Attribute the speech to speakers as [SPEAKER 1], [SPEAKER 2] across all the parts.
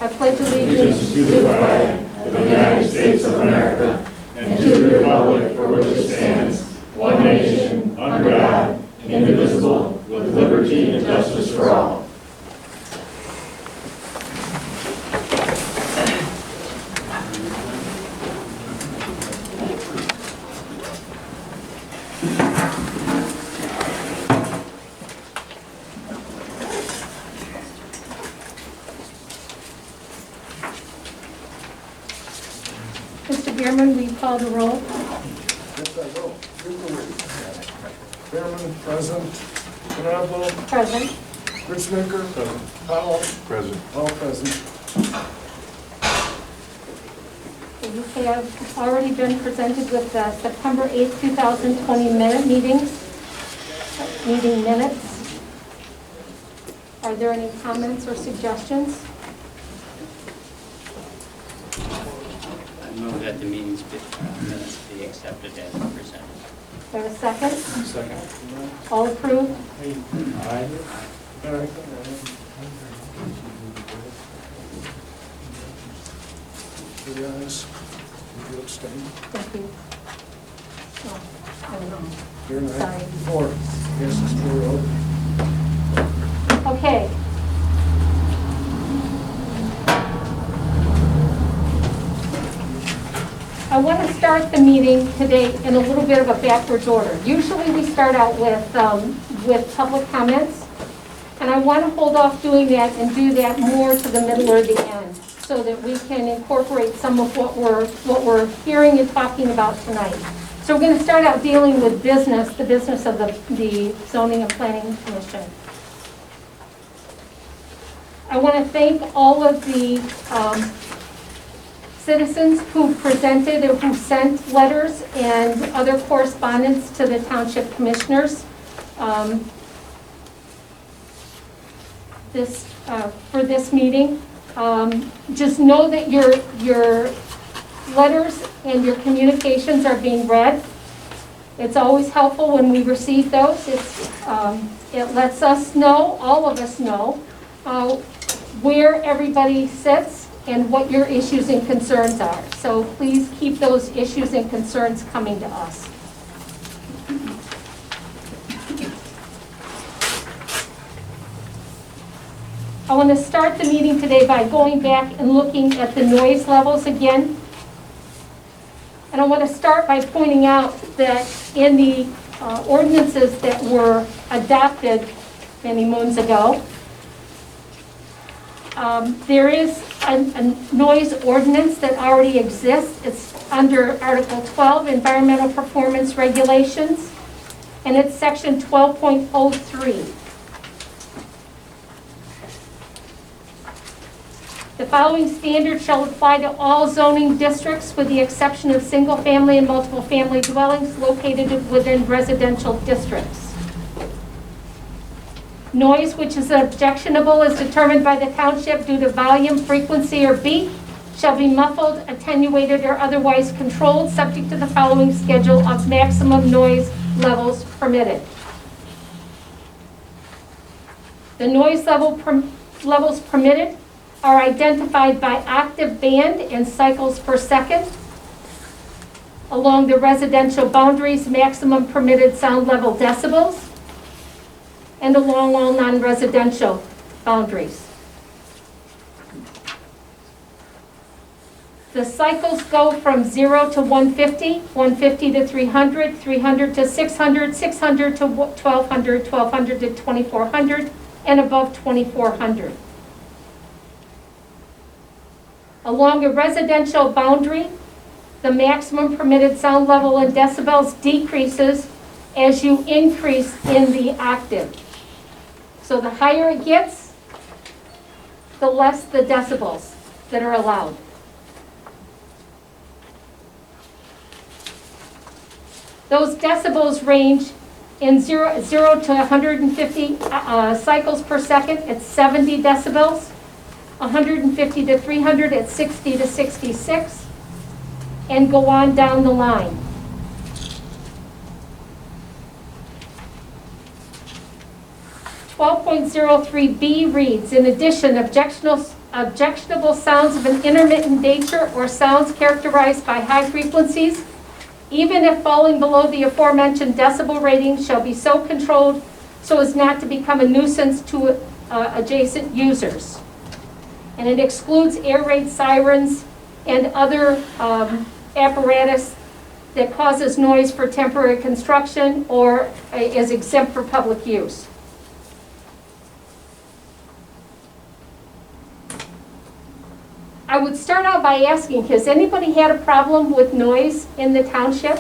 [SPEAKER 1] I pledge allegiance
[SPEAKER 2] to the flag of the United States of America and to the republic for which it stands, one nation, under God, indivisible, with liberty and justice for all.
[SPEAKER 1] Mr. Bierman, will you call the roll?
[SPEAKER 3] Yes, I will. Chairman, present. Knobloch,
[SPEAKER 1] Present.
[SPEAKER 3] Richmaker, present. Powell,
[SPEAKER 2] Present.
[SPEAKER 3] all present.
[SPEAKER 1] You have already been presented with the September 8th, 2020 meeting minutes. Are there any comments or suggestions?
[SPEAKER 4] I move that the minutes be accepted as presented.
[SPEAKER 1] Do I have a second?
[SPEAKER 3] Second.
[SPEAKER 1] All approved?
[SPEAKER 3] Aye. Aye. Three ayes. You abstain.
[SPEAKER 1] Thank you. Oh, I don't know.
[SPEAKER 3] You're an aye.
[SPEAKER 1] Sorry.
[SPEAKER 3] 4. Yes, it's 4-0.
[SPEAKER 1] Okay. I want to start the meeting today in a little bit of a backwards order. Usually we start out with public comments, and I want to hold off doing that and do that more to the middle or the end, so that we can incorporate some of what we're hearing and talking about tonight. So we're going to start out dealing with business, the business of the Zoning and Planning Commission. I want to thank all of the citizens who presented or who sent letters and other correspondence to the Township Commissioners. For this meeting. Just know that your letters and your communications are being read. It's always helpful when we receive those. It lets us know, all of us know, where everybody sits and what your issues and concerns are. So please keep those issues and concerns coming to us. I want to start the meeting today by going back and looking at the noise levels again. And I want to start by pointing out that in the ordinances that were adopted many moons ago, there is a noise ordinance that already exists. It's under Article 12, Environmental Performance Regulations, and it's Section 12.03. The following standards shall apply to all zoning districts with the exception of single-family and multiple-family dwellings located within residential districts. Noise which is objectionable is determined by the township due to volume, frequency, or beat, shall be muffled, attenuated, or otherwise controlled, subject to the following schedule of maximum noise levels permitted. The noise levels permitted are identified by octave band and cycles per second. Along the residential boundaries, maximum permitted sound level decibels, and along all non-residential boundaries. The cycles go from 0 to 150, 150 to 300, 300 to 600, 600 to 1200, 1200 to 2400, and above 2400. Along a residential boundary, the maximum permitted sound level in decibels decreases as you increase in the octave. So the higher it gets, the less the decibels that are allowed. Those decibels range in 0 to 150 cycles per second at 70 decibels. 150 to 300 at 60 to 66, and go on down the line. 12.03B reads, in addition, objectionable sounds of an intermittent nature or sounds characterized by high frequencies, even if falling below the aforementioned decibel rating, shall be so controlled so as not to become a nuisance to adjacent users. And it excludes air raid sirens and other apparatus that causes noise for temporary construction or is exempt for public use. I would start out by asking, has anybody had a problem with noise in the township?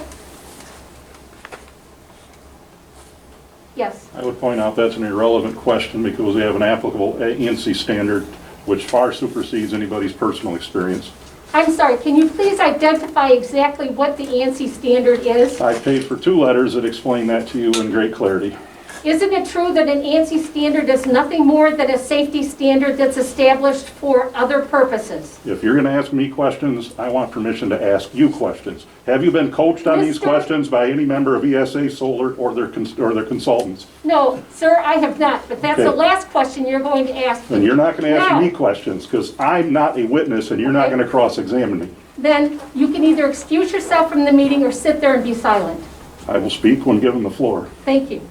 [SPEAKER 1] Yes.
[SPEAKER 2] I would point out that's an irrelevant question because we have an applicable ANSI standard which far supersedes anybody's personal experience.
[SPEAKER 1] I'm sorry, can you please identify exactly what the ANSI standard is?
[SPEAKER 2] I paid for 2 letters that explain that to you in great clarity.
[SPEAKER 1] Isn't it true that an ANSI standard is nothing more than a safety standard that's established for other purposes?
[SPEAKER 2] If you're going to ask me questions, I want permission to ask you questions. Have you been coached on these questions by any member of ESA Solar or their consultants?
[SPEAKER 1] No, sir, I have not, but that's the last question you're going to ask me.
[SPEAKER 2] And you're not going to ask
[SPEAKER 1] No.
[SPEAKER 2] me questions because I'm not a witness and you're not
[SPEAKER 1] Okay.
[SPEAKER 2] going to cross-examine me.
[SPEAKER 1] Then you can either excuse yourself from the meeting or sit there and be silent.
[SPEAKER 2] I will speak when given the floor.
[SPEAKER 1] Thank you.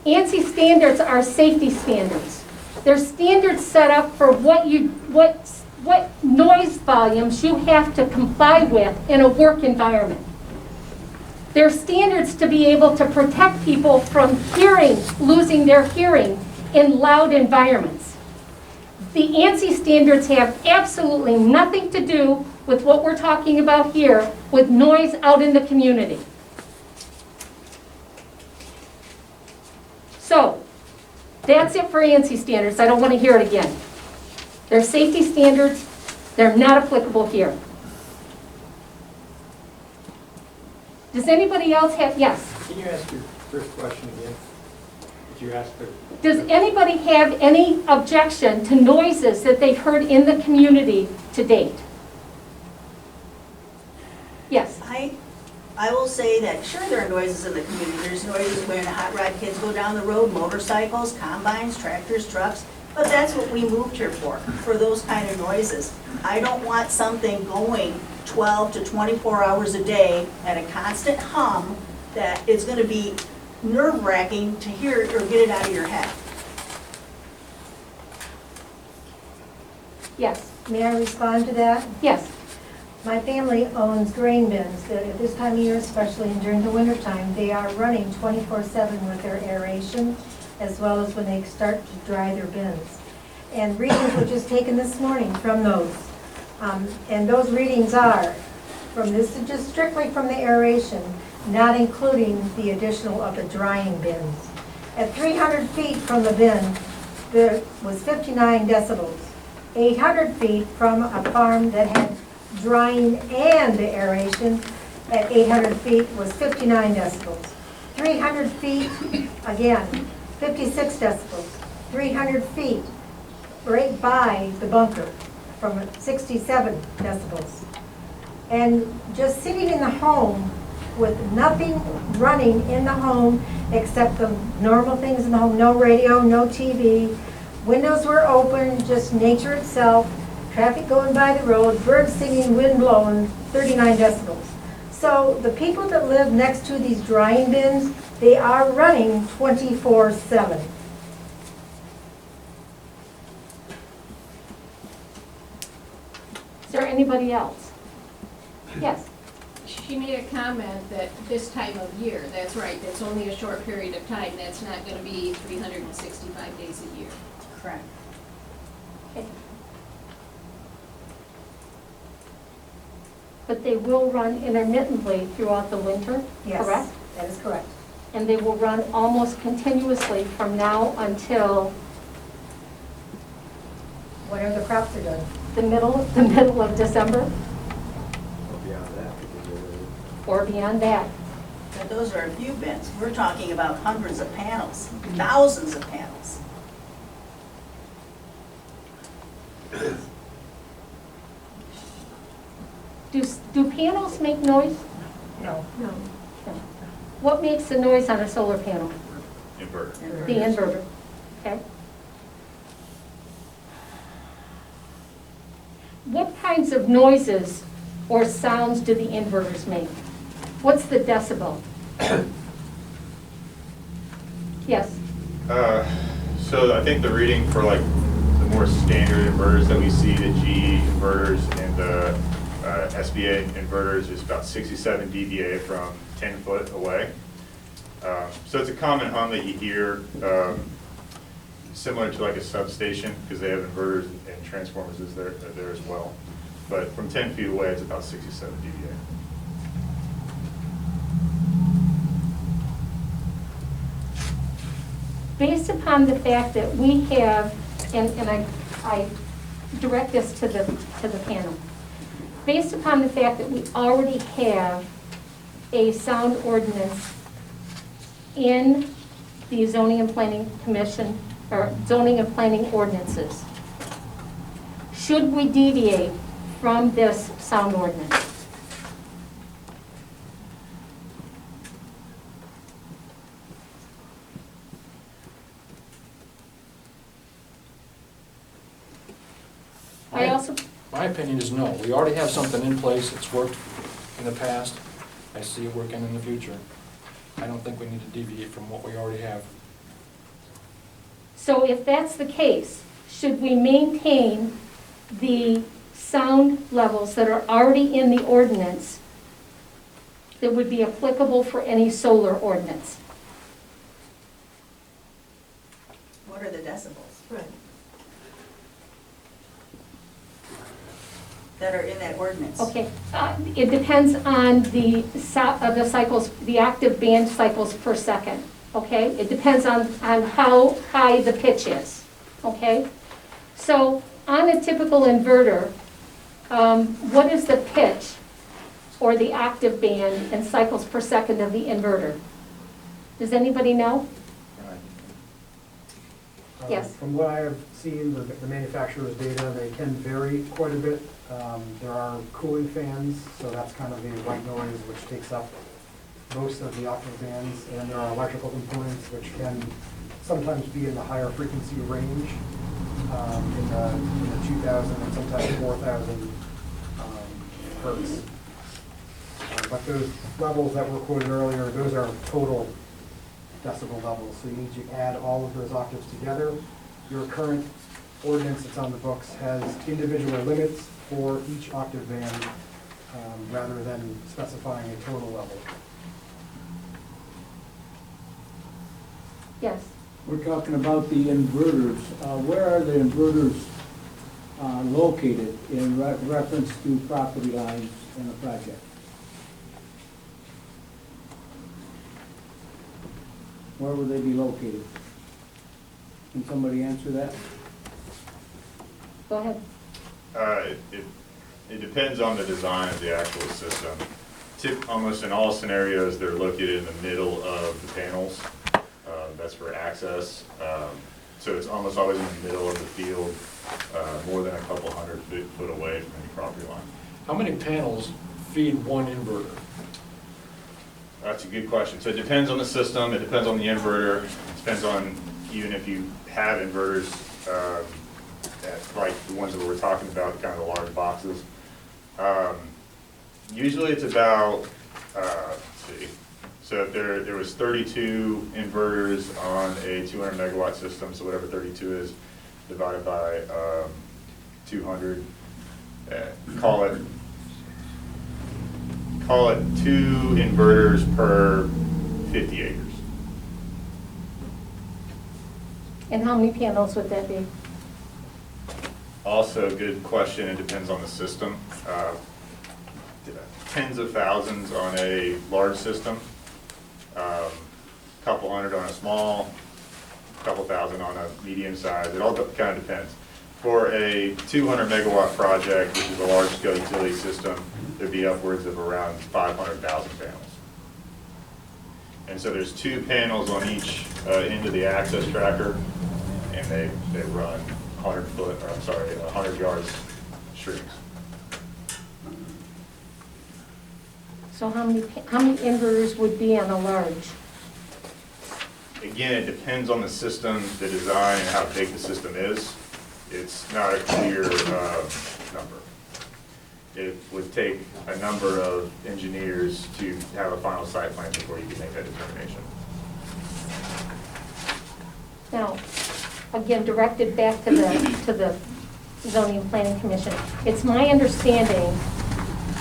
[SPEAKER 1] ANSI standards are safety standards. They're standards set up for what noise volumes you have to comply with in a work environment. They're standards to be able to protect people from losing their hearing in loud environments. The ANSI standards have absolutely nothing to do with what we're talking about here with noise out in the community. So, that's it for ANSI standards. I don't want to hear it again. They're safety standards. They're not applicable here. Does anybody else have, yes?
[SPEAKER 5] Can you ask your first question again? Did you ask her?
[SPEAKER 1] Does anybody have any objection to noises that they've heard in the community to date? Yes.
[SPEAKER 6] I will say that, sure, there are noises in the community. There's noises when hot rod kids go down the road, motorcycles, combines, tractors, trucks, but that's what we moved here for those kind of noises. I don't want something going 12 to 24 hours a day at a constant hum that is going to be nerve-wracking to hear it or get it out of your head.
[SPEAKER 1] Yes.
[SPEAKER 7] May I respond to that?
[SPEAKER 1] Yes.
[SPEAKER 7] My family owns grain bins that at this time of year, especially during the winter time, they are running 24/7 with their aeration, as well as when they start to dry their bins. And readings were just taken this morning from those. And those readings are, from this is just strictly from the aeration, not including the additional of the drying bins. At 300 feet from the bin, there was 59 decibels. 800 feet from a farm that had drying and the aeration at 800 feet was 59 decibels. 300 feet, again, 56 decibels. 300 feet right by the bunker from 67 decibels. And just sitting in the home with nothing running in the home except the normal things in the home, no radio, no TV, windows were open, just nature itself, traffic going by the road, birds singing, wind blowing, 39 decibels. So the people that live next to these drying bins, they are running 24/7.
[SPEAKER 1] Is there anybody else? Yes.
[SPEAKER 8] She made a comment that this time of year, that's right, that's only a short period of time, that's not going to be 365 days a year.
[SPEAKER 6] Correct.
[SPEAKER 1] Okay. But they will run intermittently throughout the winter,
[SPEAKER 7] Yes,
[SPEAKER 1] correct?
[SPEAKER 7] that is correct.
[SPEAKER 1] And they will run almost continuously from now until
[SPEAKER 7] Whenever the crops are done.
[SPEAKER 1] the middle of December
[SPEAKER 5] Or beyond that?
[SPEAKER 1] or beyond that.
[SPEAKER 6] But those are a few bins. We're talking about hundreds of panels, thousands of panels.
[SPEAKER 1] Do panels make noise?
[SPEAKER 7] No.
[SPEAKER 1] What makes the noise on a solar panel?
[SPEAKER 2] Inverter.
[SPEAKER 1] The inverter. Okay? What kinds of noises or sounds do the inverters make? What's the decibel? Yes,
[SPEAKER 2] So I think the reading for like the more standard inverters that we see, the G inverters and the SBA inverters, is about 67 dBA from 10 foot away. So it's a common hum that you hear, similar to like a substation, because they have inverters and transformers there as well. But from 10 feet away, it's about 67 dBA.
[SPEAKER 1] based upon the fact that we have, and I direct this to the panel, based upon the fact that we already have a sound ordinance in the zoning and planning commission, or zoning and planning ordinances, should we deviate from this sound ordinance? I also,
[SPEAKER 3] My opinion is no. We already have something in place. It's worked in the past. I see it working in the future. I don't think we need to deviate from what we already have.
[SPEAKER 1] so if that's the case, should we maintain the sound levels that are already in the ordinance that would be applicable for any solar ordinance?
[SPEAKER 6] What are the decibels? Right. That are in that ordinance?
[SPEAKER 1] Okay, it depends on the cycles, the octave band cycles per second, okay? It depends on how high the pitch is, okay? So on a typical inverter, what is the pitch or the octave band and cycles per second of the inverter? Does anybody know? Yes.
[SPEAKER 9] From what I have seen, the manufacturer's data, they can vary quite a bit. There are cooling fans, so that's kind of the white noise which takes up most of the octave bands, and there are electrical components which can sometimes be in the higher frequency range, in the 2,000 and sometimes 4,000 hertz. But those levels that were quoted earlier, those are total decibel levels, so you need to add all of those octaves together. Your current ordinance that's on the books has individual limits for each octave band, rather than specifying a total level.
[SPEAKER 1] Yes.
[SPEAKER 10] We're talking about the inverters. Where are the inverters located in reference to property lines in the project? Where would they be located? Can somebody answer that?
[SPEAKER 1] Go ahead.
[SPEAKER 2] It depends on the design of the actual system. Almost in all scenarios, they're located in the middle of the panels. That's for access. So it's almost always in the middle of the field, more than a couple hundred foot away from any property line.
[SPEAKER 3] How many panels feed one inverter?
[SPEAKER 2] That's a good question. So it depends on the system, it depends on the inverter, it depends on even if you have inverters, like the ones that we're talking about, kind of the large boxes. Usually it's about, let's see, so if there was 32 inverters on a 200 megawatt system, so whatever 32 is divided by 200, call it 2 inverters per 50 acres.
[SPEAKER 1] And how many panels would that be?
[SPEAKER 2] Also, good question, it depends on the system. Tens of thousands on a large system, couple hundred on a small, couple thousand on a medium size. It all kind of depends. For a 200 megawatt project, which is a large scale utility system, there'd be upwards of around 500,000 panels. And so there's 2 panels on each end of the access tracker, and they run 100 yards strings.
[SPEAKER 1] So how many inverters would be on a large?
[SPEAKER 2] Again, it depends on the system, the design, and how big the system is. It's not a clear number. It would take a number of engineers to have a final site plan before you can make that determination.
[SPEAKER 1] Now, again, directed back to the zoning and planning commission, it's my understanding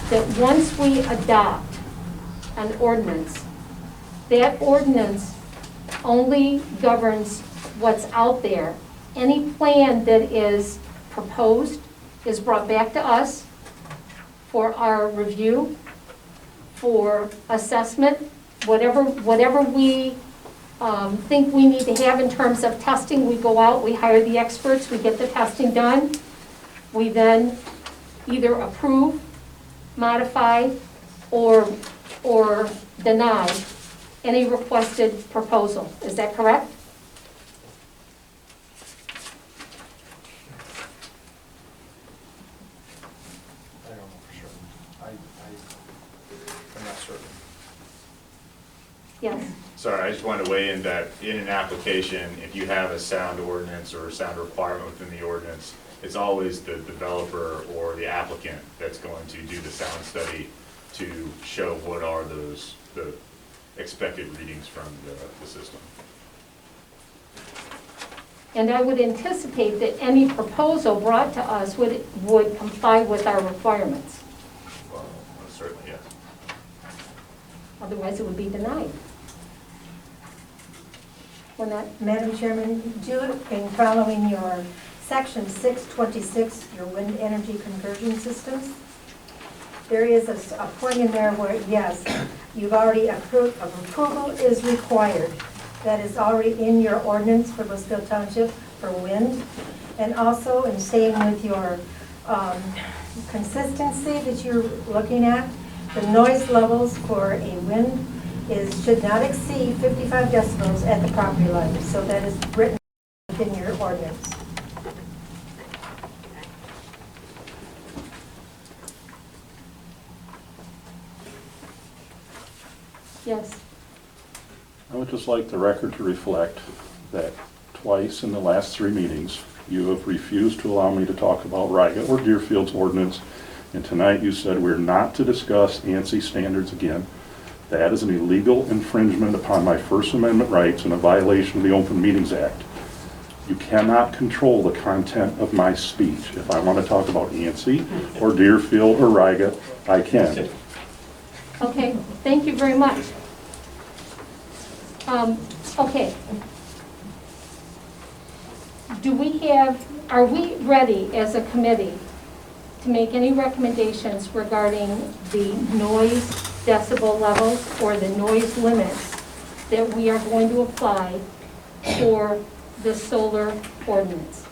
[SPEAKER 1] that once we adopt an ordinance, that ordinance only governs what's out there. Any plan that is proposed is brought back to us for our review, for assessment, whatever we think we need to have in terms of testing. We go out, we hire the experts, we get the testing done. We then either approve, modify, or deny any requested proposal. Is that correct?
[SPEAKER 3] I don't know for sure. I'm not certain.
[SPEAKER 1] Yes.
[SPEAKER 2] Sorry, I just wanted to weigh in that in an application, if you have a sound ordinance or a sound requirement within the ordinance, it's always the developer or the applicant that's going to do the sound study to show what are the expected readings from the system.
[SPEAKER 1] And I would anticipate that any proposal brought to us would comply with our requirements.
[SPEAKER 2] Well, certainly, yes.
[SPEAKER 1] Otherwise, it would be denied. When that,
[SPEAKER 7] Madam Chairman, in following your section 626, your wind energy conversion systems, there is a point in there where, yes, you've already approved, approval is required. That is already in your ordinance for Blissfield Township for wind. And also in staying with your consistency that you're looking at, the noise levels for a wind should not exceed 55 decibels at the property line. So that is written within your ordinance.
[SPEAKER 1] yes.
[SPEAKER 11] I would just like the record to reflect that twice in the last 3 meetings, you have refused to allow me to talk about Riga or Deerfield's ordinance, and tonight you said we're not to discuss ANSI standards again. That is an illegal infringement upon my First Amendment rights and a violation of the Open Meetings Act. You cannot control the content of my speech. If I want to talk about ANSI or Deerfield or Riga, I can.
[SPEAKER 1] Okay, thank you very much. Okay. Are we ready as a committee to make any recommendations regarding the noise decibel levels or the noise limits that we are going to apply for the solar ordinance?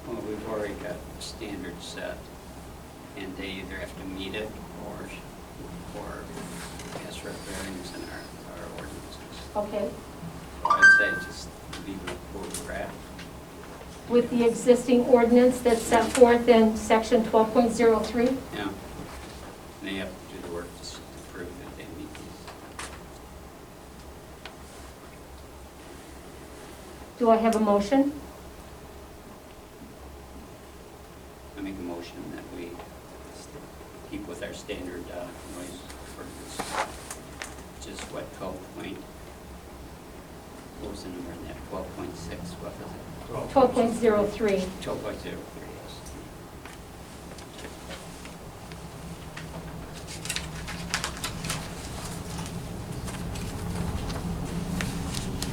[SPEAKER 4] Well, we've already got standards set, and they either have to meet it or ask for a variance in our ordinances.
[SPEAKER 1] Okay.
[SPEAKER 4] So I'd say just leave it where we're at.
[SPEAKER 1] With the existing ordinance that's set forth in section 12.03?
[SPEAKER 4] Yeah. And they have to do the work to prove that they meet these.
[SPEAKER 1] Do I have a motion?
[SPEAKER 4] I make a motion that we keep with our standard noise ordinance, which is what, 12 what was the number in that, 12.6, what was it?
[SPEAKER 1] 12.03.
[SPEAKER 4] 12.03, yes.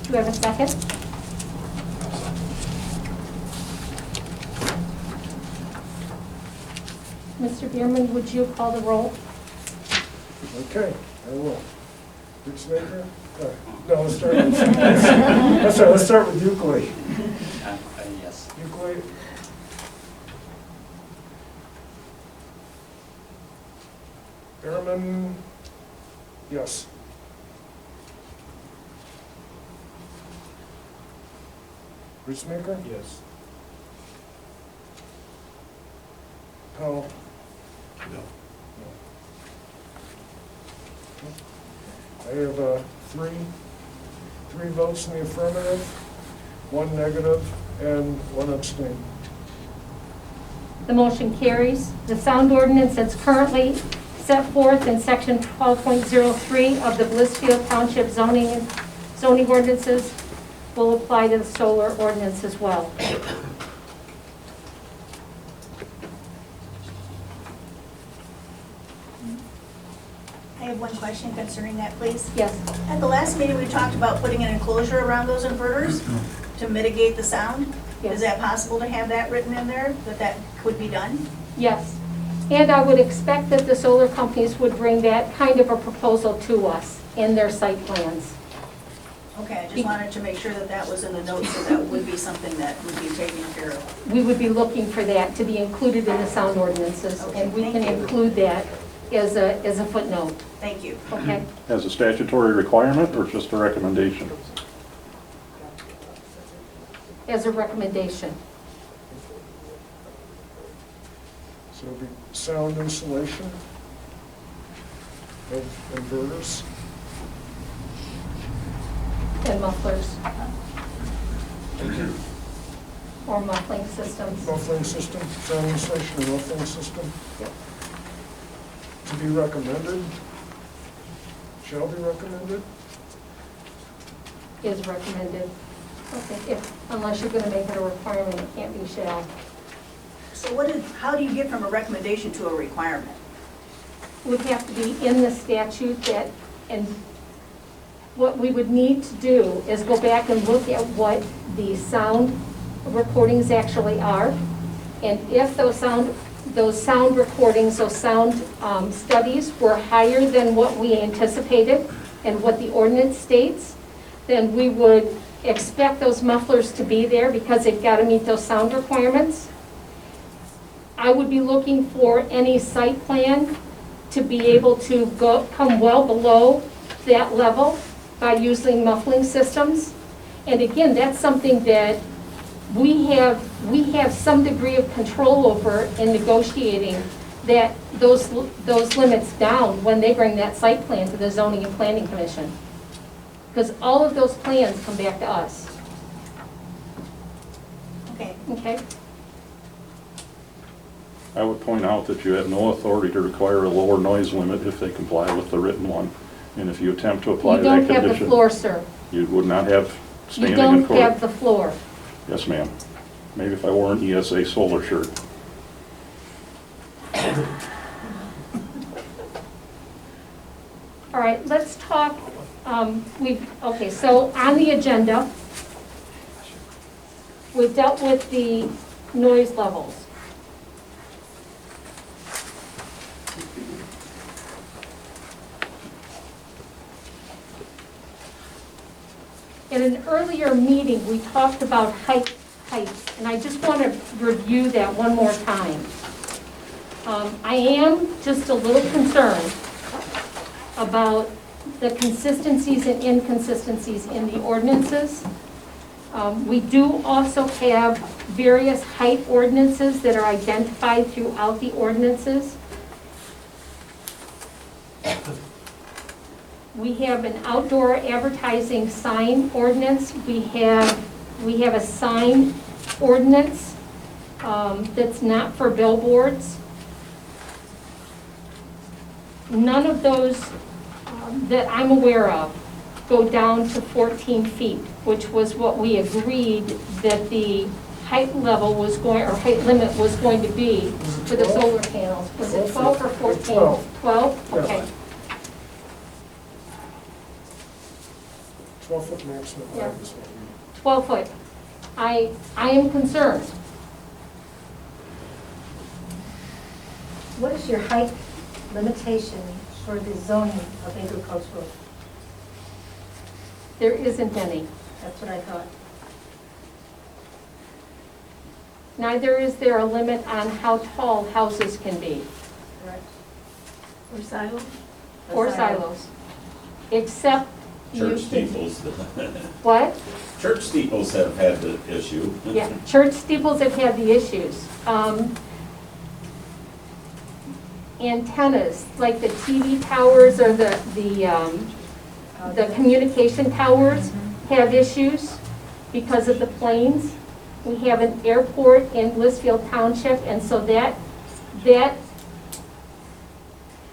[SPEAKER 1] Do you have a second? Mr. Bierman, would you call the roll?
[SPEAKER 12] Okay, I will. Richmaker? No, let's start with, let's start with Euclid.
[SPEAKER 4] Yes.
[SPEAKER 12] Euclid? Behrman? Yes. Richmaker?
[SPEAKER 3] Yes.
[SPEAKER 12] Powell?
[SPEAKER 3] No.
[SPEAKER 12] I have three votes in the affirmative, 1 negative, and 1 abstain.
[SPEAKER 1] The motion carries. The sound ordinance that's currently set forth in section 12.03 of the Blissfield Township zoning ordinances will apply to the solar ordinance as well.
[SPEAKER 6] I have one question concerning that, please.
[SPEAKER 1] Yes.
[SPEAKER 6] At the last meeting, we talked about putting an enclosure around those inverters to mitigate the sound.
[SPEAKER 1] Yes.
[SPEAKER 6] Is that possible to have that written in there, that could be done?
[SPEAKER 1] Yes. And I would expect that the solar companies would bring that kind of a proposal to us in their site plans.
[SPEAKER 6] Okay, I just wanted to make sure that that was in the notes, so that would be something that would be taken care of.
[SPEAKER 1] We would be looking for that to be included in the sound ordinances,
[SPEAKER 6] Okay,
[SPEAKER 1] and we
[SPEAKER 6] thank
[SPEAKER 1] can
[SPEAKER 6] you.
[SPEAKER 1] include that as a footnote,
[SPEAKER 6] Thank you.
[SPEAKER 1] okay?
[SPEAKER 11] As a statutory requirement or just a recommendation?
[SPEAKER 1] As a recommendation.
[SPEAKER 12] So it'll be sound insulation of inverters.
[SPEAKER 1] And mufflers. Or muffling systems.
[SPEAKER 12] Muffling system, sound insulation and muffling system.
[SPEAKER 1] Yep.
[SPEAKER 12] To be recommended, shall be recommended.
[SPEAKER 1] Is recommended. Okay, unless you're gonna make it a requirement, it can't be shall.
[SPEAKER 6] So how do you get from a recommendation to a requirement?
[SPEAKER 1] Would have to be in the statute that, and what we would need to do is go back and look at what the sound recordings actually are. And if those sound recordings, those sound studies were higher than what we anticipated and what the ordinance states, then we would expect those mufflers to be there because they've got to meet those sound requirements. I would be looking for any site plan to be able to come well below that level by using muffling systems. And again, that's something that we have some degree of control over in negotiating that those limits down when they bring that site plan to the Zoning and Planning Commission. Because all of those plans come back to us,
[SPEAKER 6] Okay,
[SPEAKER 1] okay?
[SPEAKER 11] I would point out that you have no authority to require a lower noise limit if they comply with the written one. And if you attempt to apply
[SPEAKER 1] You
[SPEAKER 11] that
[SPEAKER 1] don't
[SPEAKER 11] condition,
[SPEAKER 1] have the floor, sir.
[SPEAKER 11] you would not have
[SPEAKER 1] You
[SPEAKER 11] standing in
[SPEAKER 1] don't
[SPEAKER 11] court.
[SPEAKER 1] have the floor.
[SPEAKER 11] Yes, ma'am. Maybe if I wore an ESA solar shirt.
[SPEAKER 1] All right, let's talk, okay, so on the agenda, we've dealt with the noise levels. In an earlier meeting, we talked about heights, and I just want to review that one more time. I am just a little concerned about the consistencies and inconsistencies in the ordinances. We do also have various height ordinances that are identified throughout the ordinances. We have an outdoor advertising sign ordinance. We have a sign ordinance that's not for billboards. None of those that I'm aware of go down to 14 feet, which was what we agreed that the height level was going, or height limit was going to be for the solar panels. Was it 12 or 14? 12? Okay.
[SPEAKER 12] 12-foot maximum
[SPEAKER 1] Yeah.
[SPEAKER 12] height is what we
[SPEAKER 1] 12 foot. I am concerned.
[SPEAKER 7] What is your height limitation for the zoning of agricultural?
[SPEAKER 1] There isn't any.
[SPEAKER 7] That's what I thought.
[SPEAKER 1] Neither is there a limit on how tall houses can be,
[SPEAKER 7] Correct.
[SPEAKER 8] Or silos?
[SPEAKER 1] or silos. Except you
[SPEAKER 13] Church
[SPEAKER 1] can,
[SPEAKER 13] steeples.
[SPEAKER 1] what?
[SPEAKER 13] Church steeples have had the issue.
[SPEAKER 1] Yeah, church steeples have had the issues. Antennas, like the TV towers or the The communication towers have issues because of the planes. We have an airport in Blissfield Township, and so that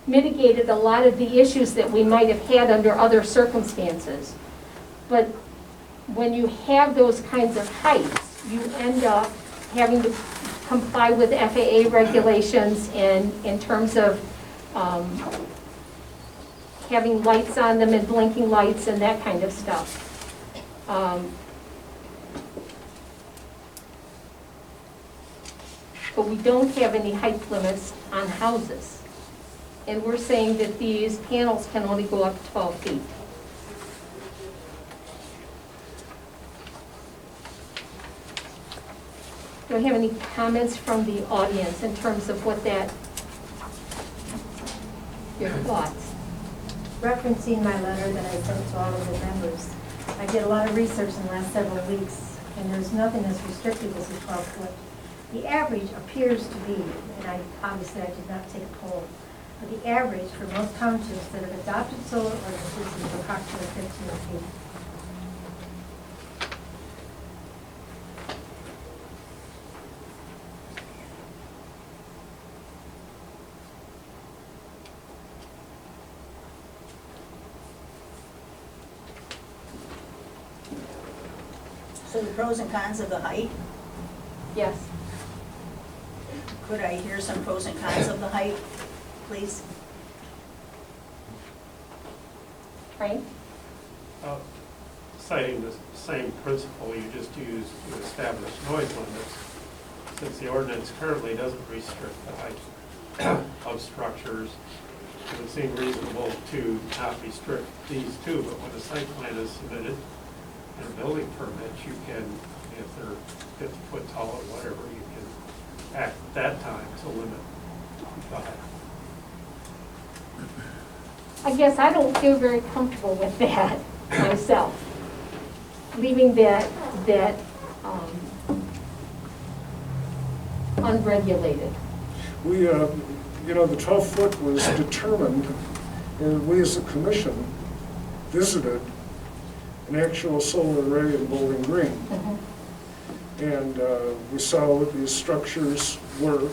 [SPEAKER 1] mitigated a lot of the issues that we might have had under other circumstances. But when you have those kinds of heights, you end up having to comply with FAA regulations in terms of having lights on them and blinking lights and that kind of stuff. But we don't have any height limits on houses. And we're saying that these panels can only go up to 12 feet. Do I have any comments from the audience in terms of what your thoughts?
[SPEAKER 7] Referencing my letter that I sent to all of the members, I did a lot of research in the last several weeks, and there's nothing as restrictive as a 12-foot. The average appears to be, and obviously I did not take a poll, but the average for most townships that have adopted solar ordinances is approximately 15 feet.
[SPEAKER 6] So the pros and cons of the height,
[SPEAKER 1] Yes.
[SPEAKER 6] could I hear some pros and cons of the height, please?
[SPEAKER 1] Frank?
[SPEAKER 5] Citing the same principle you just used to establish noise limits, since the ordinance currently doesn't restrict the height of structures, it would seem reasonable to not restrict these two, but when a site plan is submitted and a building permit, you can, if they're 50 foot tall or whatever, you can act at that time to limit the height.
[SPEAKER 1] I guess I don't feel very comfortable with that myself. Leaving that unregulated.
[SPEAKER 12] We, the 12-foot was determined, and we as a commission visited an actual solar array in Bowling Green.
[SPEAKER 1] Mm-hmm.
[SPEAKER 12] And we saw what these structures were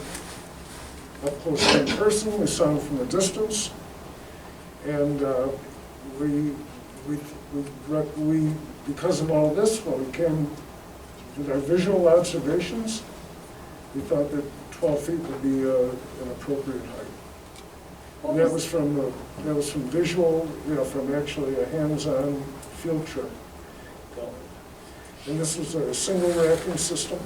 [SPEAKER 12] up close and personal. We saw them from a distance. And we, because of all this, when we came with our visual observations, we thought that 12 feet would be an appropriate height. And that was from visual, from actually a hands-on field trip. And this was a single racking system.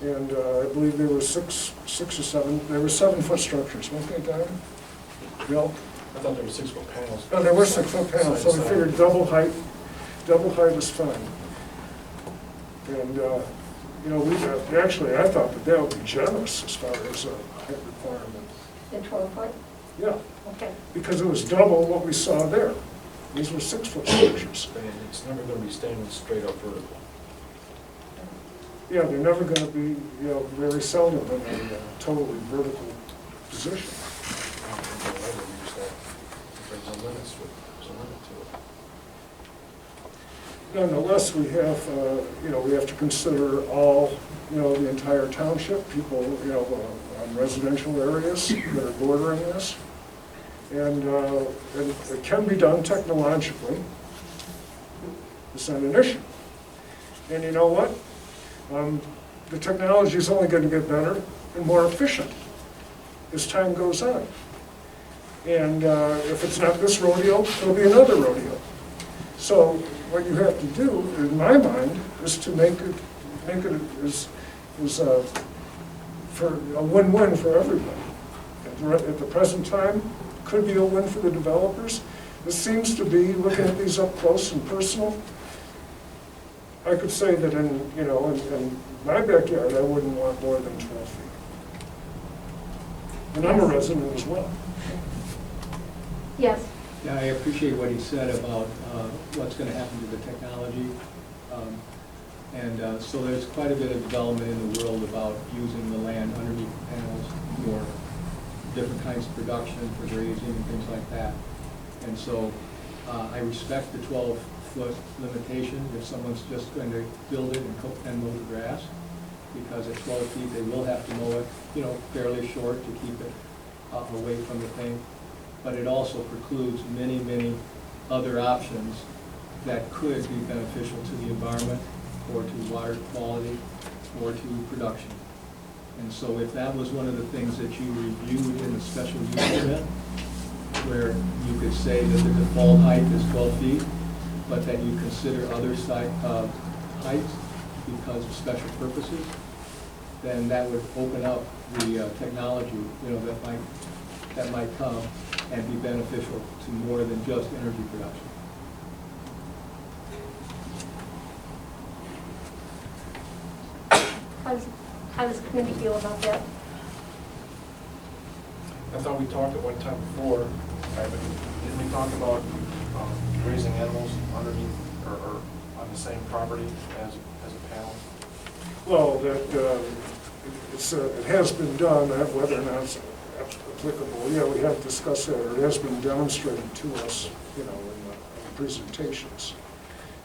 [SPEAKER 12] And I believe there were six or seven, there were 7-foot structures, weren't they, Don? Bill?
[SPEAKER 3] I thought there were 6-foot panels.
[SPEAKER 12] No, there were 6-foot panels, so we figured double height is fine. And, actually, I thought that would be generous as far as a height requirement.
[SPEAKER 1] The 12 foot?
[SPEAKER 12] Yeah,
[SPEAKER 1] Okay.
[SPEAKER 12] because it was double what we saw there. These were 6-foot structures.
[SPEAKER 3] And it's never going to be standing straight up vertical.
[SPEAKER 12] Yeah, they're never gonna be, very seldom in a totally vertical position.
[SPEAKER 3] There's a limit to it.
[SPEAKER 12] Nonetheless, we have, we have to consider all, the entire township, people, on residential areas that are bordering this. And it can be done technologically. It's not an issue. And you know what? The technology is only going to get better and more efficient as time goes on. And if it's not this rodeo, it'll be another rodeo. So what you have to do, in my mind, is to make it for a win-win for everybody. At the present time, could be a win for the developers. This seems to be, looking at these up close and personal, I could say that in my backyard, I wouldn't want more than 12 feet. And I'm a resident as well.
[SPEAKER 1] Yes.
[SPEAKER 5] Yeah, I appreciate what he said about what's going to happen to the technology. So there's quite a bit of development in the world about using the land underneath the panels for different kinds of production, for grazing and things like that. And so
[SPEAKER 10] I respect the 12-foot limitation if someone's just going to build it and mow the grass, because at 12 feet, they will have to mow it, you know, fairly short to keep it away from the thing. But it also precludes many, many other options that could be beneficial to the environment, or to water quality, or to production. And so if that was one of the things that you reviewed in the special use permit, where you could say that the default height is 12 feet, but that you consider other heights because of special purposes, then that would open up the technology, you know, that might come and be beneficial to more than just energy production.
[SPEAKER 1] How does the committee feel about that?
[SPEAKER 3] I thought we talked at one time before, didn't we talk about raising animals underneath or on the same property as a panel?
[SPEAKER 12] Well, it has been done, whether or not it's applicable, yeah, we have discussed that, or it has been demonstrated to us, you know, in the presentations.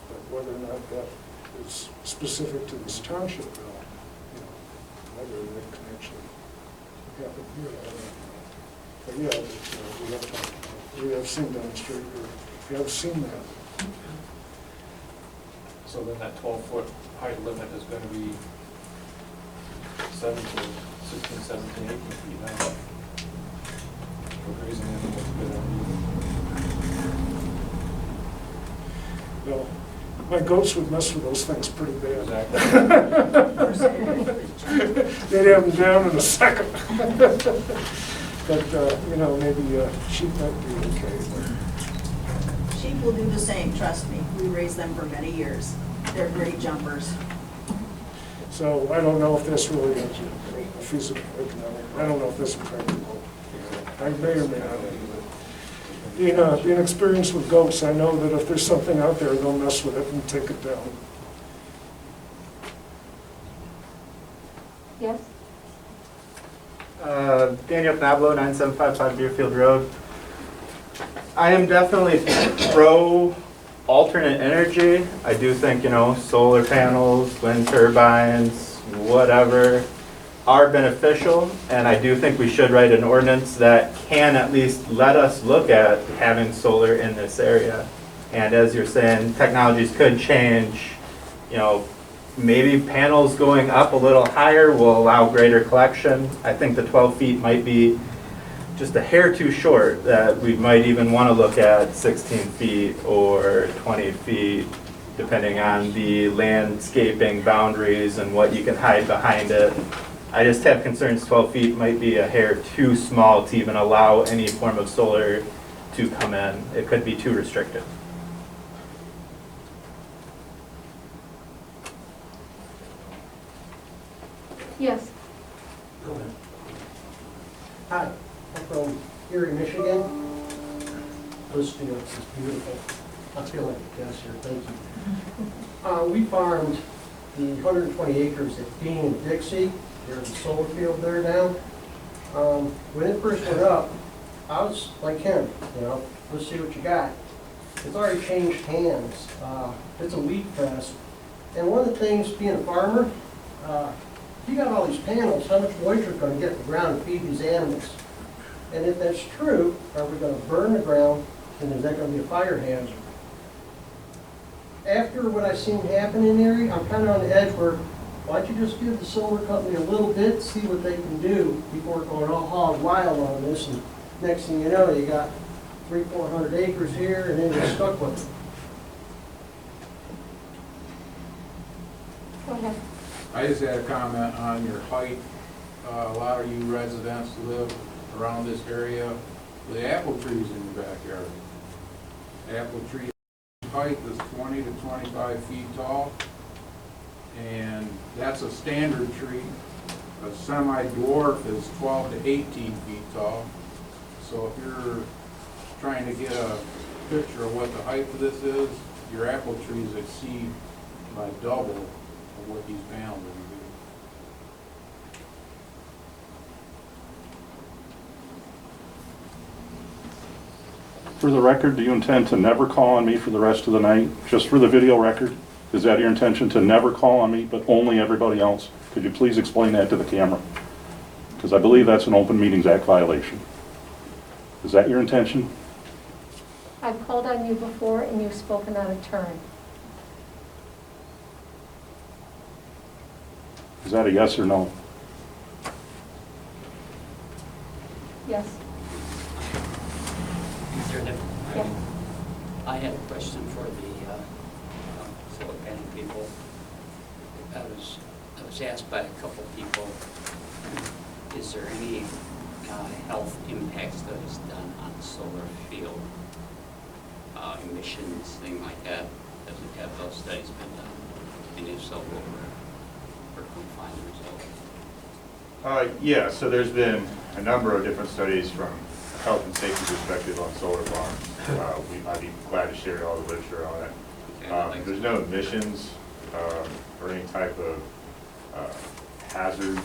[SPEAKER 12] But whether or not that is specific to this township, you know, whether that can actually happen here, I don't know. But yeah, we have talked about it. We have seen demonstrated, or we have seen that.
[SPEAKER 3] So then that 12-foot height limit is going to be 16, 17, 18 feet now. For grazing animals,
[SPEAKER 12] Well, my goats would mess with those things pretty bad.
[SPEAKER 3] exactly.
[SPEAKER 12] They'd have them down in a second. But, you know, maybe sheep might be okay.
[SPEAKER 6] Sheep will do the same, trust me. We raised them for many years. They're great jumpers.
[SPEAKER 12] So I don't know if that's really a feasible, economic. I don't know if that's practical. I may or may not be. Being experienced with goats, I know that if there's something out there, they'll mess with it and take it down.
[SPEAKER 1] Yes?
[SPEAKER 14] Daniel Knablo, 9755 Deerfield Road. I am definitely pro alternate energy. I do think, you know, solar panels, wind turbines, whatever, are beneficial, and I do think we should write an ordinance that can at least let us look at having solar in this area. And as you're saying, technologies could change, you know, maybe panels going up a little higher will allow greater collection. I think the 12 feet might be just a hair too short, that we might even want to look at 16 feet or 20 feet, depending on the landscaping boundaries and what you can hide behind it. I just have concerns 12 feet might be a hair too small to even allow any form of solar to come in. It could be too restrictive.
[SPEAKER 1] Yes.
[SPEAKER 15] Hi, I'm from Erie, Michigan. Blissfield is beautiful. I feel like a guest here, thank you. We farmed the 120 acres at Dean and Dixie. There's a solar field there now. When it first went up, I was like him, you know, let's see what you got. It's already changed hands. It's a wheat press. And one of the things, being a farmer, you got all these panels, how much moisture is going to get in the ground to feed these animals? And if that's true, are we going to burn the ground, and is that going to be a fire hazard? After what I've seen happen in Erie, I'm kind of on the edge where, why don't you just give the solar company a little bit, see what they can do before going all hog wild on this, and next thing you know, you got 300-400 acres here, and then you're stuck with it.
[SPEAKER 1] Go ahead.
[SPEAKER 16] I just had a comment on your height. A lot of you residents live around this area with apple trees in your backyard. Apple tree height is 20 to 25 feet tall, and that's a standard tree. A semi-dwarf is 12 to 18 feet tall. So if you're trying to get a picture of what the height of this is, your apple trees exceed by double of what these panels are going to
[SPEAKER 11] For the record, do you intend to never call on me for the rest of the night? Just for the video record? Is that your intention, to never call on me, but only everybody else? Could you please explain that to the camera? Because I believe that's an Open Meetings Act violation. Is that your intention?
[SPEAKER 1] I've called on you before and you've spoken out of turn.
[SPEAKER 11] Is that a yes or no?
[SPEAKER 1] Yes? Yeah.
[SPEAKER 4] I had a question for the solar panel people. I was asked by a couple people, is there any health impact studies done on the solar field? Emissions, thing like that? Have those studies been done? And if so, what were confined results?
[SPEAKER 2] Yeah, so there's been a number of different studies from a health and safety perspective on solar farms. I'd be glad to share all the literature on it. There's no emissions or any type of hazard.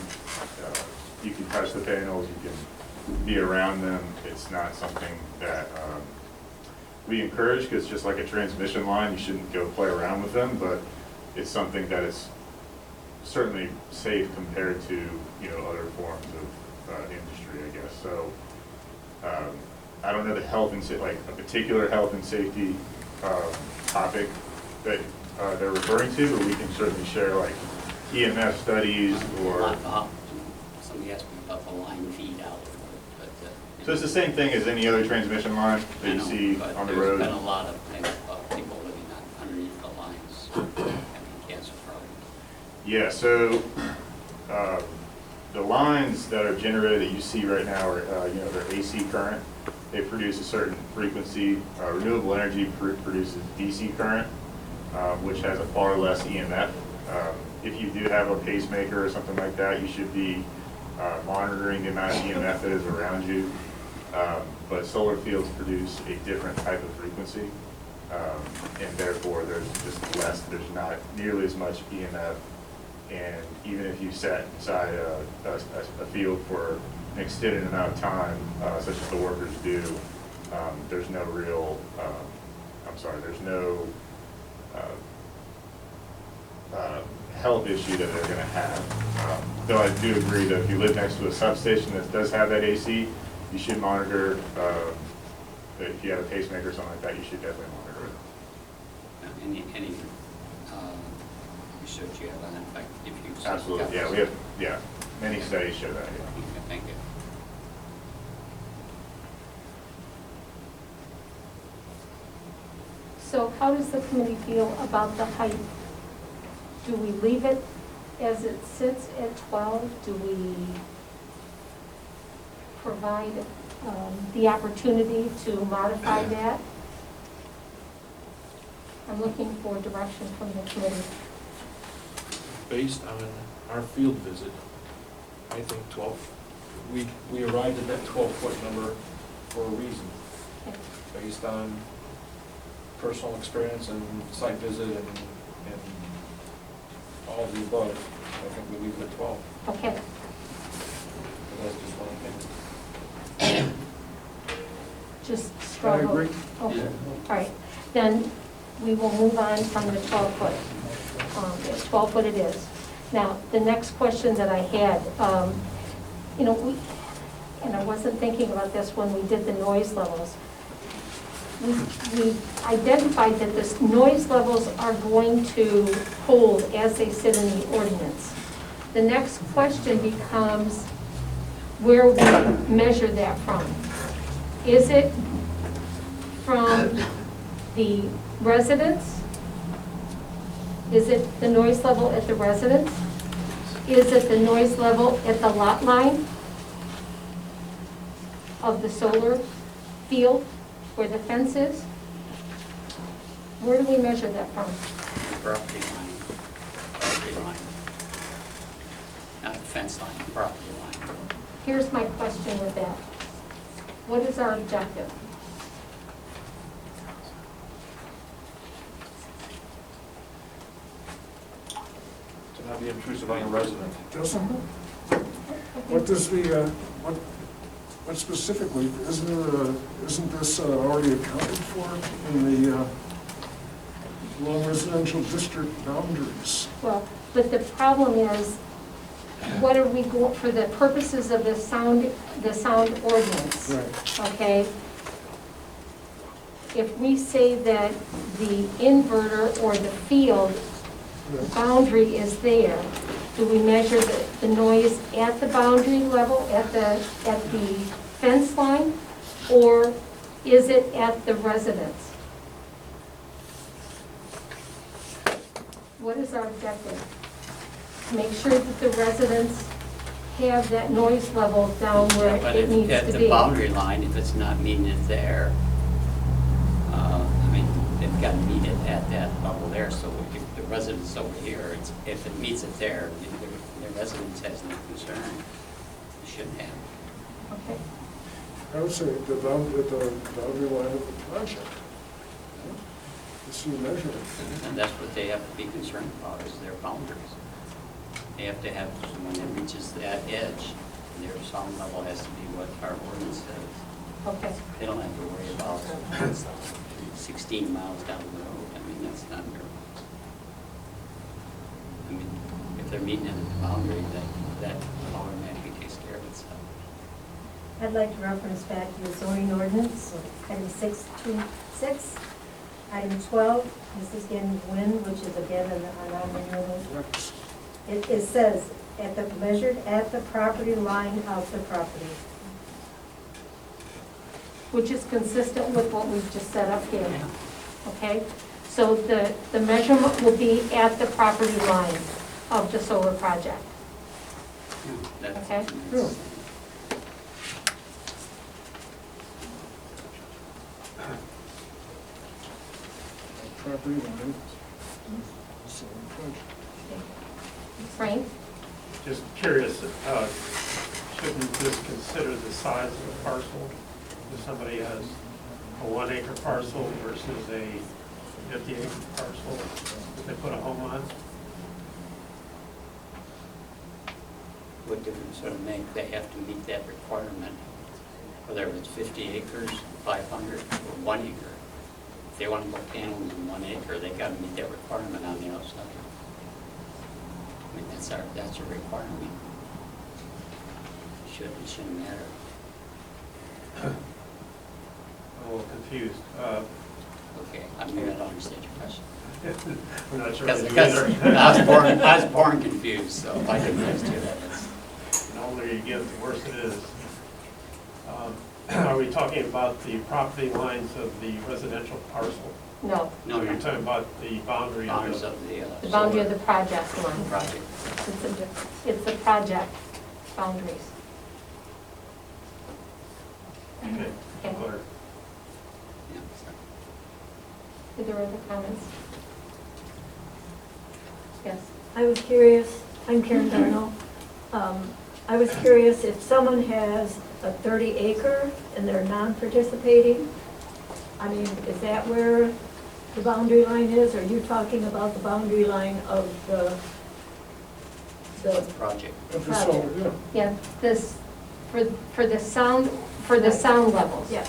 [SPEAKER 2] You can touch the panels, you can be around them. It's not something that we encourage, because just like a transmission line, you shouldn't go play around with them, but it's something that is certainly safe compared to, you know, other forms of industry, I guess. So I don't know the health and like a particular health and safety topic that they're referring to, but we can certainly share like EMF studies or.
[SPEAKER 4] Somebody asked me about the line feed out.
[SPEAKER 2] So it's the same thing as any other transmission line that you see on the road.
[SPEAKER 4] There's been a lot of things about people living underneath the lines having cancer problems.
[SPEAKER 2] Yeah, so the lines that are generated that you see right now are, you know, they're AC current. They produce a certain frequency. Renewable energy produces DC current, which has a far less EMF. If you do have a pacemaker or something like that, you should be monitoring the amount of EMF that is around you. But solar fields produce a different type of frequency, and therefore there's just less, there's not nearly as much EMF. And even if you sat inside a field for an extended amount of time, such as the workers do, there's no real, there's no health issue that they're going to have. Though I do agree that if you live next to a substation that does have that AC, you should monitor. If you have a pacemaker or something like that, you should definitely monitor it.
[SPEAKER 4] Any research you have on that? Like if you
[SPEAKER 2] absolutely, yeah, we have, many studies show that. Yeah.
[SPEAKER 4] Okay, thank you.
[SPEAKER 1] So how does the committee feel about the height? Do we leave it as it sits at 12? Do we provide the opportunity to modify that? I'm looking for direction from the committee.
[SPEAKER 3] Based on our field visit, I think 12, we arrived at that 12-foot number for a reason.
[SPEAKER 1] Okay.
[SPEAKER 3] Based on personal experience and site visit and all of the above, I think we leave it at 12.
[SPEAKER 1] Okay.
[SPEAKER 3] But that's just one opinion.
[SPEAKER 1] Just struggle.
[SPEAKER 12] I agree.
[SPEAKER 1] Okay.
[SPEAKER 3] Yeah.
[SPEAKER 1] All right. Then we will move on from the 12-foot. At 12-foot it is. Now, the next question that I had, you know, and I wasn't thinking about this when we did the noise levels. We identified that the noise levels are going to hold as they sit in the ordinance. The next question becomes where we measure that from. Is it from the residents? Is it the noise level at the residence? Is it the noise level at the lot line of the solar field where the fence is? Where do we measure that from?
[SPEAKER 4] Property line. Property line. Not the fence line, the property line.
[SPEAKER 1] Here's my question with that. What is our objective?
[SPEAKER 3] To not be intrusive on a resident.
[SPEAKER 12] What does the, But specifically, isn't this already accounted for in the long residential district boundaries?
[SPEAKER 1] Well, but the problem is, what are we going, for the purposes of the sound ordinance?
[SPEAKER 12] Right.
[SPEAKER 1] Okay? If we say that the inverter or the field boundary is there, do we measure the noise at the boundary level, at the fence line, or is it at the residence? What is our objective? To make sure that the residents have that noise level down where
[SPEAKER 4] But
[SPEAKER 1] it
[SPEAKER 4] if
[SPEAKER 1] needs
[SPEAKER 4] at
[SPEAKER 1] to
[SPEAKER 4] the
[SPEAKER 1] be.
[SPEAKER 4] boundary line, if it's not meeting it there, I mean, they've got to meet it at that level there, so if the residents over here, if it meets it there, the residents has no concern. You shouldn't have.
[SPEAKER 1] Okay.
[SPEAKER 12] I would say at the boundary line of the project. It's you measure it.
[SPEAKER 4] And that's what they have to be concerned about, is their boundaries. They have to have, when it reaches that edge, their sound level has to be what our ordinance says.
[SPEAKER 1] Okay.
[SPEAKER 4] They don't have to worry about 16 miles down the road. I mean, that's not their, I mean, if they're meeting it at the boundary, that automatically takes care of itself.
[SPEAKER 7] I'd like to reference back to the zoning ordinance, item 626. Item 12, this is again wind, which is again a non-renewable. It says, measured at the property line of the property.
[SPEAKER 1] Which is consistent with what we've just set up here. Okay? So the measurement will be at the property line of the solar project. Okay?
[SPEAKER 12] Property line. So,
[SPEAKER 1] Frank?
[SPEAKER 5] Just curious, shouldn't this consider the size of the parcel? If somebody has a 1 acre parcel versus a 50 acre parcel that they put a home on?
[SPEAKER 4] What difference would it make? They have to meet that requirement, whether it's 50 acres, 500, or 1 acre. If they want to put panels in 1 acre, they got to meet that requirement on the outside. I mean, that's a requirement. It shouldn't matter.
[SPEAKER 5] I'm a little confused.
[SPEAKER 4] Okay, I mean, I don't understand your question.
[SPEAKER 5] I'm not sure.
[SPEAKER 4] Because I was born confused, so if I confused you, that's.
[SPEAKER 5] The older you get, the worse it is. Are we talking about the property lines of the residential parcel?
[SPEAKER 1] No.
[SPEAKER 4] No,
[SPEAKER 5] You're talking about the boundary
[SPEAKER 4] boundaries
[SPEAKER 5] of
[SPEAKER 4] of
[SPEAKER 1] The boundary of the project line.
[SPEAKER 4] project.
[SPEAKER 1] It's the project boundaries.
[SPEAKER 5] Okay,
[SPEAKER 1] Okay.
[SPEAKER 5] clear.
[SPEAKER 4] Yeah, sorry.
[SPEAKER 1] Are there other comments? Yes.
[SPEAKER 17] I was curious, I'm Karen Darnell. I was curious if someone has a 30 acre and they're non-participating, I mean, is that where the boundary line is? Or are you talking about the boundary line of the
[SPEAKER 4] Project.
[SPEAKER 17] project?
[SPEAKER 1] Yeah, this, for the sound levels.
[SPEAKER 17] Yeah.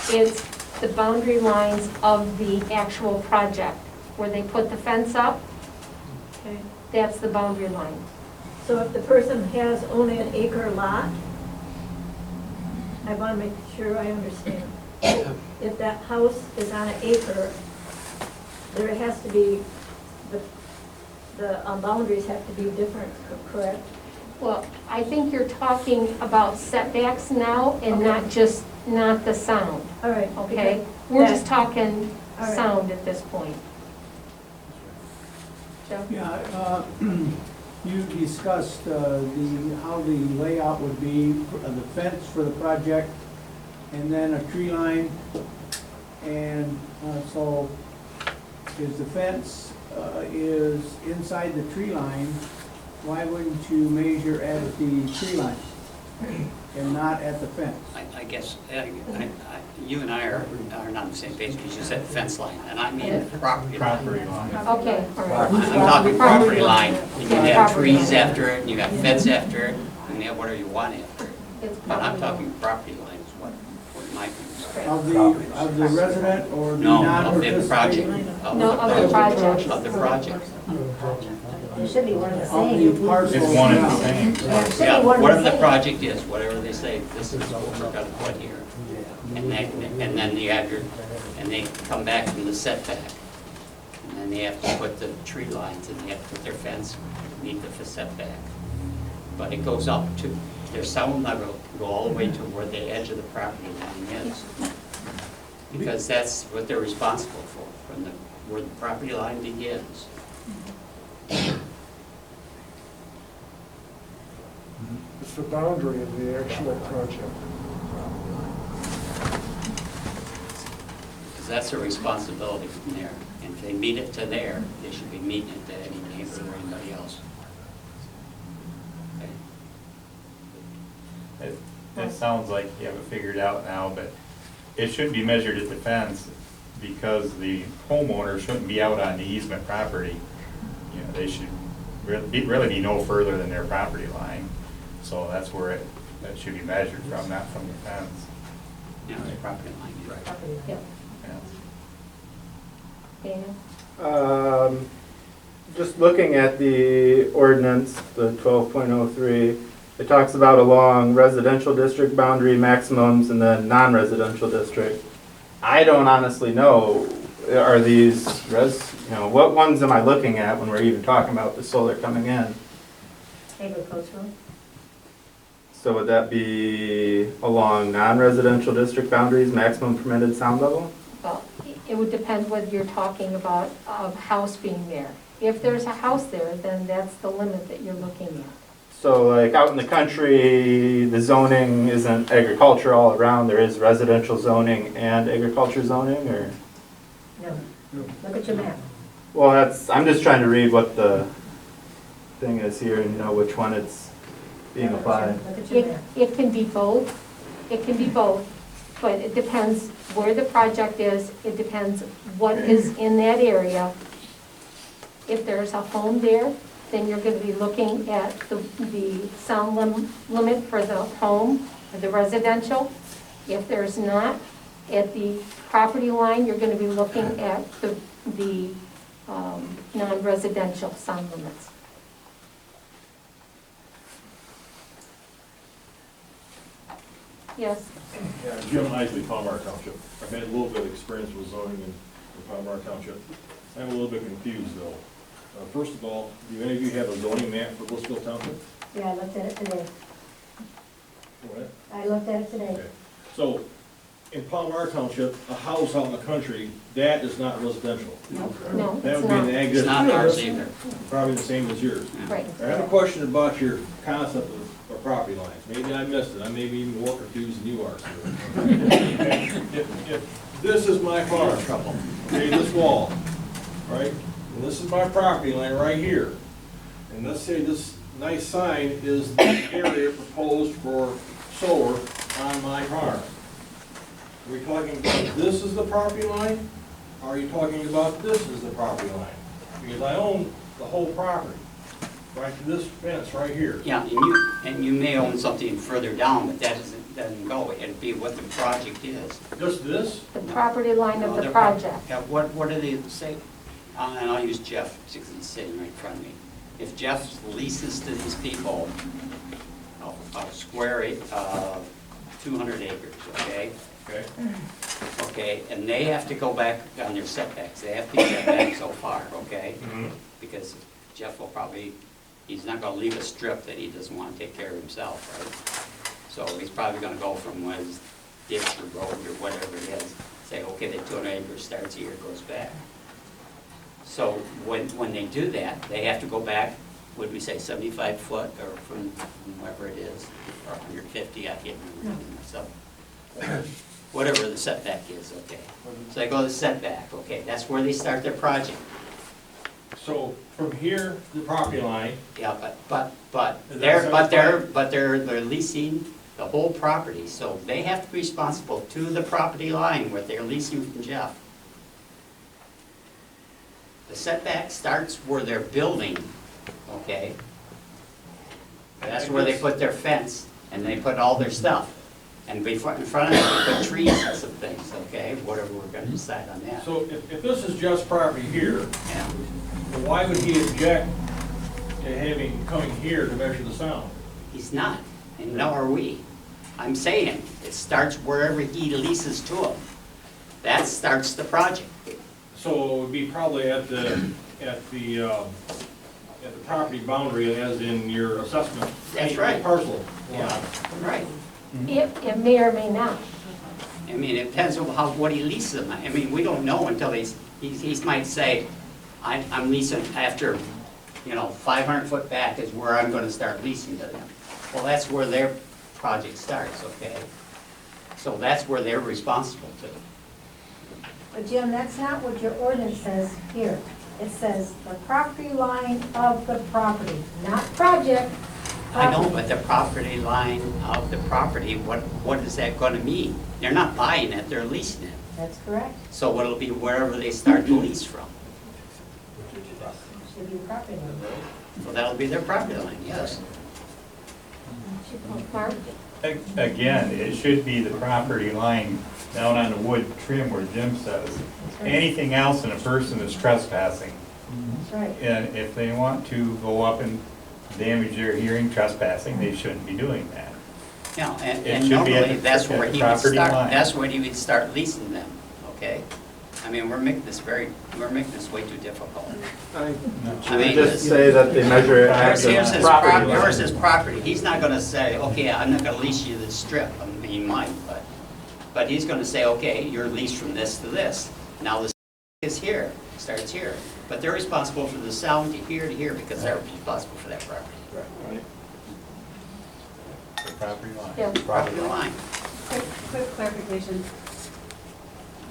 [SPEAKER 1] It's the boundary lines of the actual project, where they put the fence up,
[SPEAKER 17] Okay.
[SPEAKER 1] that's the boundary line.
[SPEAKER 17] So if the person has only an acre lot, I want to make sure I understand. If that house is on an acre, there has to be, the boundaries have to be different, correct?
[SPEAKER 1] Well, I think you're talking about setbacks now and not the sound,
[SPEAKER 17] All right.
[SPEAKER 1] okay?
[SPEAKER 17] because
[SPEAKER 1] We're
[SPEAKER 17] that-
[SPEAKER 1] just talking
[SPEAKER 17] All right.
[SPEAKER 1] sound at this point. Joe?
[SPEAKER 18] Yeah, you discussed how the layout would be, the fence for the project, and then a tree line. And so is the fence is inside the tree line, why wouldn't you measure at the tree line and not at the fence?
[SPEAKER 4] I guess, you and I are not on the same page, because you said fence line, and I mean property line.
[SPEAKER 1] Okay, all right.
[SPEAKER 4] I'm talking property line, and you
[SPEAKER 1] Yeah,
[SPEAKER 4] have
[SPEAKER 1] property
[SPEAKER 4] trees
[SPEAKER 1] line.
[SPEAKER 4] after it, and you got fence after it, and you have whatever you want after it.
[SPEAKER 1] It's
[SPEAKER 4] But I'm
[SPEAKER 1] property
[SPEAKER 4] talking property lines, what my concern.
[SPEAKER 18] Of the resident or the
[SPEAKER 4] No, of the
[SPEAKER 18] non-participating?
[SPEAKER 4] project.
[SPEAKER 1] No, of the project.
[SPEAKER 4] Of the project.
[SPEAKER 7] It should be one and the
[SPEAKER 18] Of
[SPEAKER 7] same.
[SPEAKER 18] the parcels.
[SPEAKER 2] It's one and the
[SPEAKER 18] yeah.
[SPEAKER 2] same.
[SPEAKER 7] Yeah, it should
[SPEAKER 4] Yeah,
[SPEAKER 7] be one and
[SPEAKER 4] whatever
[SPEAKER 7] the
[SPEAKER 4] the
[SPEAKER 7] same.
[SPEAKER 4] project is, whatever they say, this is what we're gonna put here. And then the address, and they come back from the setback. And then they have to put the tree lines, and they have to put their fence, meet the setback. But it goes up to, their some will go all the way to where the edge of the property line is. Because that's what they're responsible for, from the, where the property line begins.
[SPEAKER 12] It's the boundary of the actual project.
[SPEAKER 4] Because that's their responsibility from there. And if they meet it to there, they should be meeting it to any neighbor or anybody else. Okay.
[SPEAKER 2] It sounds like you have it figured out now, but it shouldn't be measured at the fence because the homeowner shouldn't be out on the easement property. You know, they should really be no further than their property line. So that's where that should be measured from, not from the fence.
[SPEAKER 4] You know, the property line.
[SPEAKER 1] property, yeah.
[SPEAKER 2] Yeah.
[SPEAKER 1] Dana?
[SPEAKER 14] Just looking at the ordinance, the 12.03, it talks about along residential district boundary maximums and then non-residential district. I don't honestly know, are these what ones am I looking at when we're even talking about the solar coming in?
[SPEAKER 7] Agricultural.
[SPEAKER 14] So would that be along non-residential district boundaries, maximum permitted sound level?
[SPEAKER 1] Well, it would depend whether you're talking about a house being there. If there's a house there, then that's the limit that you're looking at.
[SPEAKER 14] So like out in the country, the zoning isn't agriculture all around, there is residential zoning and agriculture zoning, or?
[SPEAKER 7] No. Look at your map.
[SPEAKER 14] Well, I'm just trying to read what the thing is here and know which one it's being applied.
[SPEAKER 7] Look at your map.
[SPEAKER 1] It can be both. It can be both, but it depends where the project is. It depends what is in that area. If there's a home there, then you're going to be looking at the sound limit for the home, for the residential. If there's not, at the property line, you're going to be looking at the non-residential sound limits. Yes?
[SPEAKER 19] Yeah, Jim Isley, Palmar Township. I've had a little bit of experience with zoning in Palmar Township. I'm a little bit confused though. First of all, do any of you have a zoning map for Blissfield Township?
[SPEAKER 7] Yeah, I looked at it today.
[SPEAKER 19] What?
[SPEAKER 7] I looked at it today.
[SPEAKER 19] Okay. So, in Palmar Township, a house out in the country, that is not residential.
[SPEAKER 1] No,
[SPEAKER 19] That
[SPEAKER 1] it's
[SPEAKER 19] would be
[SPEAKER 1] not.
[SPEAKER 19] an ag
[SPEAKER 4] It's not ours
[SPEAKER 19] district.
[SPEAKER 4] either.
[SPEAKER 19] Probably the same as yours.
[SPEAKER 1] Right.
[SPEAKER 19] I have a question about your concept of property lines. Maybe I missed it. I may be even more confused than you are, sir. If this is my farm, okay, this wall, right? And this is my property line right here. And let's say this nice sign is the area proposed for solar on my farm. Are we talking about this is the property line? Or are you talking about this is the property line? Because I own the whole property, right to this fence right here.
[SPEAKER 4] Yeah, and you may own something further down, but that doesn't go. It'd be what the project is.
[SPEAKER 19] Just this?
[SPEAKER 1] The property line of the
[SPEAKER 4] Other
[SPEAKER 1] project.
[SPEAKER 4] Yeah, what do they say? And I'll use Jeff, because he's sitting right in front of me. If Jeff leases to these people a square, 200 acres, okay?
[SPEAKER 19] Okay.
[SPEAKER 4] Okay, and they have to go back on their setbacks. They have to be set back so far, okay?
[SPEAKER 19] Mhm.
[SPEAKER 4] Because Jeff will probably, he's not gonna leave a strip that he doesn't wanna take care of himself, right? So he's probably gonna go from his ditch or road or whatever it is, say, okay, the 200 acres starts here, goes back. So when they do that, they have to go back, would we say 75 foot or from wherever it is, or 150, I can't remember myself. Whatever the setback is, okay. So they go to the setback, okay, that's where they start their project.
[SPEAKER 19] So from here, the property line.
[SPEAKER 4] Yeah, but
[SPEAKER 19] Is that
[SPEAKER 4] they're leasing the whole property, so they have to be responsible to the property line where they're leasing from Jeff. The setback starts where they're building, okay? That's where they put their fence, and they put all their stuff. And before, in front of them, they put trees and some things, okay, whatever we're gonna decide on that.
[SPEAKER 19] So if this is just property here,
[SPEAKER 4] Yeah.
[SPEAKER 19] why would he object to having, coming here to measure the sound?
[SPEAKER 4] He's not, and nor are we. I'm saying, it starts wherever he leases to them. That starts the project.
[SPEAKER 19] So it would be probably at the property boundary as in your assessment.
[SPEAKER 4] That's right.
[SPEAKER 19] Parcel.
[SPEAKER 4] Yeah, right.
[SPEAKER 1] It may or may not.
[SPEAKER 4] I mean, it depends on what he leases them. I mean, we don't know until he might say, I'm leasing after, 500 foot back is where I'm gonna start leasing to them. Well, that's where their project starts, okay? So that's where they're responsible to.
[SPEAKER 7] But Jim, that's not what your ordinance says here. It says the property line of the property, not project.
[SPEAKER 4] I know, but the property line of the property, what is that gonna mean? They're not buying it, they're leasing it.
[SPEAKER 7] That's correct.
[SPEAKER 4] So it'll be wherever they start to lease from.
[SPEAKER 7] Should be property line.
[SPEAKER 4] So that'll be their property line, yes.
[SPEAKER 1] Mark?
[SPEAKER 20] Again, it should be the property line down on the wood trim where Jim says. Anything else in a person is trespassing.
[SPEAKER 7] That's right.
[SPEAKER 20] And if they want to go up and damage their hearing trespassing, they shouldn't be doing that.
[SPEAKER 4] Yeah,
[SPEAKER 20] It
[SPEAKER 4] and
[SPEAKER 20] should be at
[SPEAKER 4] normally,
[SPEAKER 20] the-
[SPEAKER 4] that's
[SPEAKER 20] at
[SPEAKER 4] where
[SPEAKER 20] the
[SPEAKER 4] he would
[SPEAKER 20] property
[SPEAKER 4] start,
[SPEAKER 20] line.
[SPEAKER 4] that's when he would start leasing them, okay? I mean, we're making this way too difficult.
[SPEAKER 14] I
[SPEAKER 4] I mean,
[SPEAKER 14] just say that they measure it at
[SPEAKER 4] Here's
[SPEAKER 14] the
[SPEAKER 4] his
[SPEAKER 14] property
[SPEAKER 4] property,
[SPEAKER 14] line.
[SPEAKER 4] here's his property. He's not gonna say, okay, I'm not gonna lease you this strip. I mean, he might, but he's gonna say, okay, you're leased from this to this. Now this is here, starts here. But they're responsible for the sound to here because they're responsible for that property.
[SPEAKER 20] Right. The property line.
[SPEAKER 1] Yeah.
[SPEAKER 4] Property line.
[SPEAKER 21] Quick clarification.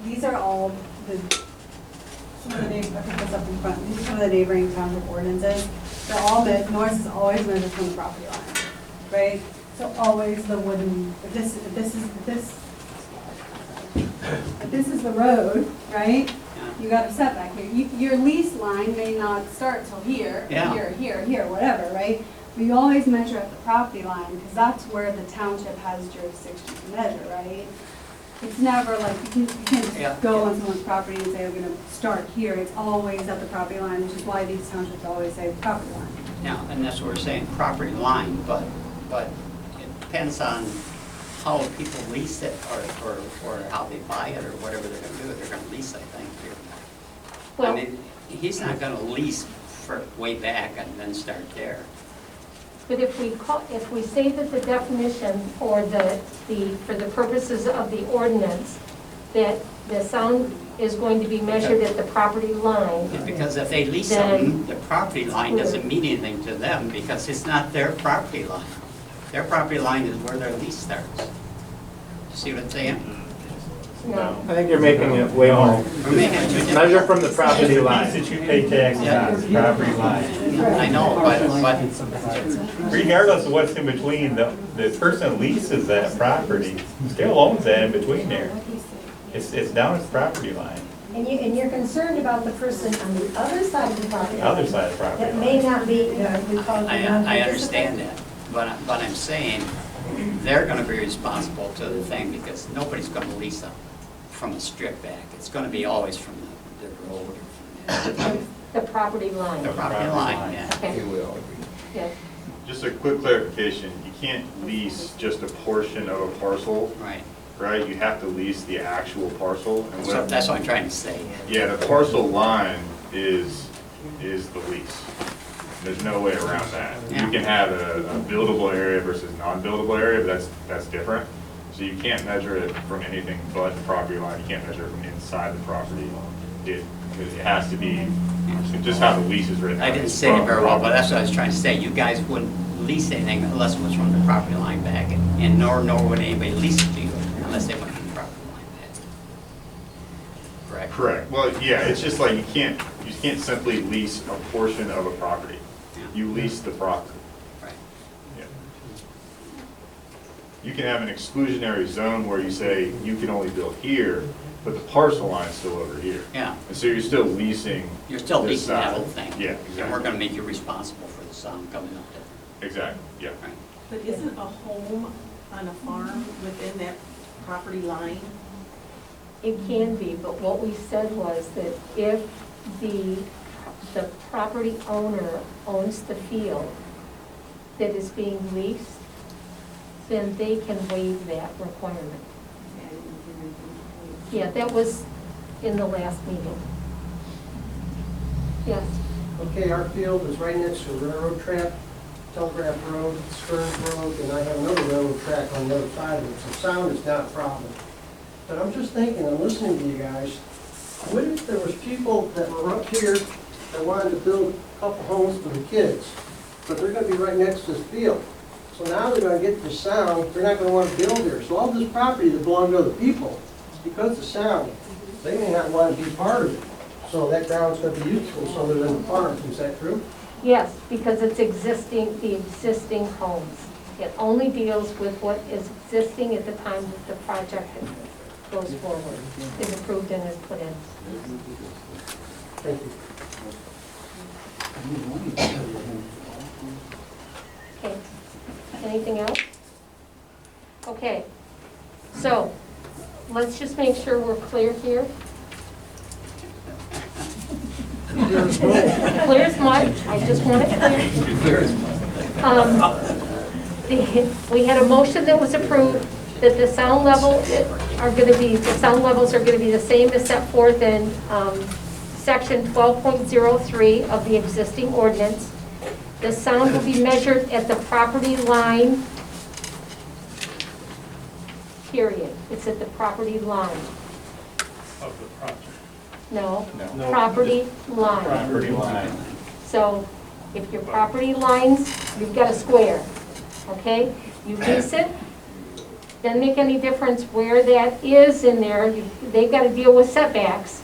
[SPEAKER 21] These are all some of the neighboring, I put this up in front, these are some of the neighboring township ordinances. They're all, noise is always measured from the property line, right? So always the wooden, if this is the road, right? You got a setback here. Your lease line may not start till here,
[SPEAKER 4] Yeah.
[SPEAKER 21] here, whatever, right? But you always measure at the property line, because that's where the township has jurisdiction to measure, right? It's never like, you can't
[SPEAKER 4] Yeah.
[SPEAKER 21] just go on someone's property and say, I'm gonna start here. It's always at the property line, which is why these townships always say property line.
[SPEAKER 4] Yeah, and that's what we're saying, property line, but it depends on how people lease it or how they buy it or whatever they're gonna do. They're gonna lease, I think, here. I
[SPEAKER 1] Well-
[SPEAKER 4] mean, he's not gonna lease for way back and then start there.
[SPEAKER 1] But if we say that the definition for for the purposes of the ordinance, that the sound is going to be measured at the property line,
[SPEAKER 4] Because if they lease
[SPEAKER 1] Then-
[SPEAKER 4] something, the property line doesn't mean anything to them because it's not their property line. Their property line is where their lease starts. See what I'm saying?
[SPEAKER 1] no.
[SPEAKER 14] I think you're making it way more.
[SPEAKER 4] We're making it too difficult.
[SPEAKER 14] Measure from the property line.
[SPEAKER 20] That you pay taxes on, the property line.
[SPEAKER 4] I know, but
[SPEAKER 20] Regardless of what's in between, the person that leases that property still owns that in between there. It's down its property line,
[SPEAKER 7] And you're concerned about the person on the other side of the property
[SPEAKER 20] the
[SPEAKER 7] line.
[SPEAKER 20] other side of the property
[SPEAKER 7] That
[SPEAKER 20] line.
[SPEAKER 7] may not be, we call it.
[SPEAKER 4] I understand that, but I'm saying they're gonna be responsible to the thing because nobody's gonna lease them from a strip back. It's gonna be always from the road or from
[SPEAKER 1] The property line.
[SPEAKER 4] the property line, yeah.
[SPEAKER 1] Okay. Yeah.
[SPEAKER 2] Just a quick clarification, you can't lease just a portion of a parcel,
[SPEAKER 4] Right.
[SPEAKER 2] right? You have to lease the actual parcel. And
[SPEAKER 4] So
[SPEAKER 2] what-
[SPEAKER 4] that's what I'm trying to say.
[SPEAKER 2] Yeah, the parcel line is the lease. There's no way around that.
[SPEAKER 4] Yeah.
[SPEAKER 2] You can have a buildable area versus non-buildable area, but that's different. So you can't measure it from anything but the property line. You can't measure it from inside the property. It has to be just how the lease is written.
[SPEAKER 4] I didn't say it very well, but that's what I was trying to say. You guys wouldn't lease anything unless it was from the property line back, and nor would anybody lease it to you unless they went from the property line back. Correct?
[SPEAKER 2] Correct. Well, yeah, it's just like you can't simply lease a portion of a property. You lease the property.
[SPEAKER 4] Right.
[SPEAKER 2] Yeah. You can have an exclusionary zone where you say you can only build here, but the parcel line's still over here.
[SPEAKER 4] Yeah.
[SPEAKER 2] And so you're still leasing.
[SPEAKER 4] You're still
[SPEAKER 2] this
[SPEAKER 4] leasing that
[SPEAKER 2] side.
[SPEAKER 4] whole thing.
[SPEAKER 2] Yeah,
[SPEAKER 4] And we're
[SPEAKER 2] exactly.
[SPEAKER 4] gonna make you responsible for the sound coming up there.
[SPEAKER 2] Exactly, yeah.
[SPEAKER 9] But isn't a home on a farm within that property line?
[SPEAKER 1] It can be, but what we said was that if the property owner owns the field that is being leased, then they can waive that requirement. Yeah, that was in the last meeting. Yes.
[SPEAKER 15] Okay, our field is right next to a railroad track, Telegraph Road, Stearns Road, and I have another railroad track on the other side of it, so sound is not a problem. But I'm just thinking, I'm listening to you guys, what if there was people that were up here that wanted to build a couple homes for the kids, but they're gonna be right next to this field. So now they're gonna get the sound, they're not gonna wanna build here. So all this property that belonged to other people, because of sound, they may not wanna be part of it. So that ground's gonna be useful, so they're in the farm, is that true?
[SPEAKER 1] Yes, because it's the existing homes. It only deals with what is existing at the time that the project goes forward, is approved and is put in.
[SPEAKER 15] Thank you.
[SPEAKER 1] Okay, anything else? Okay, so let's just make sure we're clear here. Clear as mud, I just want it clear. We had a motion that was approved that the sound levels are going to be, the same as set forth in section 12.03 of the existing ordinance. The sound will be measured at the property line, period. It's at the property line.
[SPEAKER 5] Of the project.
[SPEAKER 1] No,
[SPEAKER 5] No.
[SPEAKER 1] property line.
[SPEAKER 20] Property line.
[SPEAKER 1] So if your property lines, you've got a square, okay? You lease it, doesn't make any difference where that is in there. They've got to deal with setbacks,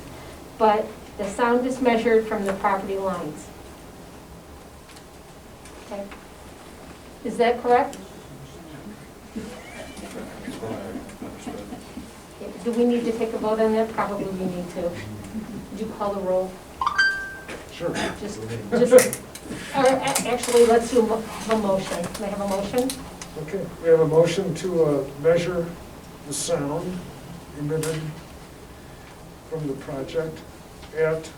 [SPEAKER 1] but the sound is measured from the property lines. Okay. Is that correct? Do we need to take a vote on that? Probably we need to. Would you call the roll?
[SPEAKER 12] Sure.
[SPEAKER 1] Just, or actually, let's do a motion. Can I have a motion?
[SPEAKER 12] Okay, we have a motion to measure the sound emitted from the project at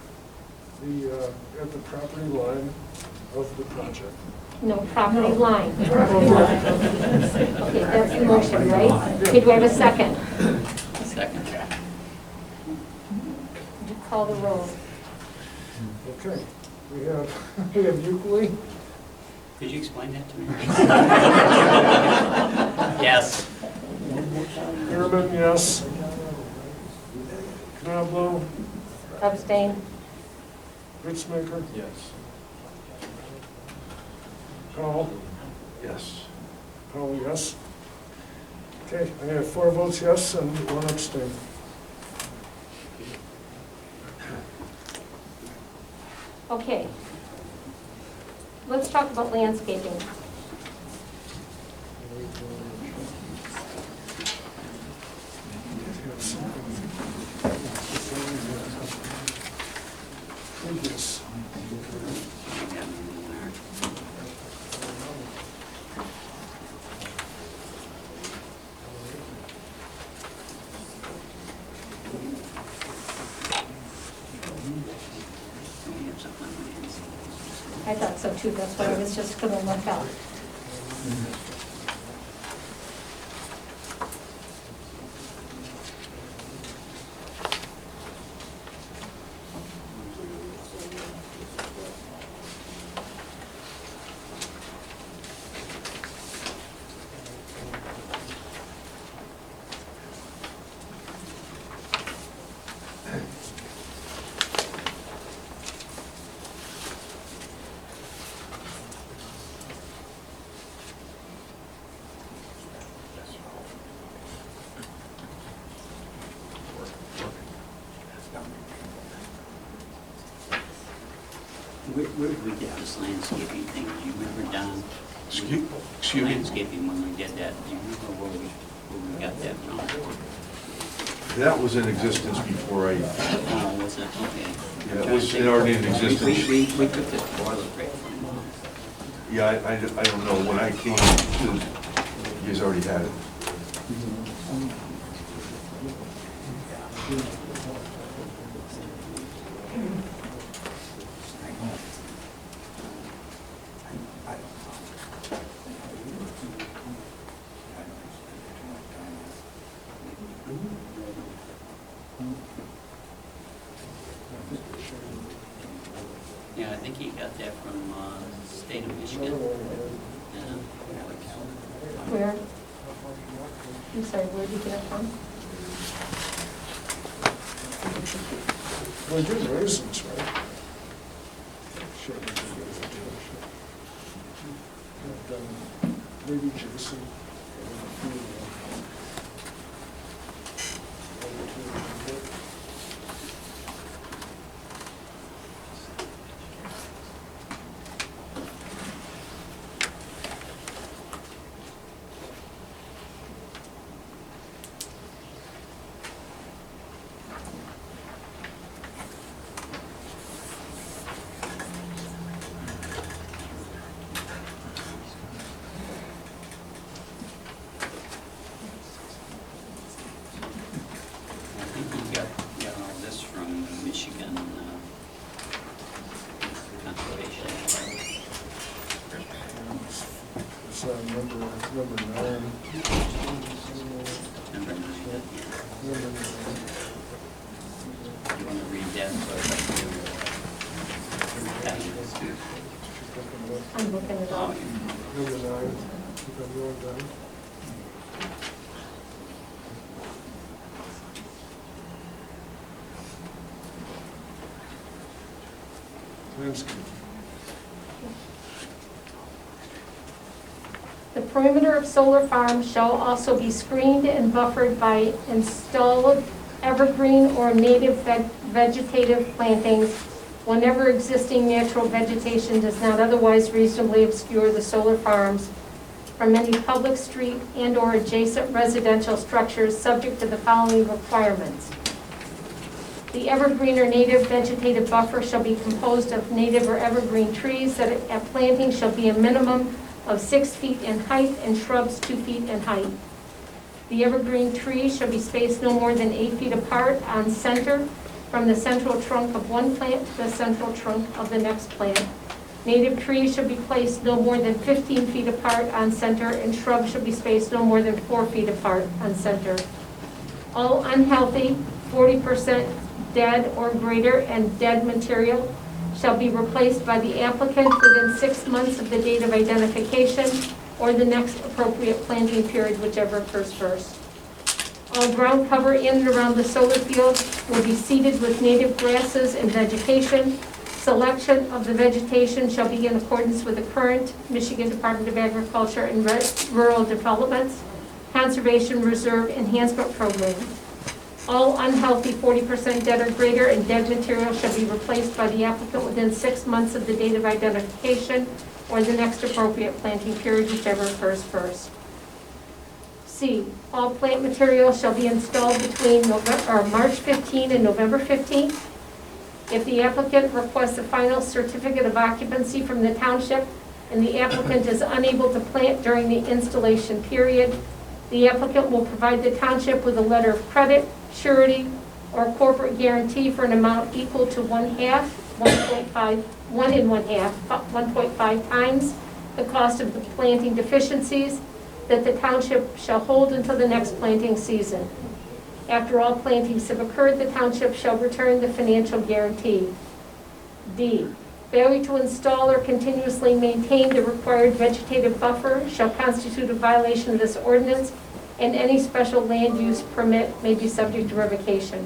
[SPEAKER 12] the property line of the project.
[SPEAKER 1] No, property line. Okay, that's the motion, right? Okay, do I have a second?
[SPEAKER 4] Second.
[SPEAKER 1] Would you call the roll?
[SPEAKER 12] Okay, we have Euclid.
[SPEAKER 4] Could you explain that to me? Yes.
[SPEAKER 12] Herman, yes. Knoblow,
[SPEAKER 1] Abstain.
[SPEAKER 12] Ritzmaker,
[SPEAKER 3] Yes.
[SPEAKER 12] Powell,
[SPEAKER 3] Yes.
[SPEAKER 12] Powell, yes. Okay, I have 4 votes yes and 1 abstain.
[SPEAKER 1] Okay. Let's talk about landscaping.
[SPEAKER 12] Yes.
[SPEAKER 1] I thought so too, that's what I was just going to look up.
[SPEAKER 4] Where did we get this landscaping thing? Do you remember, Don?
[SPEAKER 22] Excuse me?
[SPEAKER 4] Landscaping, when we did that, do you remember where we got that from?
[SPEAKER 22] That was in existence before I,
[SPEAKER 4] Oh, was it? Okay.
[SPEAKER 22] yeah, it was already in existence.
[SPEAKER 4] We took this boilerplate from,
[SPEAKER 22] Yeah, I don't know, when I came, you guys already had it.
[SPEAKER 4] Yeah, I think he got that from state of Michigan. Yeah.
[SPEAKER 1] Where? I'm sorry, where did you get it from?
[SPEAKER 12] We do raisins, right? Sure, we do raisins. Maybe Jason.
[SPEAKER 4] I think he got all this from Michigan Conservation.
[SPEAKER 12] It's number 9.
[SPEAKER 4] Number 9, yeah. You want to read that so I can
[SPEAKER 1] I'm looking it up.
[SPEAKER 12] Number 9. Landscape.
[SPEAKER 1] The perimeter of solar farms shall also be screened and buffered by installed evergreen or native vegetative plantings whenever existing natural vegetation does not otherwise reasonably obscure the solar farms from any public street and/or adjacent residential structures subject to the following requirements. The evergreen or native vegetative buffer shall be composed of native or evergreen trees that at planting shall be a minimum of 6 feet in height and shrubs 2 feet in height. The evergreen trees shall be spaced no more than 8 feet apart on center from the central trunk of one plant to the central trunk of the next plant. Native trees should be placed no more than 15 feet apart on center, and shrubs should be spaced no more than 4 feet apart on center. All unhealthy, 40% dead or greater and dead material shall be replaced by the applicant within 6 months of the date of identification or the next appropriate planting period, whichever occurs first. All ground cover in and around the solar field will be seeded with native grasses and vegetation. Selection of the vegetation shall be in accordance with the current Michigan Department of Agriculture and Rural Development's Conservation Reserve Enhancement Program. All unhealthy 40% dead or greater and dead material shall be replaced by the applicant within 6 months of the date of identification or the next appropriate planting period, whichever occurs first. C, all plant material shall be installed between March 15 and November 15. If the applicant requests a final certificate of occupancy from the township and the applicant is unable to plant during the installation period, the applicant will provide the township with a letter of credit, surety, or corporate guarantee for an amount equal to 1.5 times the cost of the planting deficiencies that the township shall hold until the next planting season. After all plantings have occurred, the township shall return the financial guarantee. D, failure to install or continuously maintain the required vegetative buffer shall constitute a violation of this ordinance, and any special land use permit may be subject to revocation.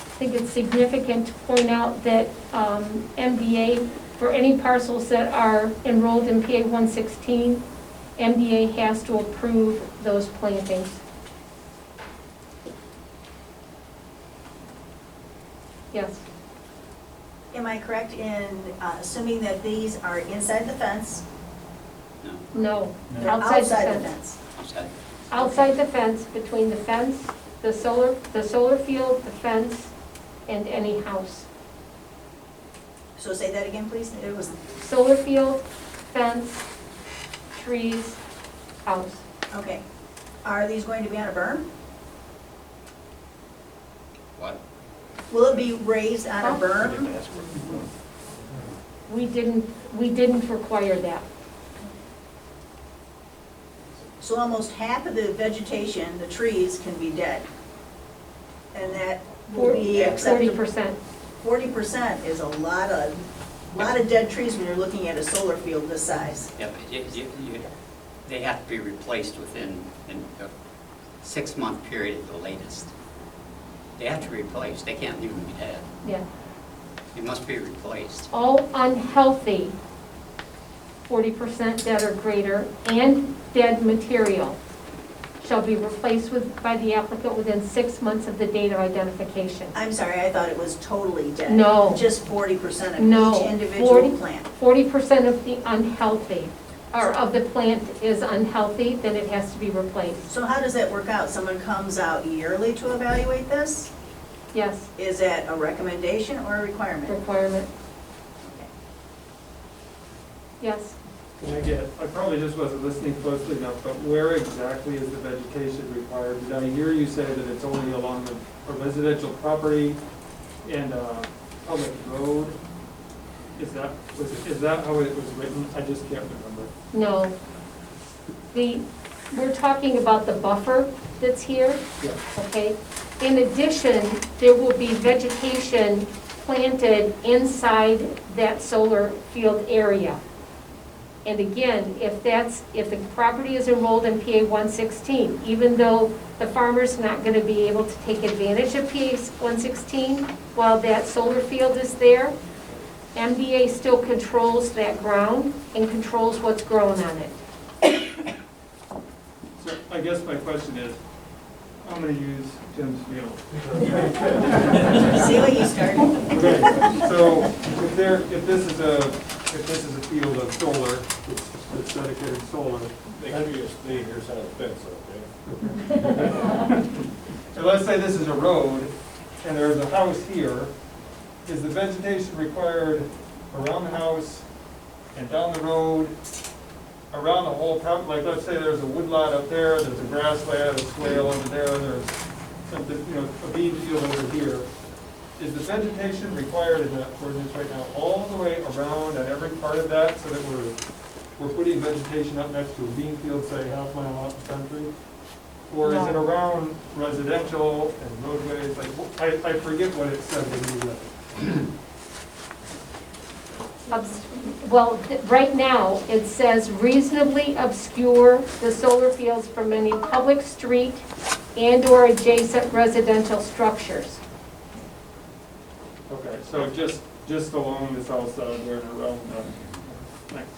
[SPEAKER 1] I think it's significant to point out that MDA, for any parcels that are enrolled in PA 116, MDA has to approve those plantings. Yes.
[SPEAKER 6] Am I correct in assuming that these are inside the fence?
[SPEAKER 1] No,
[SPEAKER 6] They're
[SPEAKER 1] outside the
[SPEAKER 6] outside the
[SPEAKER 1] fence.
[SPEAKER 6] fence?
[SPEAKER 4] Outside.
[SPEAKER 1] Outside the fence, between the fence, the solar field, the fence, and any house.
[SPEAKER 6] So say that again, please? It was,
[SPEAKER 1] Solar field, fence, trees, house.
[SPEAKER 6] okay. Are these going to be on a berm?
[SPEAKER 4] What?
[SPEAKER 6] Will it be raised on a berm?
[SPEAKER 1] We didn't require that.
[SPEAKER 6] So almost half of the vegetation, the trees, can be dead. And that will be acceptable.
[SPEAKER 1] 40%.
[SPEAKER 6] 40% is a lot of dead trees when you're looking at a solar field this size.
[SPEAKER 4] Yeah, but they have to be replaced within a 6-month period at the latest. They have to be replaced, they can't leave them dead.
[SPEAKER 1] Yeah.
[SPEAKER 4] They must be replaced.
[SPEAKER 1] All unhealthy, 40% dead or greater, and dead material shall be replaced by the applicant within 6 months of the date of identification.
[SPEAKER 6] I'm sorry, I thought it was totally dead.
[SPEAKER 1] No.
[SPEAKER 6] Just 40% of
[SPEAKER 1] No.
[SPEAKER 6] each individual plant.
[SPEAKER 1] 40% of the unhealthy, or of the plant is unhealthy, then it has to be replaced.
[SPEAKER 6] So how does that work out? Someone comes out yearly to evaluate this?
[SPEAKER 1] Yes,
[SPEAKER 6] Is that a recommendation or a requirement?
[SPEAKER 1] requirement. Yes.
[SPEAKER 5] I probably just wasn't listening closely enough, but where exactly is the vegetation required? Did I hear you say that it's only along a residential property and a public road? Is that how it was written? I just can't remember.
[SPEAKER 1] No. We're talking about the buffer that's here,
[SPEAKER 5] Yeah.
[SPEAKER 1] okay? In addition, there will be vegetation planted inside that solar field area. And again, if the property is enrolled in PA 116, even though the farmer's not gonna be able to take advantage of PA 116 while that solar field is there, MDA still controls that ground and controls what's growing on it.
[SPEAKER 5] So I guess my question is, I'm gonna use Tim's field.
[SPEAKER 6] See what you started?
[SPEAKER 5] Okay, so if this is a field of solar, it's dedicated solar.
[SPEAKER 19] They could just stay here side of the fence, okay?
[SPEAKER 5] So let's say this is a road, and there's a house here. Is the vegetation required around the house and down the road, around the whole property? Like, let's say there's a woodlot up there, there's a grassland, a swale over there, there's something, a bean field over here. Is the vegetation required in that ordinance right now all the way around and every part of that, so that we're putting vegetation up next to a bean field, say half mile out the country? Or is it around residential and roadways? Like, I forget what it said when you read it.
[SPEAKER 1] Well, right now, it says reasonably obscure the solar fields from any public street and/or adjacent residential structures.
[SPEAKER 5] Okay, so just along the south side there and around the, thanks.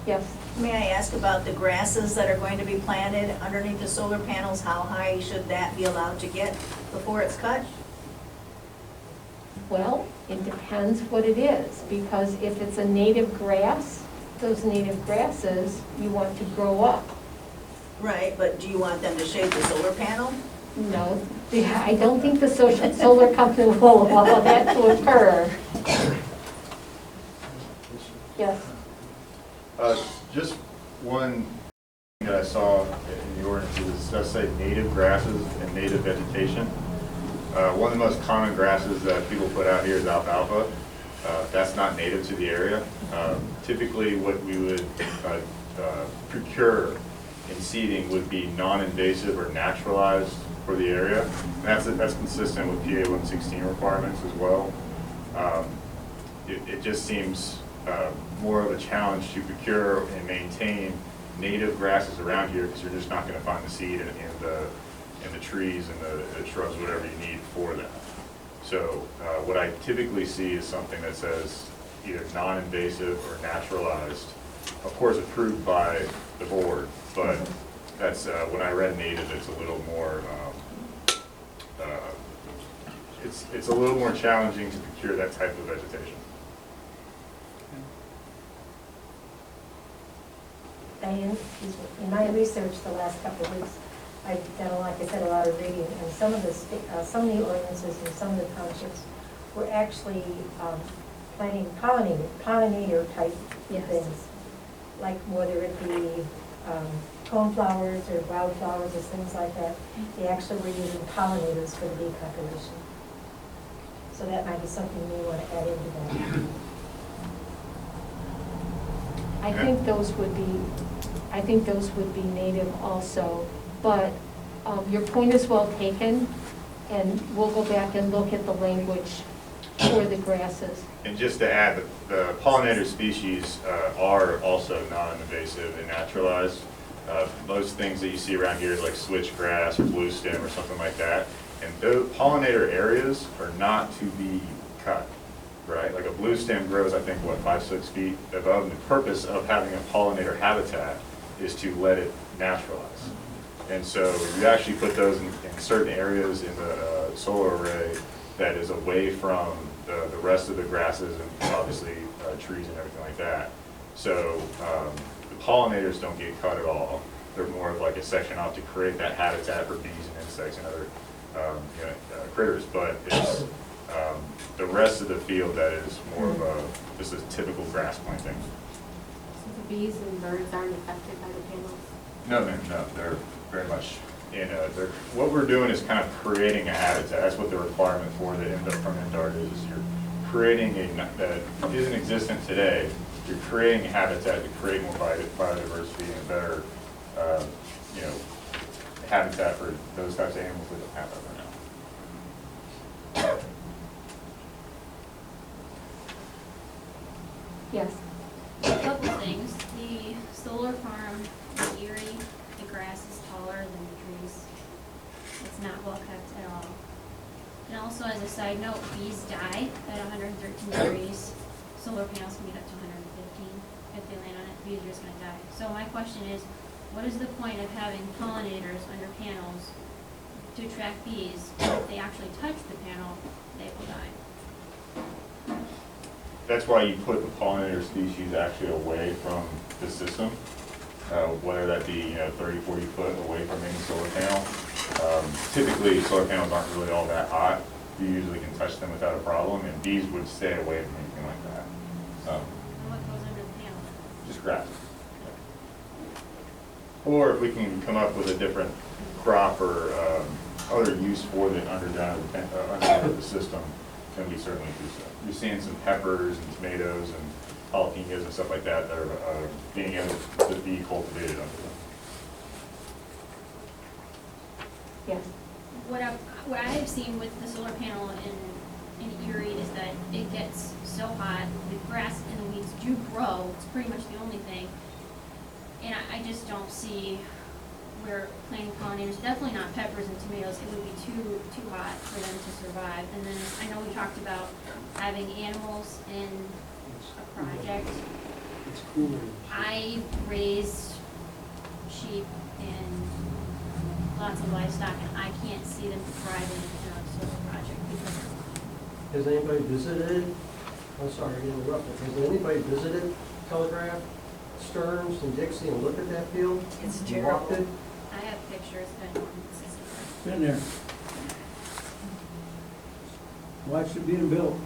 [SPEAKER 1] Yes.
[SPEAKER 6] May I ask about the grasses that are going to be planted underneath the solar panels? How high should that be allowed to get before it's cut?
[SPEAKER 1] Well, it depends what it is, because if it's a native grass, those native grasses you want to grow up.
[SPEAKER 6] Right, but do you want them to shade the solar panel?
[SPEAKER 1] No, I don't think the solar company will allow that to occur. Yes.
[SPEAKER 2] Just one thing that I saw in the ordinances, it does say native grasses and native vegetation. One of the most common grasses that people put out here is alfalfa. That's not native to the area. Typically what we would procure in seeding would be non-invasive or naturalized for the area. And that's consistent with PA 116 requirements as well. It just seems more of a challenge to procure and maintain native grasses around here, because you're just not going to find the seed in the trees and the shrubs, whatever you need for that. So what I typically see is something that says either non-invasive or naturalized, of course approved by the board, but that's, when I read native, it's a little more, it's a little more challenging to procure that type of vegetation.
[SPEAKER 7] Diane, excuse me, in my research the last couple of weeks, I've done, like I said, a lot of reading, and some of the ordinances in some of the townships were actually planting pollinator type things, like whether it be coneflowers or wildflowers or things like that. They actually were using pollinators for the bee population. So that might be something we want to add into that.
[SPEAKER 1] I think those would be native also, but your point is well taken, and we'll go back and look at the language for the grasses.
[SPEAKER 2] And just to add, the pollinator species are also non-invasive and naturalized. Most things that you see around here is like switchgrass or blue stem or something like that. And those pollinator areas are not to be cut, right? Like a blue stem grows, I think, what, 5-6 feet above. And the purpose of having a pollinator habitat is to let it naturalize. And so you actually put those in certain areas in the solar array that is away from the rest of the grasses and obviously trees and everything like that. So the pollinators don't get cut at all. They're more of like a section off to create that habitat for bees and insects and other critters. But it's the rest of the field that is more of just a typical grass planting.
[SPEAKER 21] So the bees and birds aren't affected by the panels?
[SPEAKER 2] No, ma'am, no, they're very much what we're doing is kind of creating a habitat. That's what the requirement for the from Enverter is. You're creating that isn't existent today. You're creating a habitat to create more biodiversity and a better, habitat for those types of animals we don't have right now.
[SPEAKER 1] Yes.
[SPEAKER 8] A couple things. The solar farm in Erie, the grass is taller than the trees. It's not well kept at all. And also, as a side note, bees die at 113 degrees. Solar panels can get up to 115. If they land on it, bees are just going to die. So my question is, what is the point of having pollinators under panels to attract bees? If they actually touch the panel, they will die.
[SPEAKER 2] That's why you put the pollinator species actually away from the system, whether that be 30, 40 foot away from any solar panel. Typically, solar panels aren't really all that hot. You usually can touch them without a problem, and bees would stay away from anything like that.
[SPEAKER 8] And what goes under the panel?
[SPEAKER 2] Just grass. Or if we can come up with a different crop or other use for the underground under the system, then we certainly do so. You're seeing some peppers and tomatoes and jalapenos and stuff like that that are being able to be cultivated under them.
[SPEAKER 1] Yes.
[SPEAKER 8] What I have seen with the solar panel in Erie is that it gets so hot, the grass and the weeds do grow. It's pretty much the only thing. And I just don't see where planting pollinators, definitely not peppers and tomatoes, it would be too hot for them to survive. And then I know we talked about having animals in a project.
[SPEAKER 18] It's cooler.
[SPEAKER 8] I raised sheep and lots of livestock, and I can't see them thriving in a solar project because
[SPEAKER 15] Has anybody visited, I'm sorry to interrupt, but has anybody visited Telegraph, Stearns, and Dixie and looked at that field?
[SPEAKER 6] It's
[SPEAKER 15] You walked
[SPEAKER 6] terrible.
[SPEAKER 15] it?
[SPEAKER 8] I have pictures, but
[SPEAKER 18] Been there. Watched it being built.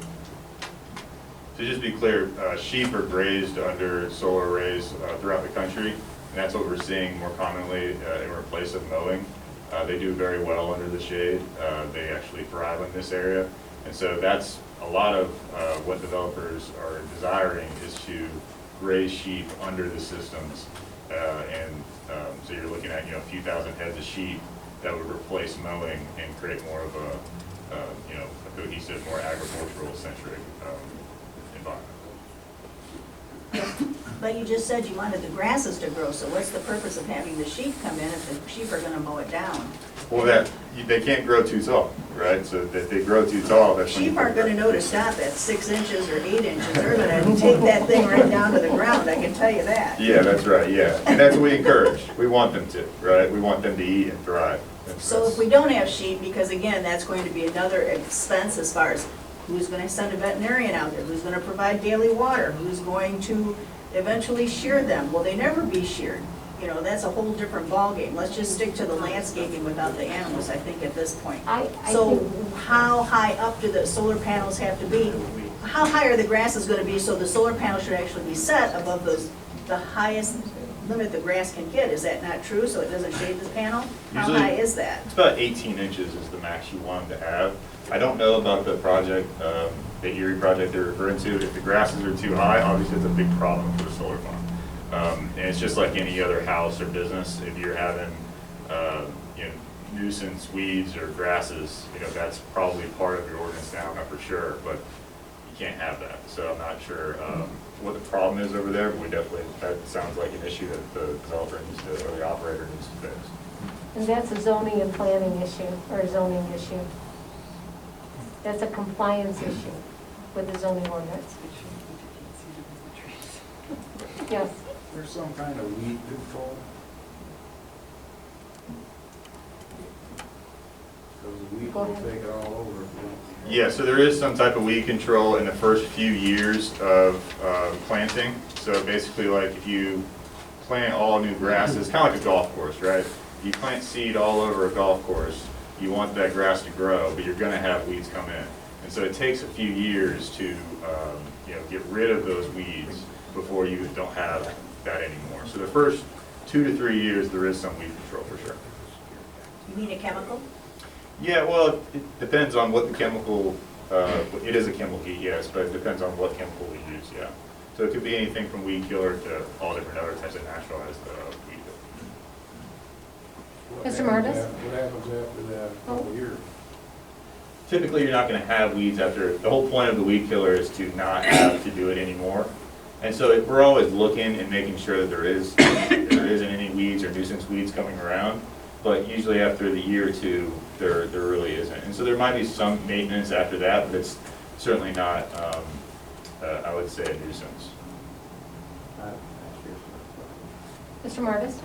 [SPEAKER 2] To just be clear, sheep are grazed under solar arrays throughout the country, and that's what we're seeing more commonly in replace of mowing. They do very well under the shade. They actually thrive in this area. And so that's a lot of what developers are desiring is to graze sheep under the systems. So you're looking at a few thousand heads of sheep that would replace mowing and create more of a cohesive, more agricultural centric environment.
[SPEAKER 6] But you just said you wanted the grasses to grow, so what's the purpose of having the sheep come in if the sheep are gonna mow it down?
[SPEAKER 2] Well, they can't grow too tall, right? So if they grow too tall, that's when you
[SPEAKER 6] Sheep
[SPEAKER 2] put
[SPEAKER 6] aren't gonna know to stop at 6 inches or 8 inches. They're gonna take that thing right down to the ground, I can tell you that.
[SPEAKER 2] Yeah, that's right, yeah. And that's what we encourage. We want them to, right? We want them to eat and thrive.
[SPEAKER 6] So if we don't have sheep, because again, that's going to be another expense as far as who's gonna send a veterinarian out there, who's gonna provide daily water, who's going to eventually shear them? Will they never be sheared? You know, that's a whole different ballgame. Let's just stick to the landscaping without the animals, I think, at this point. So how high up do the solar panels have to be? How high are the grasses gonna be so the solar panel should actually be set above the highest limit the grass can get? Is that not true, so it doesn't shade the panel? How
[SPEAKER 2] Usually,
[SPEAKER 6] high is that?
[SPEAKER 2] It's about 18 inches is the max you want them to have. I don't know about the project, the Erie project they're referring to. If the grasses are too high, obviously it's a big problem for the solar farm. And it's just like any other house or business. If you're having, you know, nuisance weeds or grasses, you know, that's probably part of your ordinance now, not for sure, but you can't have that. So I'm not sure what the problem is over there, but we definitely, that sounds like an issue that the developer needs to, or the operator needs to fix.
[SPEAKER 1] And that's a zoning and planning issue, or a zoning issue. That's a compliance issue with the zoning ordinance. Yes.
[SPEAKER 16] There's some kind of weed control. Because the weed will take it all over.
[SPEAKER 2] Yeah, so there is some type of weed control in the first few years of planting. So basically, like if you plant all new grasses, kind of like a golf course, right? If you plant seed all over a golf course, you want that grass to grow, but you're going to have weeds come in. And so it takes a few years to you know, get rid of those weeds before you don't have that anymore. So the first 2 to 3 years, there is some weed control for sure.
[SPEAKER 6] You mean a chemical?
[SPEAKER 2] Yeah, well, it depends on what the chemical, it is a chemical, yes, but it depends on what chemical we use, yeah. So it could be anything from weed killer to all different other types of naturalized weed.
[SPEAKER 1] Mr. Martis?
[SPEAKER 16] What happens after that couple of years?
[SPEAKER 2] Typically, you're not going to have weeds after, the whole point of the weed killer is to not have to do it anymore. And so we're always looking and making sure that there isn't any weeds or nuisance weeds coming around. But usually after the year or two, there really isn't. And so there might be some maintenance after that, but it's certainly not, I would say, a nuisance.
[SPEAKER 1] Mr. Martis?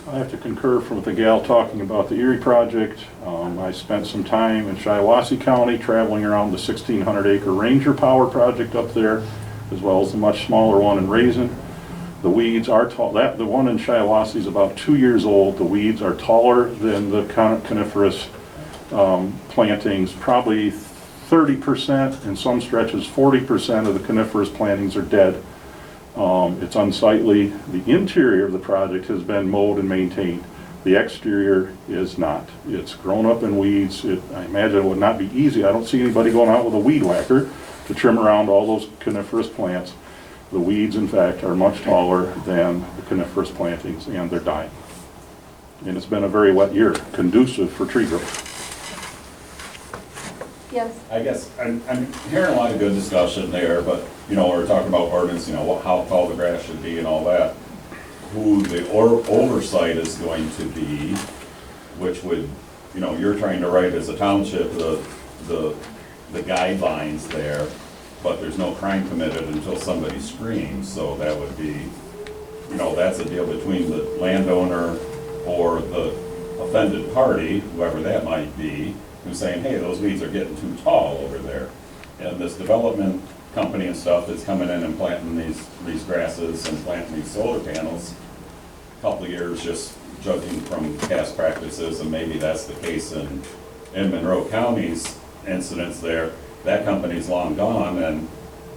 [SPEAKER 11] I have to concur with the gal talking about the Erie project. I spent some time in Shiawassee County traveling around the 1,600-acre Ranger Power project up there, as well as the much smaller one in Raisin. The weeds are tall. The one in Shiawassee is about 2 years old. The weeds are taller than the coniferous plantings. Probably 30%, in some stretches 40% of the coniferous plantings are dead. It's unsightly. The interior of the project has been mowed and maintained. The exterior is not. It's grown up in weeds. I imagine it would not be easy. I don't see anybody going out with a weed whacker to trim around all those coniferous plants. The weeds, in fact, are much taller than the coniferous plantings, and they're dying. And it's been a very wet year, conducive for tree growth.
[SPEAKER 1] Yes.
[SPEAKER 10] I guess I'm hearing a lot of good discussion there, but, you know, we're talking about ordinance, you know, how tall the grass should be and all that. Who the oversight is going to be, which would, you know, you're trying to write as a township the guidelines there, but there's no crime committed until somebody screams, so that would be, you know, that's a deal between the landowner or the offended party, whoever that might be, who's saying, hey, those weeds are getting too tall over there. And this development company and stuff that's coming in and planting these grasses and planting these solar panels, a couple of years just judging from past practices, and maybe that's the case in Monroe County's incidents there, that company's long gone, and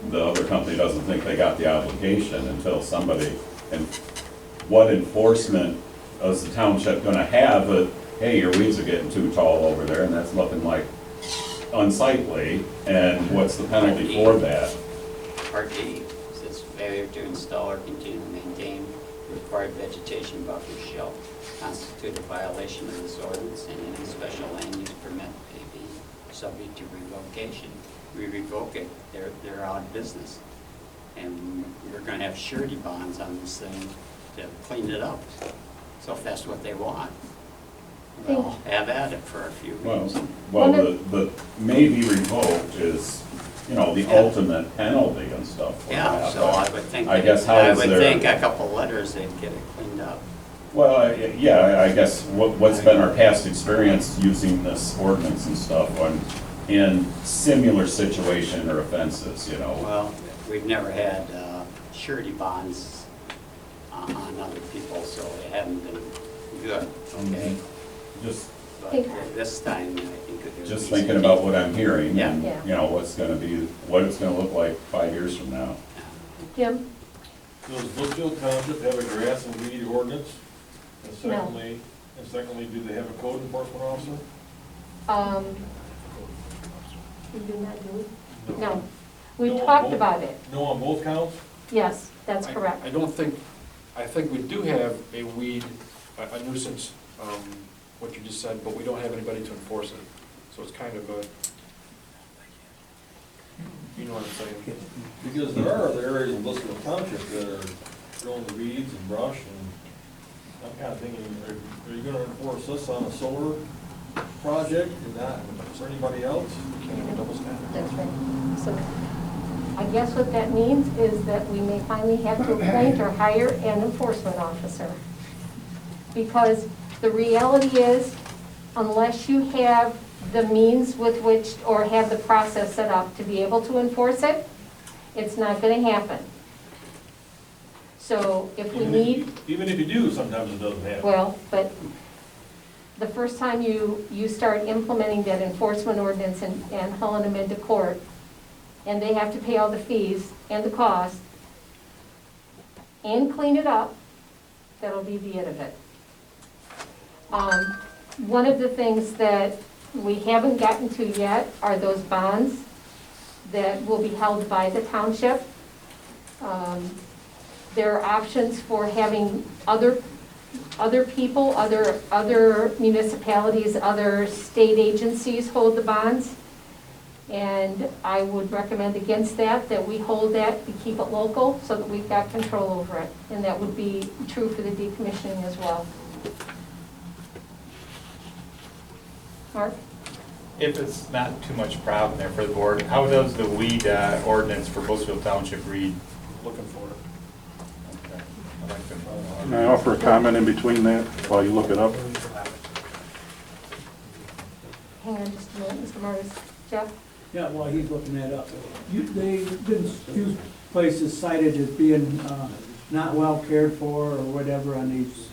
[SPEAKER 10] the other company doesn't think they got the obligation until somebody, and what enforcement is the township going to have that, hey, your weeds are getting too tall over there, and that's looking like unsightly, and what's the penalty for that?
[SPEAKER 4] Part D says failure to install or continue to maintain required vegetation buffers shall constitute a violation of this ordinance, and any special land use permit may be subject to revocation. We revoke it, they're out of business. And we're going to have surety bonds on this thing to clean it up. So if that's what they want. Well, have at it for a few
[SPEAKER 10] Well,
[SPEAKER 4] weeks.
[SPEAKER 10] the may be revoked is, you know, the
[SPEAKER 4] Yeah.
[SPEAKER 10] ultimate penalty and stuff for
[SPEAKER 4] Yeah,
[SPEAKER 10] that,
[SPEAKER 4] so
[SPEAKER 10] but
[SPEAKER 4] I would think,
[SPEAKER 10] I guess how
[SPEAKER 4] I
[SPEAKER 10] is
[SPEAKER 4] would
[SPEAKER 10] there-
[SPEAKER 4] think a couple letters, they'd get it cleaned up.
[SPEAKER 10] Well, yeah, I guess what's been our past experience using this ordinance and stuff when in similar situation or offenses, you know?
[SPEAKER 4] Well, we've never had surety bonds on other people, so they haven't been good, okay?
[SPEAKER 10] Just,
[SPEAKER 4] But this time, I think that there's.
[SPEAKER 10] just thinking about what I'm hearing and,
[SPEAKER 1] Yeah.
[SPEAKER 10] you know, what it's gonna look like 5 years from now.
[SPEAKER 1] Jim?
[SPEAKER 19] Does Blissfield Township have a grass and weed ordinance? And
[SPEAKER 1] No.
[SPEAKER 19] secondly, do they have a code enforcement officer?
[SPEAKER 1] We do not do it? No. We
[SPEAKER 19] No on
[SPEAKER 1] talked
[SPEAKER 19] both?
[SPEAKER 1] about it.
[SPEAKER 19] No on both counts?
[SPEAKER 1] Yes, that's correct.
[SPEAKER 3] I think we do have a weed, a nuisance, what you just said, but we don't have anybody to enforce it. So it's kind of a, you know what I'm saying?
[SPEAKER 19] Because there are other areas in Blissfield Township that are growing the weeds and brush, and I'm kind of thinking, are you gonna enforce this on a solar project and not for anybody else?
[SPEAKER 3] Can't have a double standard.
[SPEAKER 1] That's right. So I guess what that means is that we may finally have to appoint or hire an enforcement officer. Because the reality is, unless you have the means with which, or have the process set up to be able to enforce it, it's not gonna happen. So if we need,
[SPEAKER 19] Even if you do, sometimes it doesn't happen.
[SPEAKER 1] well, but the first time you start implementing that enforcement ordinance and hauling them into court, and they have to pay all the fees and the cost, and clean it up, that'll be the end of it. One of the things that we haven't gotten to yet are those bonds that will be held by the township. There are options for having other people, other municipalities, other state agencies hold the bonds. And I would recommend against that we hold that, we keep it local so that we've got control over it. And that would be true for the decommissioning as well. Mark?
[SPEAKER 20] If it's not too much problem there for the board, how does the weed ordinance for Blissfield Township read?
[SPEAKER 3] Looking for it.
[SPEAKER 20] Okay. I'd like to know.
[SPEAKER 11] Can I offer a comment in between that while you look it up?
[SPEAKER 1] Hang on just a minute, Mr. Martis. Jeff?
[SPEAKER 18] Yeah, while he's looking that up. They've been few places cited as being not well cared for or whatever on these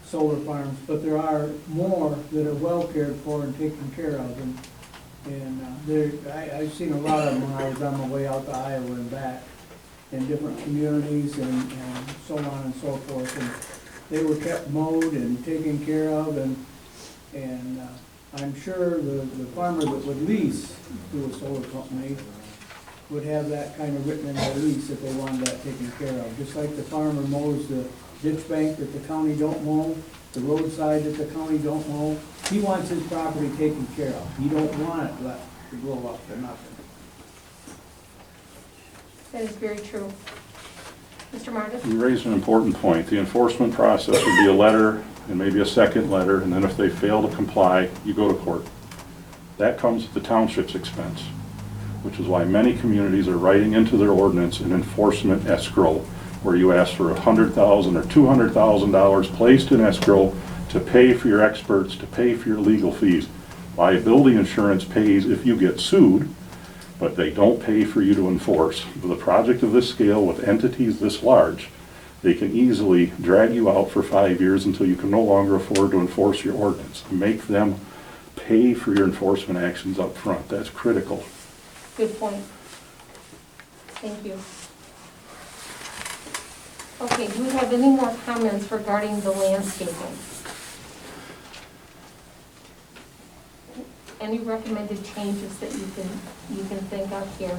[SPEAKER 18] solar farms, but there are more that are well cared for and taken care of. And I've seen a lot of them when I was on my way out to Iowa and back in different communities and so on and so forth. And they were kept mowed and taken care of, and I'm sure the farmer that would lease to a solar company would have that kind of written in their lease if they wanted that taken care of. Just like the farmer mows the ditch bank that the county don't mow, the roadside that the county don't mow, he wants his property taken care of. He don't want it left to grow up for nothing.
[SPEAKER 1] That is very true. Mr. Martis?
[SPEAKER 11] You raised an important point. The enforcement process would be a letter and maybe a second letter, and then if they fail to comply, you go to court. That comes at the township's expense, which is why many communities are writing into their ordinance an enforcement escrow, where you ask for $100,000 or $200,000 placed in escrow to pay for your experts, to pay for your legal fees. Liability insurance pays if you get sued, but they don't pay for you to enforce. With a project of this scale with entities this large, they can easily drag you out for 5 years until you can no longer afford to enforce your ordinance. Make them pay for your enforcement actions up front. That's critical.
[SPEAKER 1] Good point. Thank you. Okay, do we have any more comments regarding the landscaping? Any recommended changes that you can think of here?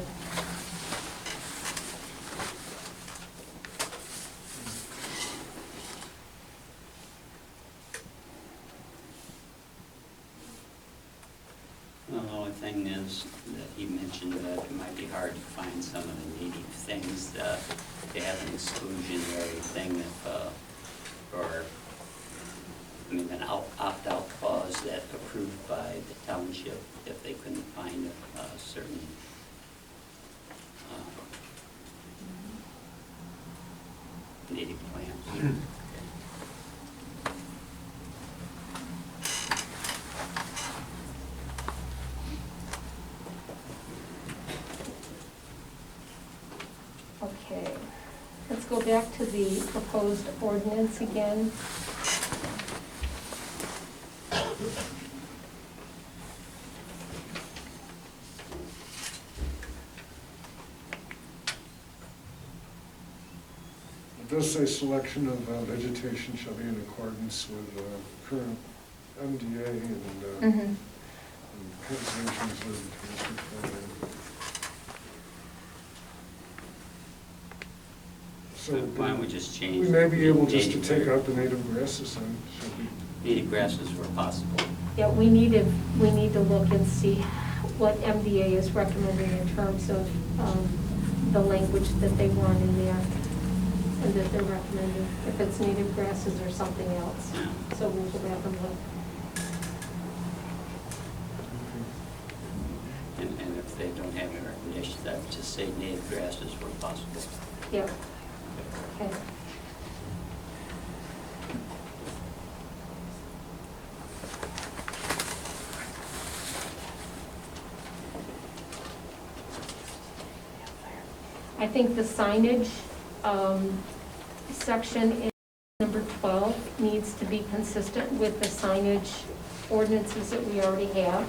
[SPEAKER 4] Well, the only thing is that he mentioned that it might be hard to find some of the native things, they have an exclusionary thing if, or an opt-out clause that approved by the township if they couldn't find a certain native plants.
[SPEAKER 1] Okay, let's go back to the proposed ordinance again.
[SPEAKER 12] It does say selection of vegetation shall be in accordance with current MDA and conservation vegetation plan. So
[SPEAKER 4] Why don't we just change?
[SPEAKER 12] we may be able just to
[SPEAKER 4] native-
[SPEAKER 12] take out the native grasses and should be.
[SPEAKER 4] Native grasses where possible.
[SPEAKER 1] Yeah, we need to look and see what MDA is recommending in terms of the language that they want in there and that they're recommending, if it's native grasses or something else. So we'll go back and look.
[SPEAKER 4] And if they don't have any recommendations, that would just say native grasses where possible.
[SPEAKER 1] Yep. Okay. I think the signage section in number 12 needs to be consistent with the signage ordinances that we already have.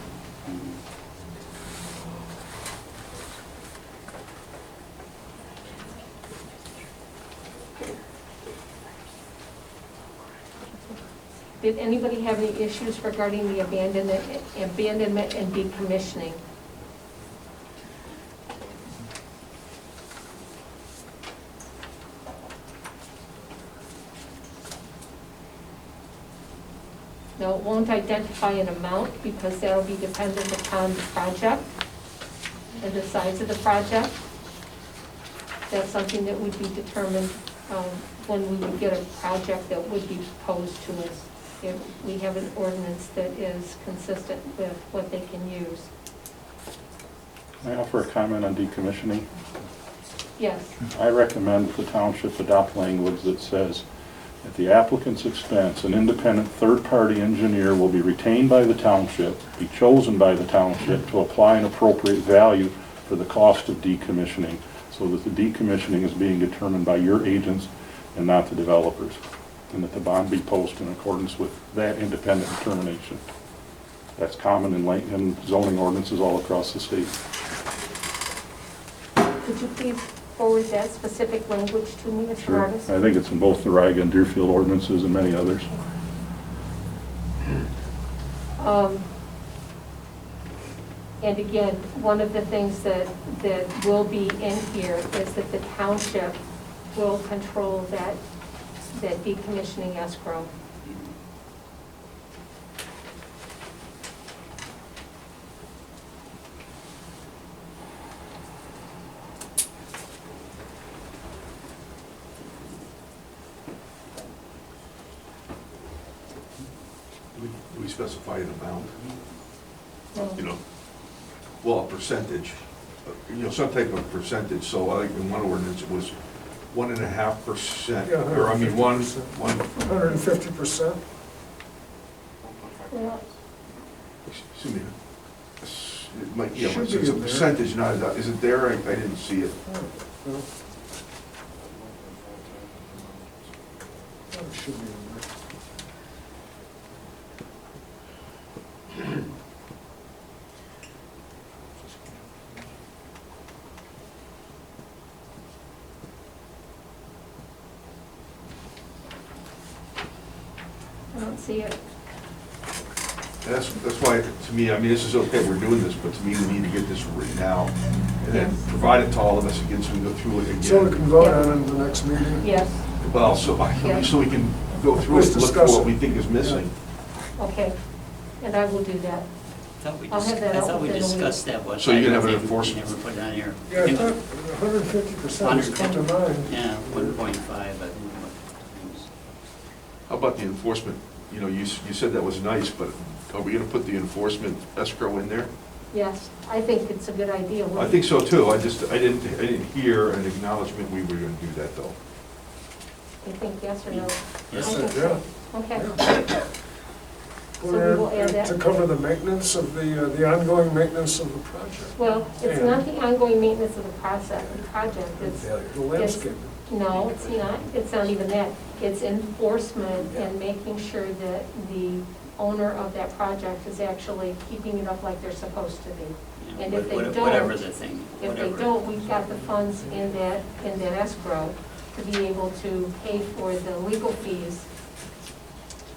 [SPEAKER 1] Did anybody have any issues regarding the abandonment and decommissioning? No, it won't identify an amount because that'll be dependent upon the project and the size of the project. That's something that would be determined when we would get a project that would be proposed to us. If we have an ordinance that is consistent with what they can use.
[SPEAKER 11] Can I offer a comment on decommissioning?
[SPEAKER 1] Yes.
[SPEAKER 11] I recommend the township adopt language that says, at the applicant's expense, an independent third-party engineer will be retained by the township, be chosen by the township to apply an appropriate value for the cost of decommissioning, so that the decommissioning is being determined by your agents and not the developers, and that the bond be posted in accordance with that independent determination. That's common in zoning ordinances all across the state.
[SPEAKER 1] Could you please forward that specific language to me, Mr.
[SPEAKER 11] Sure.
[SPEAKER 1] Artis?
[SPEAKER 11] I think it's in both the Riga and Deerfield ordinances and many others.
[SPEAKER 1] And again, one of the things that will be in here is that the township will control that decommissioning escrow.
[SPEAKER 22] Do we specify an amount?
[SPEAKER 1] No.
[SPEAKER 22] You know, well, a percentage, you know, some type of percentage, so I think in one ordinance it was 1.5%,
[SPEAKER 12] Yeah,
[SPEAKER 22] or I mean,
[SPEAKER 12] 150%.
[SPEAKER 1] Well,
[SPEAKER 22] excuse me. It might, yeah,
[SPEAKER 12] Should
[SPEAKER 22] it's
[SPEAKER 12] be
[SPEAKER 22] a
[SPEAKER 12] in there.
[SPEAKER 22] percentage, not, is it there? I didn't see it.
[SPEAKER 12] Well, it should be in there.
[SPEAKER 1] I don't see it.
[SPEAKER 22] And that's why, to me, I mean, this is okay, we're doing this, but to me, we need to get this written out, and then
[SPEAKER 1] Yes.
[SPEAKER 22] provide it to all of us again, so we go through it again.
[SPEAKER 12] So we can vote on it in the next meeting?
[SPEAKER 1] Yes,
[SPEAKER 22] Well, so
[SPEAKER 1] Yeah.
[SPEAKER 22] we can go through
[SPEAKER 12] Let's
[SPEAKER 22] it, look for
[SPEAKER 12] discuss
[SPEAKER 22] what
[SPEAKER 12] it.
[SPEAKER 22] we think is missing.
[SPEAKER 1] okay. And I will do that.
[SPEAKER 4] I
[SPEAKER 1] I'll have that out
[SPEAKER 4] we
[SPEAKER 1] within a week.
[SPEAKER 4] discussed that one.
[SPEAKER 22] So you can have an
[SPEAKER 4] We
[SPEAKER 22] enforcement.
[SPEAKER 4] never put it on here.
[SPEAKER 12] Yeah, I thought 150% is come to mind.
[SPEAKER 4] Yeah, 1.5, I think.
[SPEAKER 22] How about the enforcement you know, you said that was nice, but are we gonna put the enforcement escrow in there?
[SPEAKER 1] Yes, I think it's a good idea.
[SPEAKER 22] I think so too, I didn't hear an acknowledgement we were gonna do that though.
[SPEAKER 1] You think yes or no?
[SPEAKER 4] Yes,
[SPEAKER 1] I think
[SPEAKER 12] yeah.
[SPEAKER 1] so. Okay. So we will add that.
[SPEAKER 12] To cover the maintenance of the ongoing maintenance of the project.
[SPEAKER 1] Well, it's not the ongoing maintenance of the project, it's.
[SPEAKER 12] The landscape.
[SPEAKER 1] No, it's not even that. It's enforcement and making sure that the owner of that project is actually keeping it up like they're supposed to be.
[SPEAKER 4] Yeah,
[SPEAKER 1] And if they don't,
[SPEAKER 4] whatever the thing,
[SPEAKER 1] if they
[SPEAKER 4] whatever.
[SPEAKER 1] don't, we've got the funds in that escrow to be able to pay for the legal fees,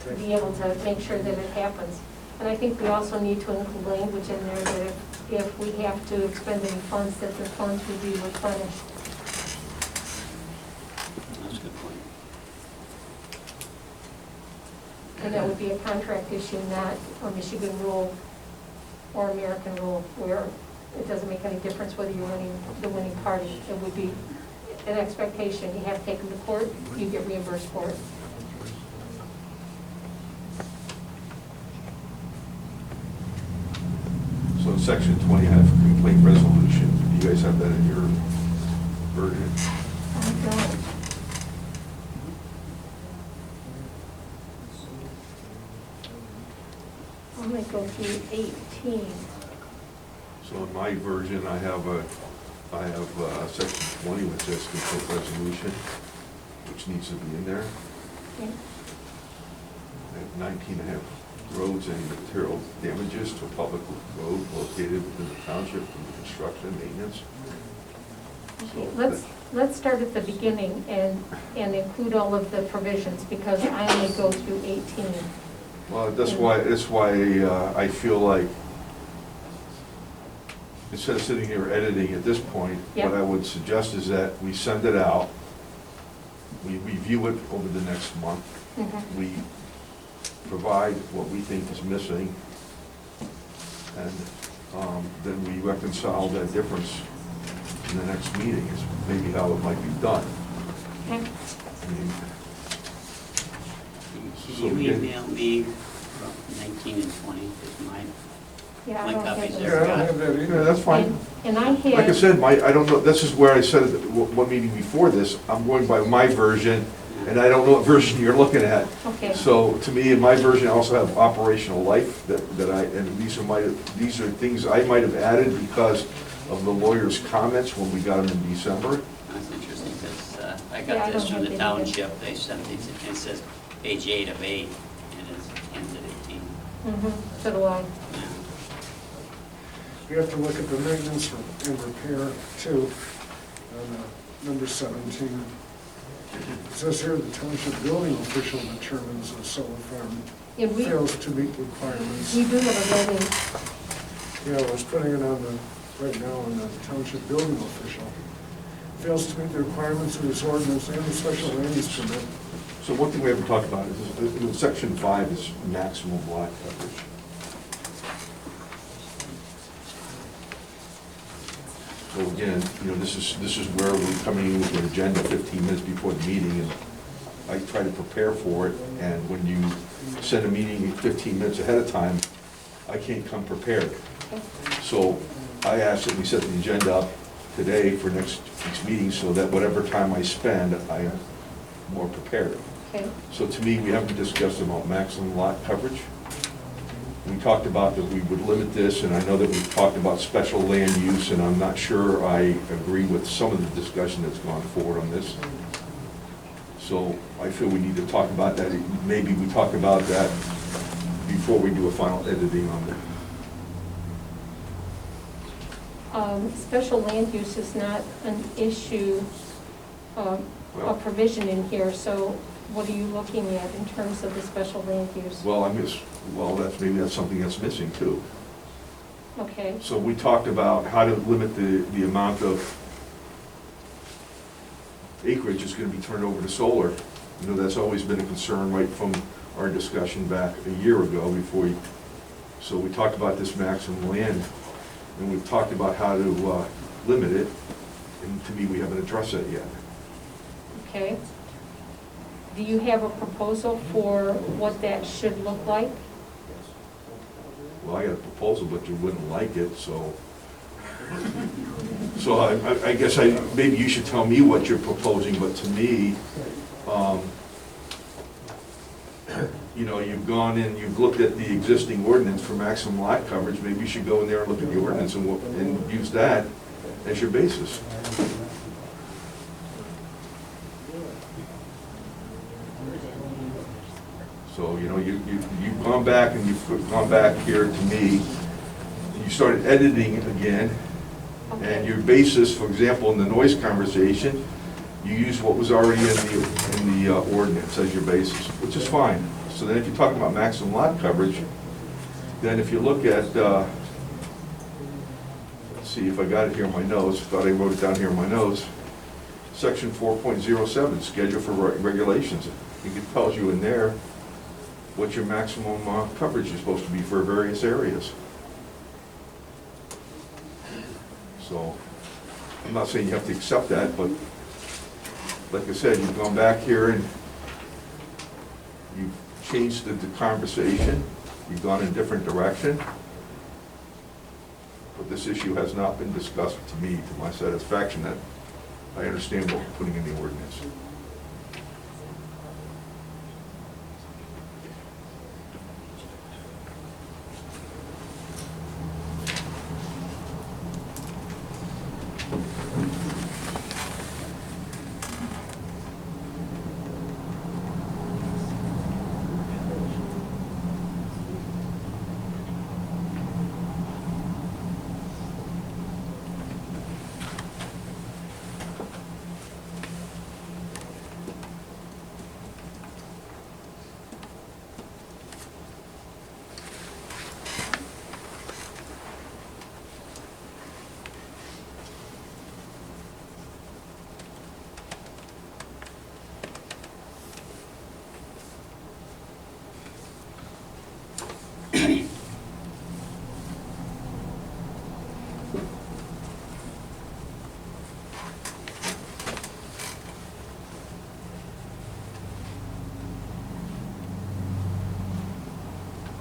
[SPEAKER 1] to be able to make sure that it happens. And I think we also need to include language in there that if we have to expend any funds, that the funds will be replenished.
[SPEAKER 4] That's a good point.
[SPEAKER 1] And that would be a contract issue, not a Michigan rule or American rule, where it doesn't make any difference whether you're the winning party. It would be an expectation. You have to take them to court, you get reimbursed for it.
[SPEAKER 22] So in section 20, I have complaint resolution. Do you guys have that in your version?
[SPEAKER 1] I don't. I'm gonna go through 18.
[SPEAKER 22] So in my version, I have section 20, which says complaint resolution, which needs to be in there.
[SPEAKER 1] Okay.
[SPEAKER 22] I have 19 and a half roads and material damages to a public road located within the township for construction maintenance.
[SPEAKER 1] Okay, let's start at the beginning and include all of the provisions, because I only go through 18.
[SPEAKER 22] Well, that's why I feel like, instead of sitting here editing at this point,
[SPEAKER 1] Yep.
[SPEAKER 22] what I would suggest is that we send it out, we review it over the next month,
[SPEAKER 1] Mhm.
[SPEAKER 22] we provide what we think is missing, and then we reconcile that difference in the next meeting, is maybe how it might be done.
[SPEAKER 1] Okay.
[SPEAKER 22] I mean, so
[SPEAKER 4] Can
[SPEAKER 22] we
[SPEAKER 4] you
[SPEAKER 22] get-
[SPEAKER 4] email me 19 and 20, is mine?
[SPEAKER 1] Yeah, I
[SPEAKER 4] My
[SPEAKER 1] don't have
[SPEAKER 4] copies
[SPEAKER 1] those.
[SPEAKER 4] there.
[SPEAKER 22] Yeah, I don't have that either, that's fine.
[SPEAKER 1] And I had.
[SPEAKER 22] Like I said, I don't know, this is where I said at one meeting before this, I'm going by my version, and I don't know what version you're looking at.
[SPEAKER 1] Okay.
[SPEAKER 22] So to me, in my version, I also have operational life, and these are things I might have added because of the lawyer's comments when we got them in December.
[SPEAKER 4] That's interesting, because I
[SPEAKER 1] Yeah,
[SPEAKER 4] got
[SPEAKER 1] I
[SPEAKER 4] this
[SPEAKER 1] don't
[SPEAKER 4] from
[SPEAKER 1] have
[SPEAKER 4] the
[SPEAKER 1] that either.
[SPEAKER 4] township, they sent these, and it says page 8 of 8, and it ends at 18.
[SPEAKER 1] So do I.
[SPEAKER 12] You have to look at the maintenance and repair too, on number 17. It says here, the township building official determines a solar farm
[SPEAKER 1] And we
[SPEAKER 12] fails to meet requirements.
[SPEAKER 1] do have a building.
[SPEAKER 12] Yeah, I was putting it on right now on the township building official. Fails to meet the requirements of this ordinance and the special land use permit.
[SPEAKER 22] So one thing we haven't talked about is, in section 5 is maximum lot coverage. So again, this is where we're coming in with an agenda 15 minutes before the meeting, and I try to prepare for it, and when you send a meeting 15 minutes ahead of time, I can't come prepared. So I asked that we set the agenda up today for next week's meeting, so that whatever time I spend, I am more prepared.
[SPEAKER 1] Okay.
[SPEAKER 22] So to me, we haven't discussed about maximum lot coverage. We talked about that we would limit this, and I know that we've talked about special land use, and I'm not sure I agree with some of the discussion that's gone forward on this. So I feel we need to talk about that. Maybe we talk about that before we do a final editing on it.
[SPEAKER 1] Special land use is not an issue, a provision in here, so what are you looking at in terms of the special land use?
[SPEAKER 22] Well, maybe that's something that's missing too.
[SPEAKER 1] Okay.
[SPEAKER 22] So we talked about how to limit the amount of acreage that's going to be turned over to solar. That's always been a concern right from our discussion back a year ago so we talked about this maximum land, and we've talked about how to limit it, and to me, we haven't addressed that yet.
[SPEAKER 1] Okay. Do you have a proposal for what that should look like?
[SPEAKER 22] Well, I got a proposal, but you wouldn't like it, so. So I guess maybe you should tell me what you're proposing, but to me, you know, you've gone in, you've looked at the existing ordinance for maximum lot coverage, maybe you should go in there and look at the ordinance and use that as your basis. So, you know, you've gone back and you've gone back here to me, and you started editing it again, and your basis, for example, in the noise conversation, you use what was already in the ordinance as your basis, which is fine. So then if you're talking about maximum lot coverage, then if you look at, let's see if I got it here in my notes, thought I wrote it down here in my notes, section 4.07, schedule for regulations. It tells you in there what your maximum coverage is supposed to be for various areas. So, I'm not saying you have to accept that, but like I said, you've gone back here and you've changed the conversation, you've gone in a different direction, but this issue has not been discussed to me, to my satisfaction, that I understand what we're putting in the ordinance.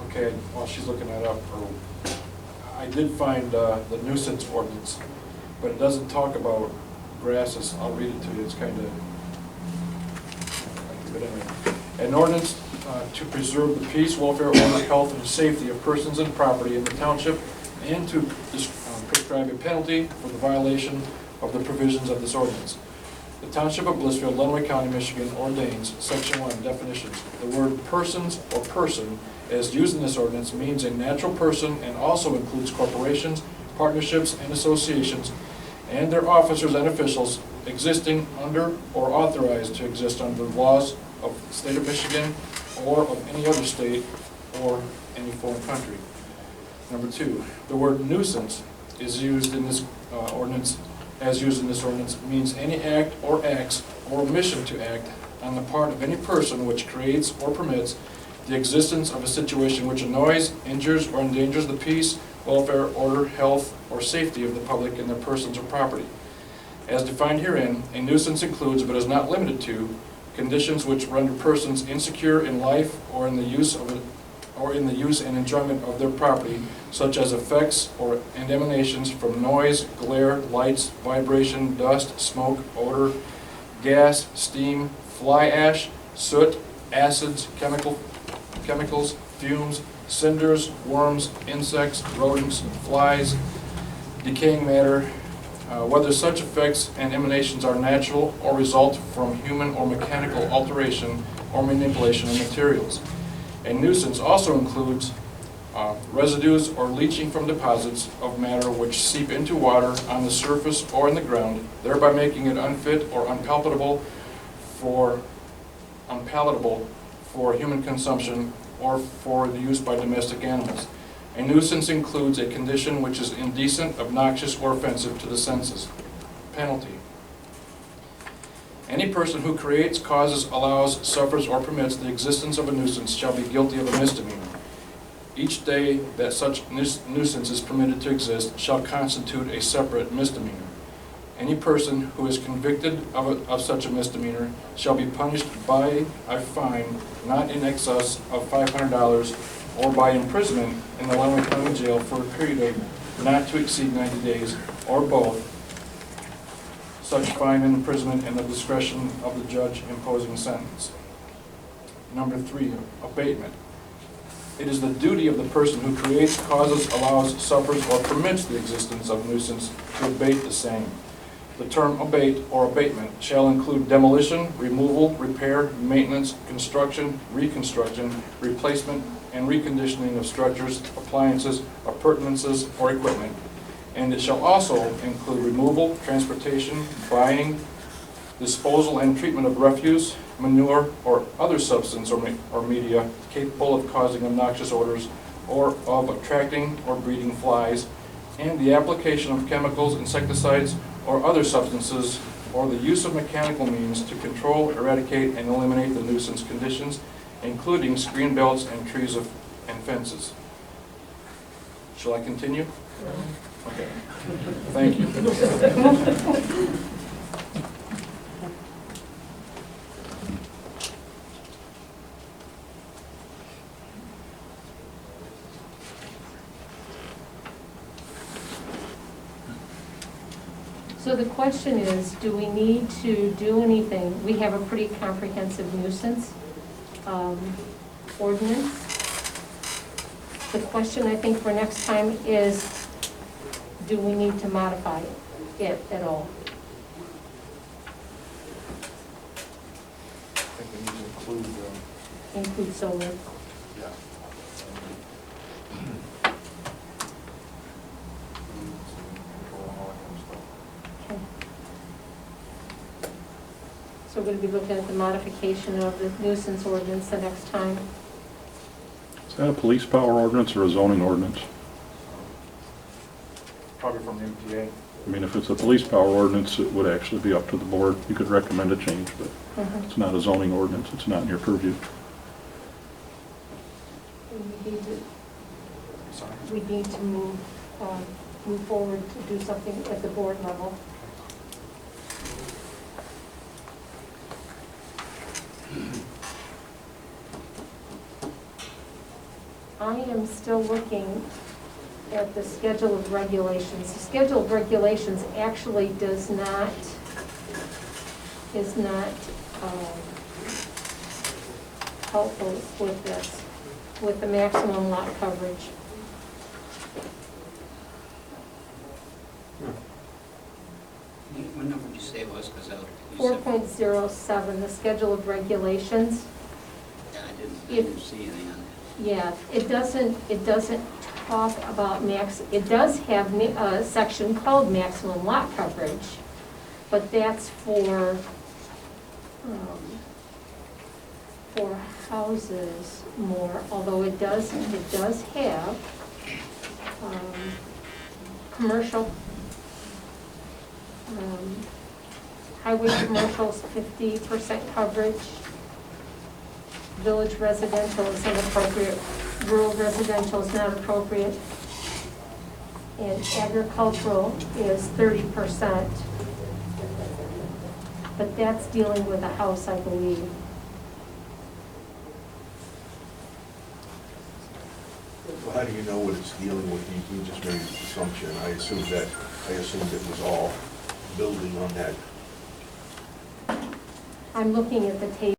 [SPEAKER 3] Okay, while she's looking that up, I did find the nuisance ordinance, but it doesn't talk about grasses. I'll read it to you, it's kind of, but anyway. An ordinance to preserve the peace, welfare, order, health, and safety of persons and property in the township, and to prescribe a penalty for the violation of the provisions of this ordinance. The Township of Blissfield, Lenawee County, Michigan ordains, Section 1, definitions. The word persons or person as used in this ordinance means a natural person and also includes corporations, partnerships, and associations, and their officers and officials existing under or authorized to exist under the laws of the state of Michigan or of any other state or any foreign country. Number 2, the word nuisance is used in this ordinance, as used in this ordinance, means any act or acts or omission to act on the part of any person which creates or permits the existence of a situation which annoys, injures, or endangers the peace, welfare, order, health, or safety of the public and their persons or property. As defined herein, a nuisance includes, but is not limited to, conditions which render persons insecure in life or in the use and enjoyment of their property, such as effects and emanations from noise, glare, lights, vibration, dust, smoke, odor, gas, steam, fly ash, soot, acids, chemicals, fumes, cinders, worms, insects, rodents, flies, decaying matter, whether such effects and emanations are natural or result from human or mechanical alteration or manipulation of materials. A nuisance also includes residues or leaching from deposits of matter which seep into water on the surface or in the ground, thereby making it unfit or unpalatable for human consumption or for the use by domestic animals. A nuisance includes a condition which is indecent, obnoxious, or offensive to the senses. Penalty. Any person who creates, causes, allows, suffers, or permits the existence of a nuisance shall be guilty of a misdemeanor. Each day that such nuisance is permitted to exist shall constitute a separate misdemeanor. Any person who is convicted of such a misdemeanor shall be punished by a fine not in excess of $500 or by imprisonment in the Illinois County Jail for a period of not to exceed 90 days, or both. Such fine and imprisonment in the discretion of the judge imposing sentence. Number 3, abatement. It is the duty of the person who creates, causes, allows, suffers, or permits the existence of nuisance to abate the same. The term abate or abatement shall include demolition, removal, repair, maintenance, construction, reconstruction, replacement, and reconditioning of structures, appliances, appurtenances, or equipment. And it shall also include removal, transportation, buying, disposal, and treatment of refuse, manure, or other substance or media capable of causing obnoxious odors or of attracting or breeding flies, and the application of chemicals, insecticides, or other substances, or the use of mechanical means to control, eradicate, and eliminate the nuisance conditions, including screen belts and trees and fences. Shall I continue? Okay. Thank you.
[SPEAKER 1] So the question is, do we need to do anything? We have a pretty comprehensive nuisance ordinance. The question, I think, for next time is, do we need to modify it at all?
[SPEAKER 3] I think we need to
[SPEAKER 1] Include solar?
[SPEAKER 3] yeah.
[SPEAKER 1] So we're going to be looking at the modification of the nuisance ordinance the next time.
[SPEAKER 11] Is that a police power ordinance or a zoning ordinance?
[SPEAKER 3] Probably from the MPA.
[SPEAKER 11] I mean, if it's a police power ordinance, it would actually be up to the board. You could recommend a change, but it's not a zoning ordinance. It's not in your purview.
[SPEAKER 1] We need to move forward to do something at the board level. I am still looking at the schedule of regulations. The schedule of regulations actually is not helpful with this, with the maximum lot coverage.
[SPEAKER 4] What number did you say it was? 'Cause
[SPEAKER 1] 4.07, the schedule of regulations.
[SPEAKER 4] I didn't see anything on that.
[SPEAKER 1] Yeah, it doesn't talk about it does have a section called maximum lot coverage, but that's for houses more, although it does have commercial, highway commercials 50% coverage. Village residential is inappropriate, rural residential is not appropriate, and agricultural is 30%. But that's dealing with a house, I believe.
[SPEAKER 22] Well, how do you know what it's dealing with? You just made an assumption. I assumed it was all building on that.
[SPEAKER 1] I'm looking at the table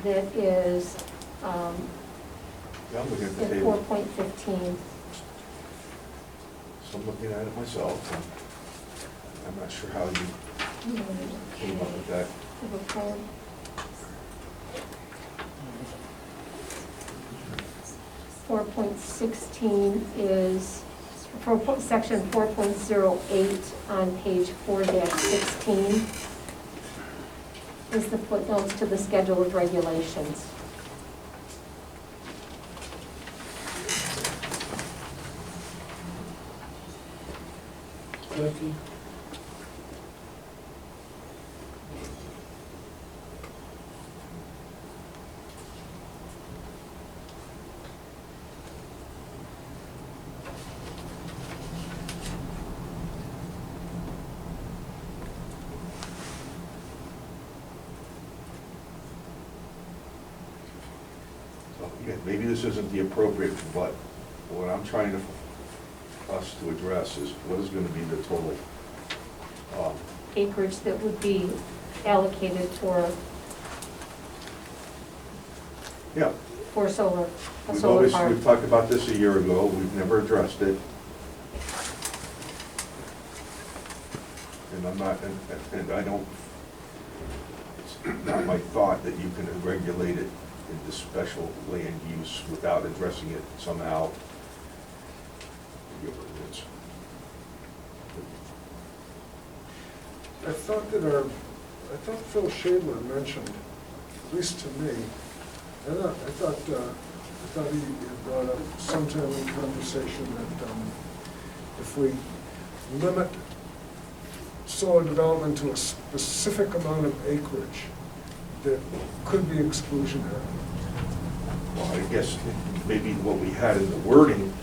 [SPEAKER 1] that is
[SPEAKER 22] Yeah, I'm looking at the
[SPEAKER 1] in
[SPEAKER 22] table.
[SPEAKER 1] 4.15.
[SPEAKER 22] So I'm looking at it myself. I'm not sure how you came up with that.
[SPEAKER 1] 4.16 is, section 4.08 on page 4-16 is the footnotes to the schedule of regulations.
[SPEAKER 15] Becky?
[SPEAKER 22] maybe this isn't the appropriate, but what I'm trying to, us to address is what is gonna be the total,
[SPEAKER 1] Acreage that would be allocated for
[SPEAKER 22] yeah.
[SPEAKER 1] solar, a
[SPEAKER 22] We've
[SPEAKER 1] solar
[SPEAKER 22] always,
[SPEAKER 1] farm.
[SPEAKER 22] we've talked about this a year ago, we've never addressed it. And I'm not, and I don't, it's not my thought that you can regulate it into special land use without addressing it somehow.
[SPEAKER 12] I thought that I thought Phil Shadler mentioned, at least to me, I thought he had brought up sometime in conversation that if we limit solar development to a specific amount of acreage, that could be exclusionary.
[SPEAKER 22] Well, I guess maybe what we had in the wording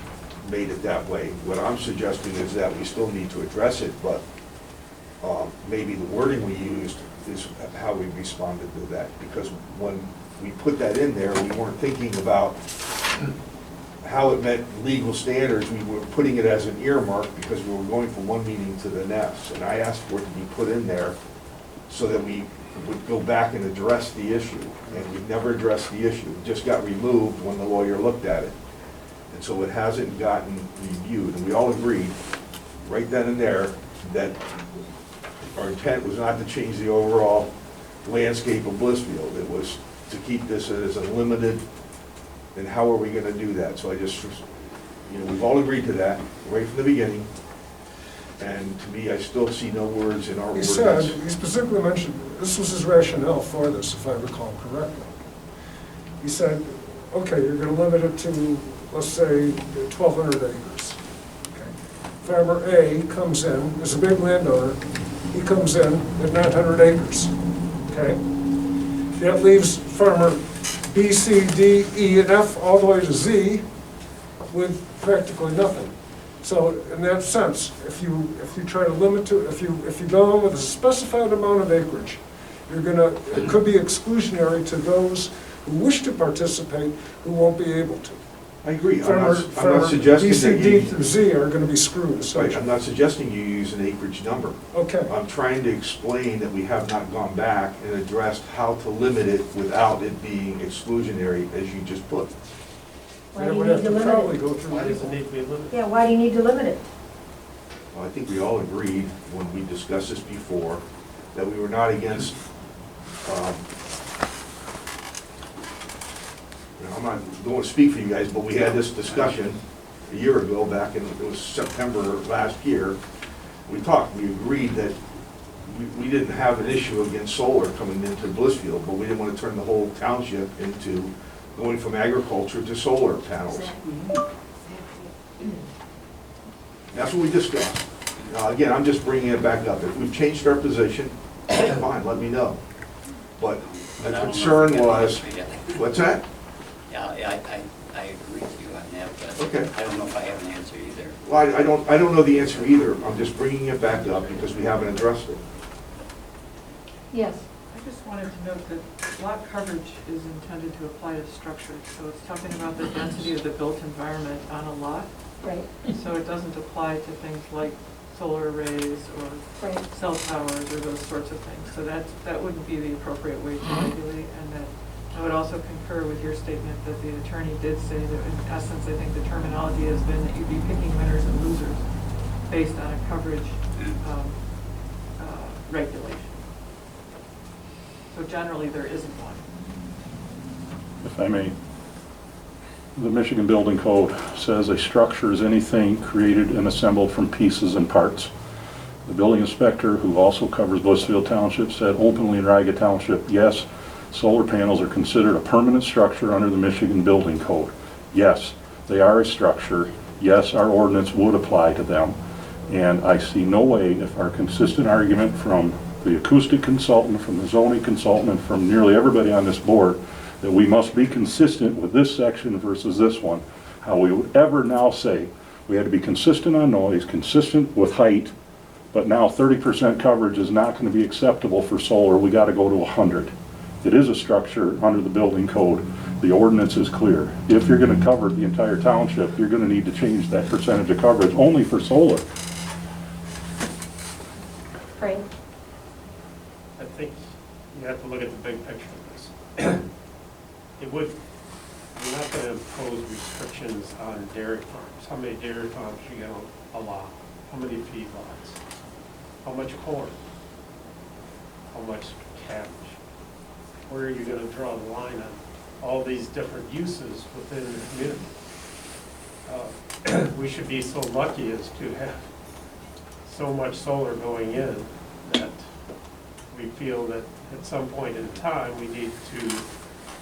[SPEAKER 22] made it that way. What I'm suggesting is that we still need to address it, but maybe the wording we used is how we responded to that. Because when we put that in there, we weren't thinking about how it met legal standards. We were putting it as an earmark because we were going from one meeting to the next. And I asked for it to be put in there so that we would go back and address the issue. And we never addressed the issue. It just got removed when the lawyer looked at it. And so it hasn't gotten reviewed. And we all agreed, right then and there, that our intent was not to change the overall landscape of Blissfield. It was to keep this as unlimited, and how are we gonna do that? So I just, we've all agreed to that, right from the beginning. And to me, I still see no words in our
[SPEAKER 12] He
[SPEAKER 22] ordinance.
[SPEAKER 12] said, he specifically mentioned, this was his rationale for this, if I recall correctly. He said, okay, you're gonna limit it to, let's say, 1,200 acres. Okay. Farmer A comes in, is a big landowner, he comes in at 900 acres, okay? That leaves farmer B, C, D, E, and F, all the way to Z, with practically nothing. So in that sense, if you try to limit to, if you go with a specified amount of acreage, it could be exclusionary to those who wish to participate who won't be able to.
[SPEAKER 22] I agree. I'm not suggesting
[SPEAKER 12] B, C,
[SPEAKER 22] that
[SPEAKER 12] D
[SPEAKER 22] you...
[SPEAKER 12] through Z are gonna be screwed,
[SPEAKER 22] Right,
[SPEAKER 12] essentially.
[SPEAKER 22] I'm not suggesting you use an acreage number.
[SPEAKER 12] Okay.
[SPEAKER 22] I'm trying to explain that we have not gone back and addressed how to limit it without it being exclusionary, as you just put.
[SPEAKER 7] Why do you need to limit it?
[SPEAKER 5] Why does it need to be limited?
[SPEAKER 7] Yeah, why do you need to limit it?
[SPEAKER 22] Well, I think we all agreed when we discussed this before that we were not against, I'm not going to speak for you guys, but we had this discussion a year ago, back in, it was September last year. We talked, we agreed that we didn't have an issue against solar coming into Blissfield, but we didn't want to turn the whole township into going from agriculture to solar panels. That's what we discussed. Again, I'm just bringing it back up. If we've changed our position, fine, let me know. But the concern was, what's that?
[SPEAKER 4] Yeah, I agree with you on that, but
[SPEAKER 22] Okay.
[SPEAKER 4] I don't know if I have an answer either.
[SPEAKER 22] Well, I don't know the answer either. I'm just bringing it back up because we haven't addressed it.
[SPEAKER 1] Yes.
[SPEAKER 9] I just wanted to note that lot coverage is intended to apply to structures, so it's talking about the density of the built environment on a lot.
[SPEAKER 1] Right.
[SPEAKER 9] So it doesn't apply to things like solar arrays or cell towers or those sorts of things. So that wouldn't be the appropriate way to regulate. And then I would also concur with your statement that the attorney did say that in essence, I think the terminology has been that you'd be picking winners and losers based on a coverage regulation. So generally, there isn't one.
[SPEAKER 11] If I may, the Michigan Building Code says a structure is anything created and assembled from pieces and parts. The building inspector, who also covers Blissfield Township, said openly in Riga Township, yes, solar panels are considered a permanent structure under the Michigan Building Code. Yes, they are a structure. Yes, our ordinance would apply to them. And I see no way, if our consistent argument from the acoustic consultant, from the zoning consultant, and from nearly everybody on this board, that we must be consistent with this section versus this one, how we would ever now say we had to be consistent on noise, consistent with height, but now 30% coverage is not going to be acceptable for solar. We got to go to 100. It is a structure under the building code The ordinance is clear. If you're gonna cover the entire township, you're gonna need to change that percentage of coverage only for solar.
[SPEAKER 1] Frank?
[SPEAKER 5] I think you have to look at the big picture of this. It would, you're not gonna impose restrictions on dairy farms. How many dairy farms are you gonna allow? How many feedlots? How much corn? How much cabbage? Where are you gonna draw the line on all these different uses within the community? We should be so lucky as to have so much solar going in that we feel that at some point in time, we need to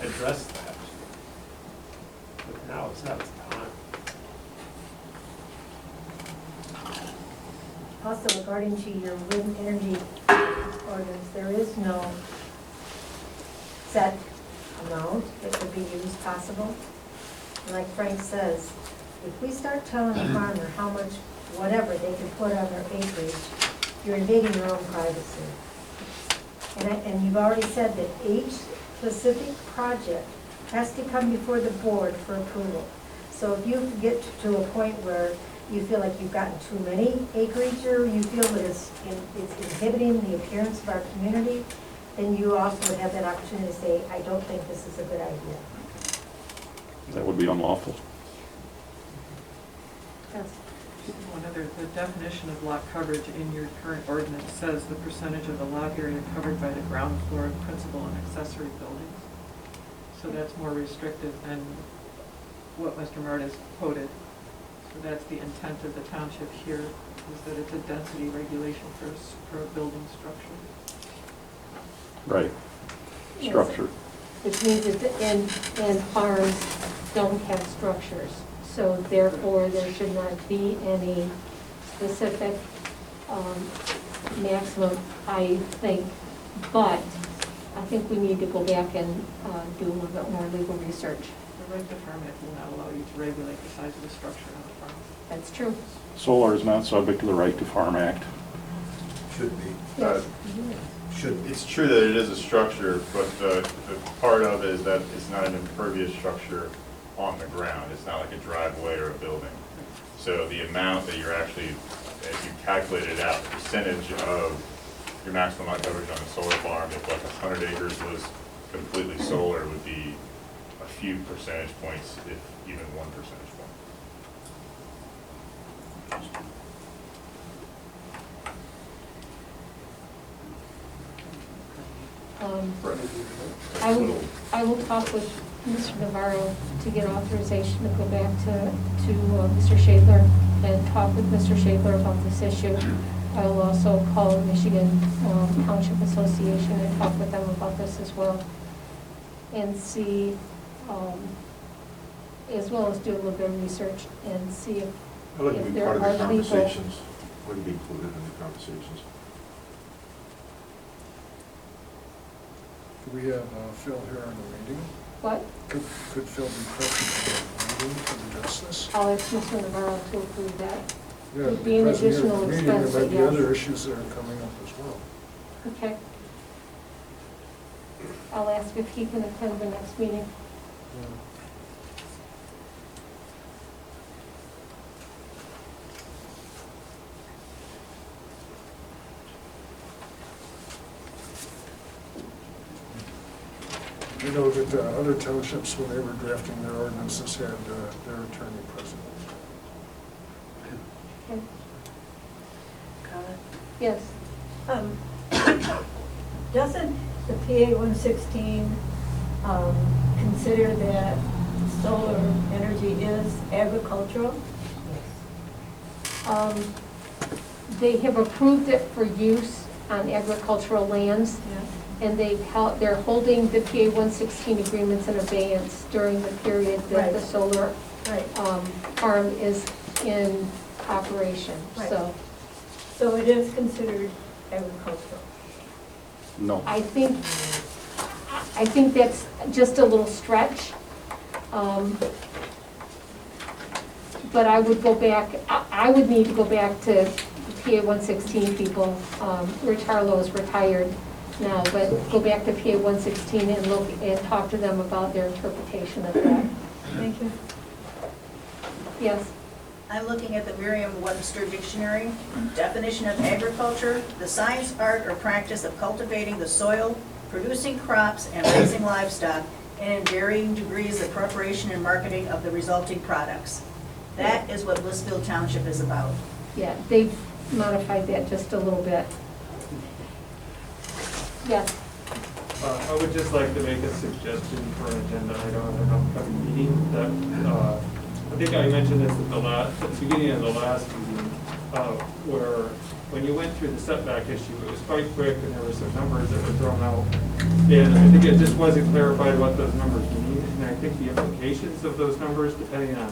[SPEAKER 5] address that. But now it's not the time.
[SPEAKER 7] Also, according to your wind energy ordinance, there is no set amount that could be used possible. And like Frank says, if we start telling a farmer how much, whatever they can put on their acreage, you're invading your own privacy. And you've already said that each specific project has to come before the board for approval. So if you get to a point where you feel like you've gotten too many acreage, or you feel that it's inhibiting the appearance of our community, then you also would have that opportunity to say, I don't think this is a good idea.
[SPEAKER 11] That would be unlawful.
[SPEAKER 7] Yes.
[SPEAKER 9] One other, the definition of lot coverage in your current ordinance says the percentage of the lot area covered by the ground floor of principal and accessory buildings. So that's more restrictive than what Mr. Martis quoted. So that's the intent of the township here, is that it's a density regulation for a building structure.
[SPEAKER 11] Right. Structure.
[SPEAKER 1] Which means that, and farms don't have structures. So therefore, there should not be any specific maximum, I think. But I think we need to go back and do a little bit more legal research.
[SPEAKER 9] The right to farm act will not allow you to regulate the size of the structure on a farm.
[SPEAKER 1] That's true.
[SPEAKER 11] Solar is not subject to the Right to Farm Act.
[SPEAKER 22] Should be.
[SPEAKER 1] Yes.
[SPEAKER 22] Should be.
[SPEAKER 2] It's true that it is a structure, but the part of it is that it's not an impervious structure on the ground. It's not like a driveway or a building. So the amount that you're actually, as you calculate it out, the percentage of your maximum lot coverage on a solar farm, if like 100 acres was completely solar, would be a few percentage points, if even 1 percentage point.
[SPEAKER 1] I will talk with Mr. Navarro to get authorization to go back to Mr. Shadler and talk with Mr. Shadler about this issue. I will also call Michigan Township Association and talk with them about this as well, and see, as well as do a little bit of research and see if
[SPEAKER 22] I'd like to be
[SPEAKER 1] there
[SPEAKER 22] part of the
[SPEAKER 1] are legal.
[SPEAKER 22] conversations, wouldn't be included in the conversations.
[SPEAKER 12] Could we have Phil here in the meeting?
[SPEAKER 1] What?
[SPEAKER 12] Could Phil be present in the meeting to address this?
[SPEAKER 1] I'll ask Mr. Navarro to approve that.
[SPEAKER 12] Yeah,
[SPEAKER 1] Would be an
[SPEAKER 12] present here at
[SPEAKER 1] additional
[SPEAKER 12] the meeting.
[SPEAKER 1] expense,
[SPEAKER 12] There might be
[SPEAKER 1] yes.
[SPEAKER 12] other issues that are coming up as well.
[SPEAKER 1] Okay. I'll ask if he can attend the next meeting.
[SPEAKER 12] You know that other townships, when they were drafting their ordinances, had their attorney present.
[SPEAKER 1] Okay. Yes.
[SPEAKER 13] Doesn't the PA 116 consider that solar energy is agricultural?
[SPEAKER 1] They have approved it for use on agricultural lands, and they're holding the PA 116 agreements in abeyance during the period that the solar farm is in operation.
[SPEAKER 13] Right. So it is considered agricultural?
[SPEAKER 11] No.
[SPEAKER 1] I think that's just a little stretch. But I would go back, I would need to go back to the PA 116 people. Rich Harlow is retired, now, but go back to PA 116 and look and talk to them about their interpretation of that.
[SPEAKER 21] Thank you.
[SPEAKER 1] Yes?
[SPEAKER 6] I'm looking at the Merriam-Webster Dictionary. Definition of agriculture, the science, art, or practice of cultivating the soil, producing crops, and raising livestock, and in varying degrees of preparation and marketing of the resulting products. That is what Blissfield Township is about.
[SPEAKER 1] Yeah, they've modified that just a little bit. Yes?
[SPEAKER 5] I would just like to make a suggestion for an agenda item at an upcoming meeting that, I think I mentioned this at the beginning of the last meeting, where when you went through the setback issue, it was quite quick and there were some numbers that were thrown out. And I think it just wasn't clarified what those numbers mean. And I think the implications of those numbers, depending on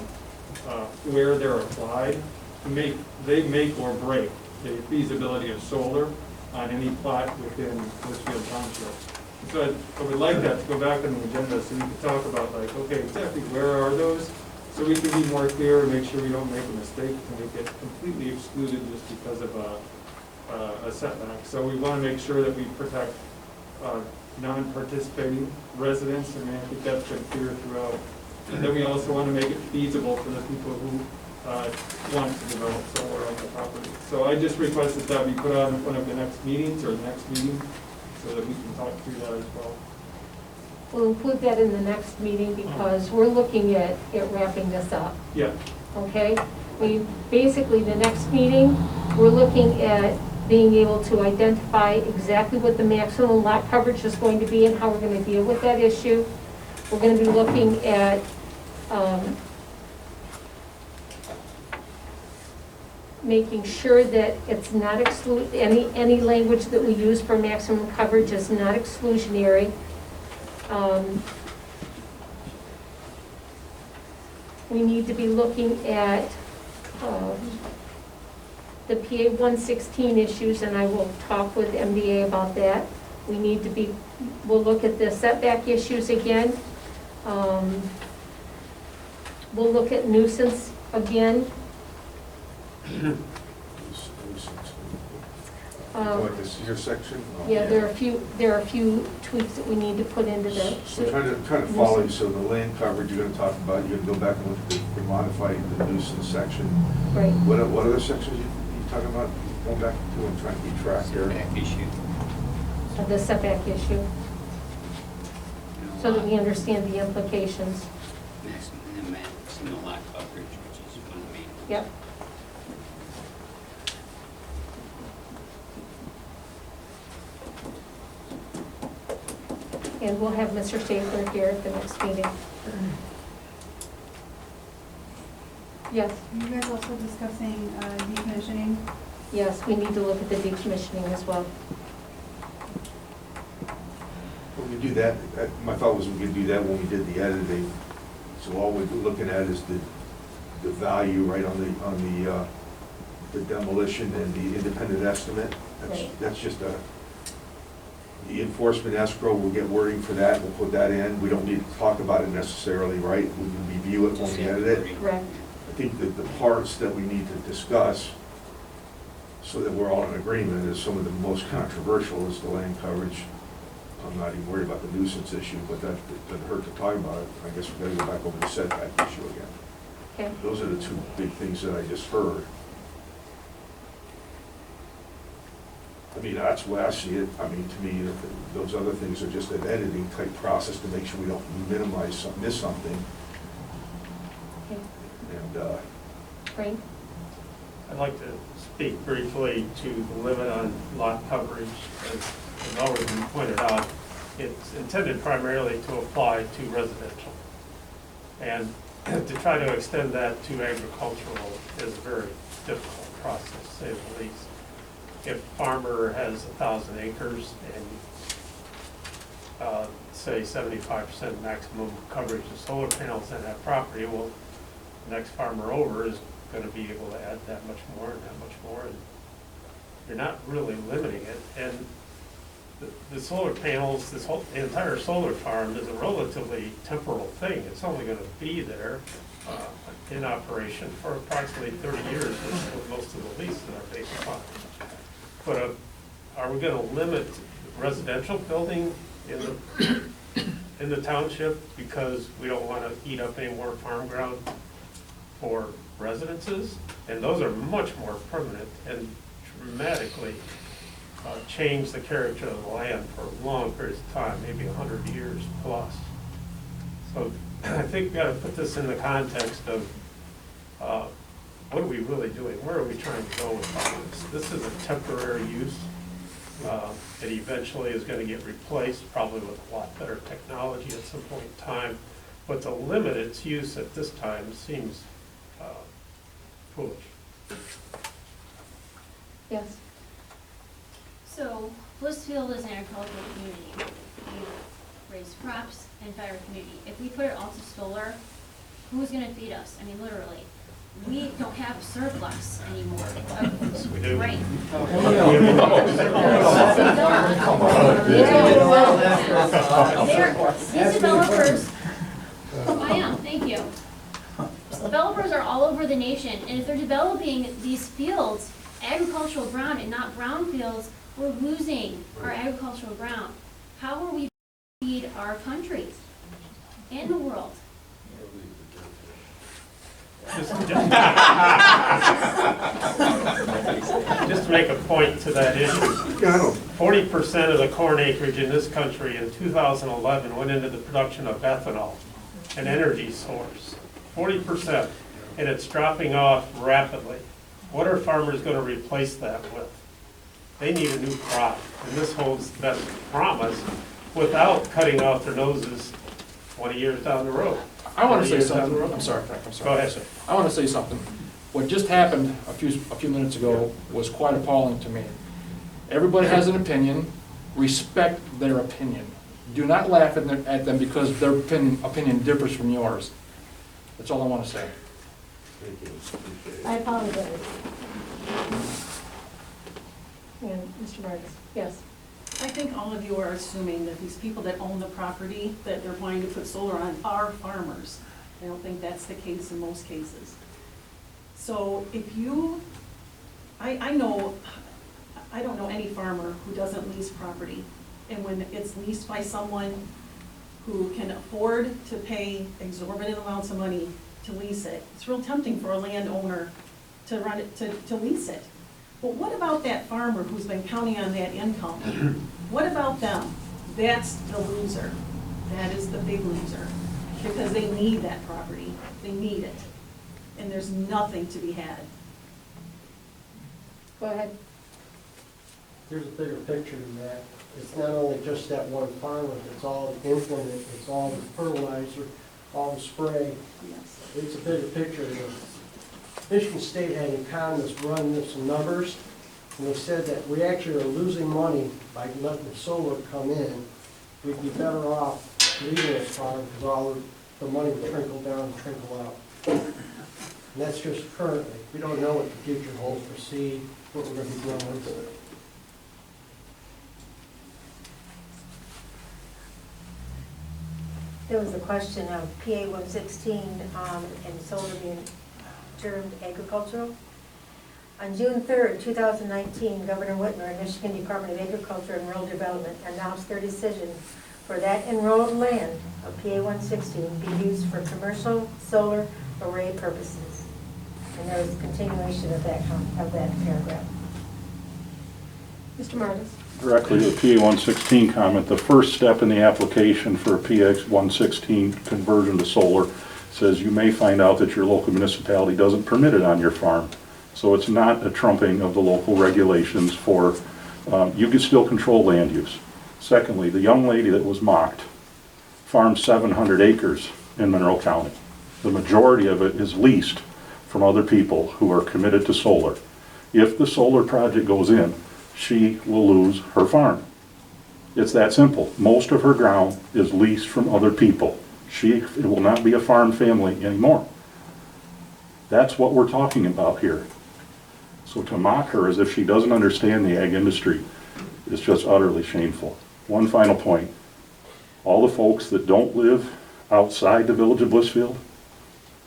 [SPEAKER 5] where they're applied, they make or break the feasibility of solar on any plot within Blissfield Township. So I would like that to go back on the agenda so we can talk about like, okay, exactly where are those? So we can be more clear and make sure we don't make a mistake and make it completely excluded just because of a setback. So we want to make sure that we protect non-participating residents, and I think that's been clear throughout. And then we also want to make it feasible for the people who want to develop solar on the property. So I just request that that be put on one of the next meetings or the next meeting so that we can talk through that as well.
[SPEAKER 1] We'll include that in the next meeting because we're looking at wrapping this up.
[SPEAKER 5] Yeah.
[SPEAKER 1] Okay? Basically, the next meeting, we're looking at being able to identify exactly what the maximum lot coverage is going to be and how we're going to deal with that issue. We're going to be looking at making sure that it's not any language that we use for maximum coverage is not exclusionary. We need to be looking at the PA 116 issues, and I will talk with MDA about that. We'll look at the setback issues again. We'll look at nuisance again.
[SPEAKER 22] What, this is your section?
[SPEAKER 1] Yeah, there are a few tweaks that we need to put into the.
[SPEAKER 22] So trying to follow you, so the land coverage you're gonna talk about, you're gonna go back and look at the modified the nuisance section.
[SPEAKER 1] Right.
[SPEAKER 22] What other sections you talking about, going back to and trying to keep track here?
[SPEAKER 4] Setback issue.
[SPEAKER 1] The setback issue, so that we understand the implications.
[SPEAKER 4] Maximum lot coverage, which is one of the main ones.
[SPEAKER 1] Yep. And we'll have Mr. Stapler here at the next meeting. Yes?
[SPEAKER 21] Are you guys also discussing decommissioning?
[SPEAKER 1] Yes, we need to look at the decommissioning as well.
[SPEAKER 22] When we do that, my thought was we could do that when we did the editing. So all we're looking at is the value right on the demolition and the independent estimate. That's just the enforcement escrow, we'll get wording for that, we'll put that in. We don't need to talk about it necessarily, right? We can review it when we edit it.
[SPEAKER 1] Correct.
[SPEAKER 22] I think that the parts that we need to discuss, so that we're all in agreement, is some of the most controversial is the land coverage. I'm not even worried about the nuisance issue, but that doesn't hurt to talk about it. I guess we've got to go back over the setback issue again.
[SPEAKER 1] Okay.
[SPEAKER 22] Those are the two big things that I just heard. I mean, that's the way I see it. I mean, to me, those other things are just an editing type process to make sure we don't miss something.
[SPEAKER 1] Okay.
[SPEAKER 22] And,
[SPEAKER 1] Frank?
[SPEAKER 5] I'd like to speak briefly to the limit on lot coverage. As already been pointed out, it's intended primarily to apply to residential. And to try to extend that to agricultural is a very difficult process, to say the least. If a farmer has 1,000 acres and say 75% maximum coverage of solar panels on that property, well, the next farmer over is going to be able to add that much more and that much more, and you're not really limiting it. And the solar panels, the entire solar farm is a relatively temporal thing. It's only going to be there in operation for approximately 30 years, which is most of the leases are based upon. But are we going to limit residential building in the township because we don't want to eat up any more farm ground for residences. And those are much more permanent and dramatically change the character of the land for long periods of time, maybe 100 years plus. So I think we've got to put this in the context of what are we really doing? Where are we trying to go with all this? This is a temporary use. It eventually is going to get replaced, probably with a lot better technology at some point in time. But to limit its use at this time seems foolish.
[SPEAKER 1] Yes.
[SPEAKER 8] So Blissfield is an agricultural community. We raise crops and fire community. If we put it all to solar, who's gonna feed us? I mean, literally. We don't have a surplus anymore.
[SPEAKER 5] We do.
[SPEAKER 8] Right. These developers, I am, thank you. Developers are all over the nation, and if they're developing these fields, agricultural ground and not brown fields, we're losing our agricultural ground. How will we feed our country and the world?
[SPEAKER 5] Just to make a point to that issue, 40% of the corn acreage in this country in 2011 went into the production of ethanol, an energy source. 40%, and it's dropping off rapidly. What are farmers going to replace that with? They need a new crop, and this holds that promise without cutting off their noses 20 years down the road.
[SPEAKER 3] I want to say
[SPEAKER 5] 30 years down
[SPEAKER 3] something.
[SPEAKER 5] the road.
[SPEAKER 3] I'm sorry.
[SPEAKER 5] Go ahead, sir.
[SPEAKER 3] I want to say something. What just happened a few minutes ago was quite appalling to me. Everybody has an opinion. Respect their opinion. Do not laugh at them because their opinion differs from yours. That's all I want to say.
[SPEAKER 1] I apologize. And Mr. Martis, yes.
[SPEAKER 14] I think all of you are assuming that these people that own the property that they're wanting to put solar on are farmers. I don't think that's the case in most cases. So if you, I don't know any farmer who doesn't lease property. And when it's leased by someone who can afford to pay exorbitant amounts of money to lease it, it's real tempting for a landowner to run it, to lease it. But what about that farmer who's been counting on that income? What about them? That's the loser. That is the big loser. Because they need that property. They need it. And there's nothing to be had.
[SPEAKER 1] Go ahead.
[SPEAKER 15] There's a bigger picture than that. It's not only just that one farmer, it's all the implement, it's all the fertilizer, all the spray.
[SPEAKER 14] Yes.
[SPEAKER 15] It's a bigger picture. Michigan State had economists run some numbers, and they said that we actually are losing money by letting the solar come in. We'd be better off leaving this farm because all the money would trickle down and trickle out. And that's just currently. We don't know what the future holds for seed, what we're going to be growing.
[SPEAKER 7] There was a question of PA 116 and solar being termed agricultural. On June 3rd, 2019, Governor Whitmer and Michigan Department of Agriculture and Rural Development announced their decision for that enrolled land of PA 116 be used for commercial solar array purposes. And there was a continuation of that paragraph.
[SPEAKER 1] Mr. Martis.
[SPEAKER 11] Directly to the PA 116 comment, the first step in the application for a PX 116 conversion to solar says you may find out that your local municipality doesn't permit it on your farm. So it's not a trumping of the local regulations for, you can still control land use. Secondly, the young lady that was mocked farmed 700 acres in Monroe County. The majority of it is leased from other people who are committed to solar. If the solar project goes in, she will lose her farm. It's that simple. Most of her ground is leased from other people. It will not be a farm family anymore. That's what we're talking about here. So to mock her as if she doesn't understand the ag industry is just utterly shameful. One final point. All the folks that don't live outside the village of Blissfield,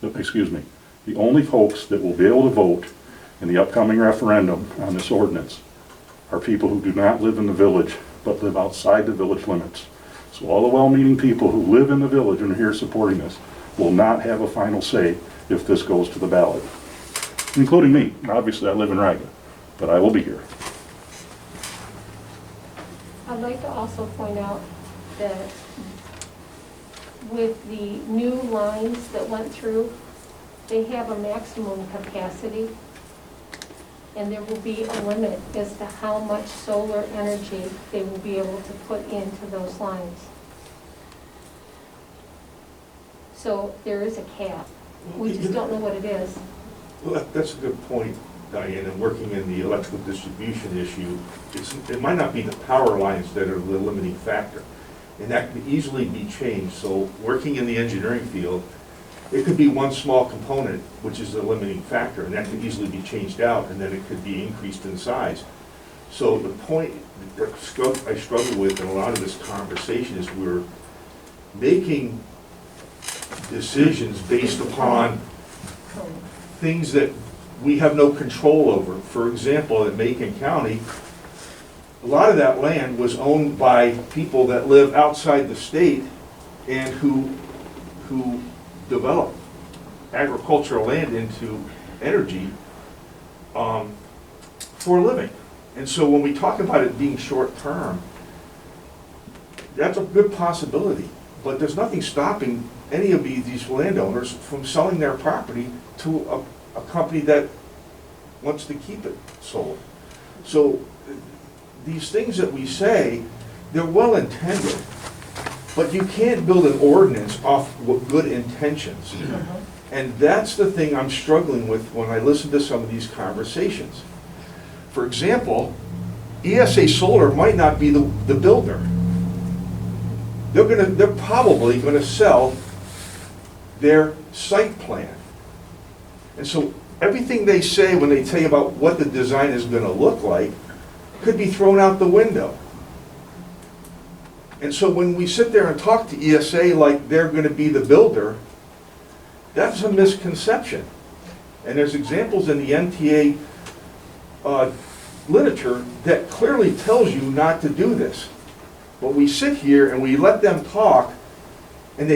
[SPEAKER 11] the only folks that will be able to vote in the upcoming referendum on this ordinance are people who do not live in the village but live outside the village limits. So all the well-meaning people who live in the village and are here supporting this will not have a final say if this goes to the ballot, including me. Obviously, I live in Riga, but I will be here.
[SPEAKER 1] I'd like to also point out that with the new lines that went through, they have a maximum capacity, and there will be a limit as to how much solar energy they will be able to put into those lines. So there is a cap. We just don't know what it is.
[SPEAKER 22] Well, that's a good point, Diane, and working in the electrical distribution issue, it might not be the power lines that are the limiting factor, and that can easily be changed. So working in the engineering field, it could be one small component, which is the limiting factor, and that could easily be changed out, and then it could be increased in size. So the point that I struggle with in a lot of this conversation is we're making decisions based upon things that we have no control over. For example, in Macon County, a lot of that land was owned by people that live outside the state and who develop agricultural land into energy for a living. And so when we talk about it being short-term, that's a good possibility. But there's nothing stopping any of these landowners from selling their property to a company that wants to keep it solar. So these things that we say, they're well intended, but you can't build an ordinance off good intentions. And that's the thing I'm struggling with when I listen to some of these conversations. For example, ESA Solar might not be the builder. They're probably gonna sell their site plan. And so everything they say when they tell you about what the design is gonna look like could be thrown out the window. And so when we sit there and talk to ESA like they're gonna be the builder, that's a misconception. And there's examples in the NTA literature that clearly tells you not to do this. But we sit here and we let them talk, and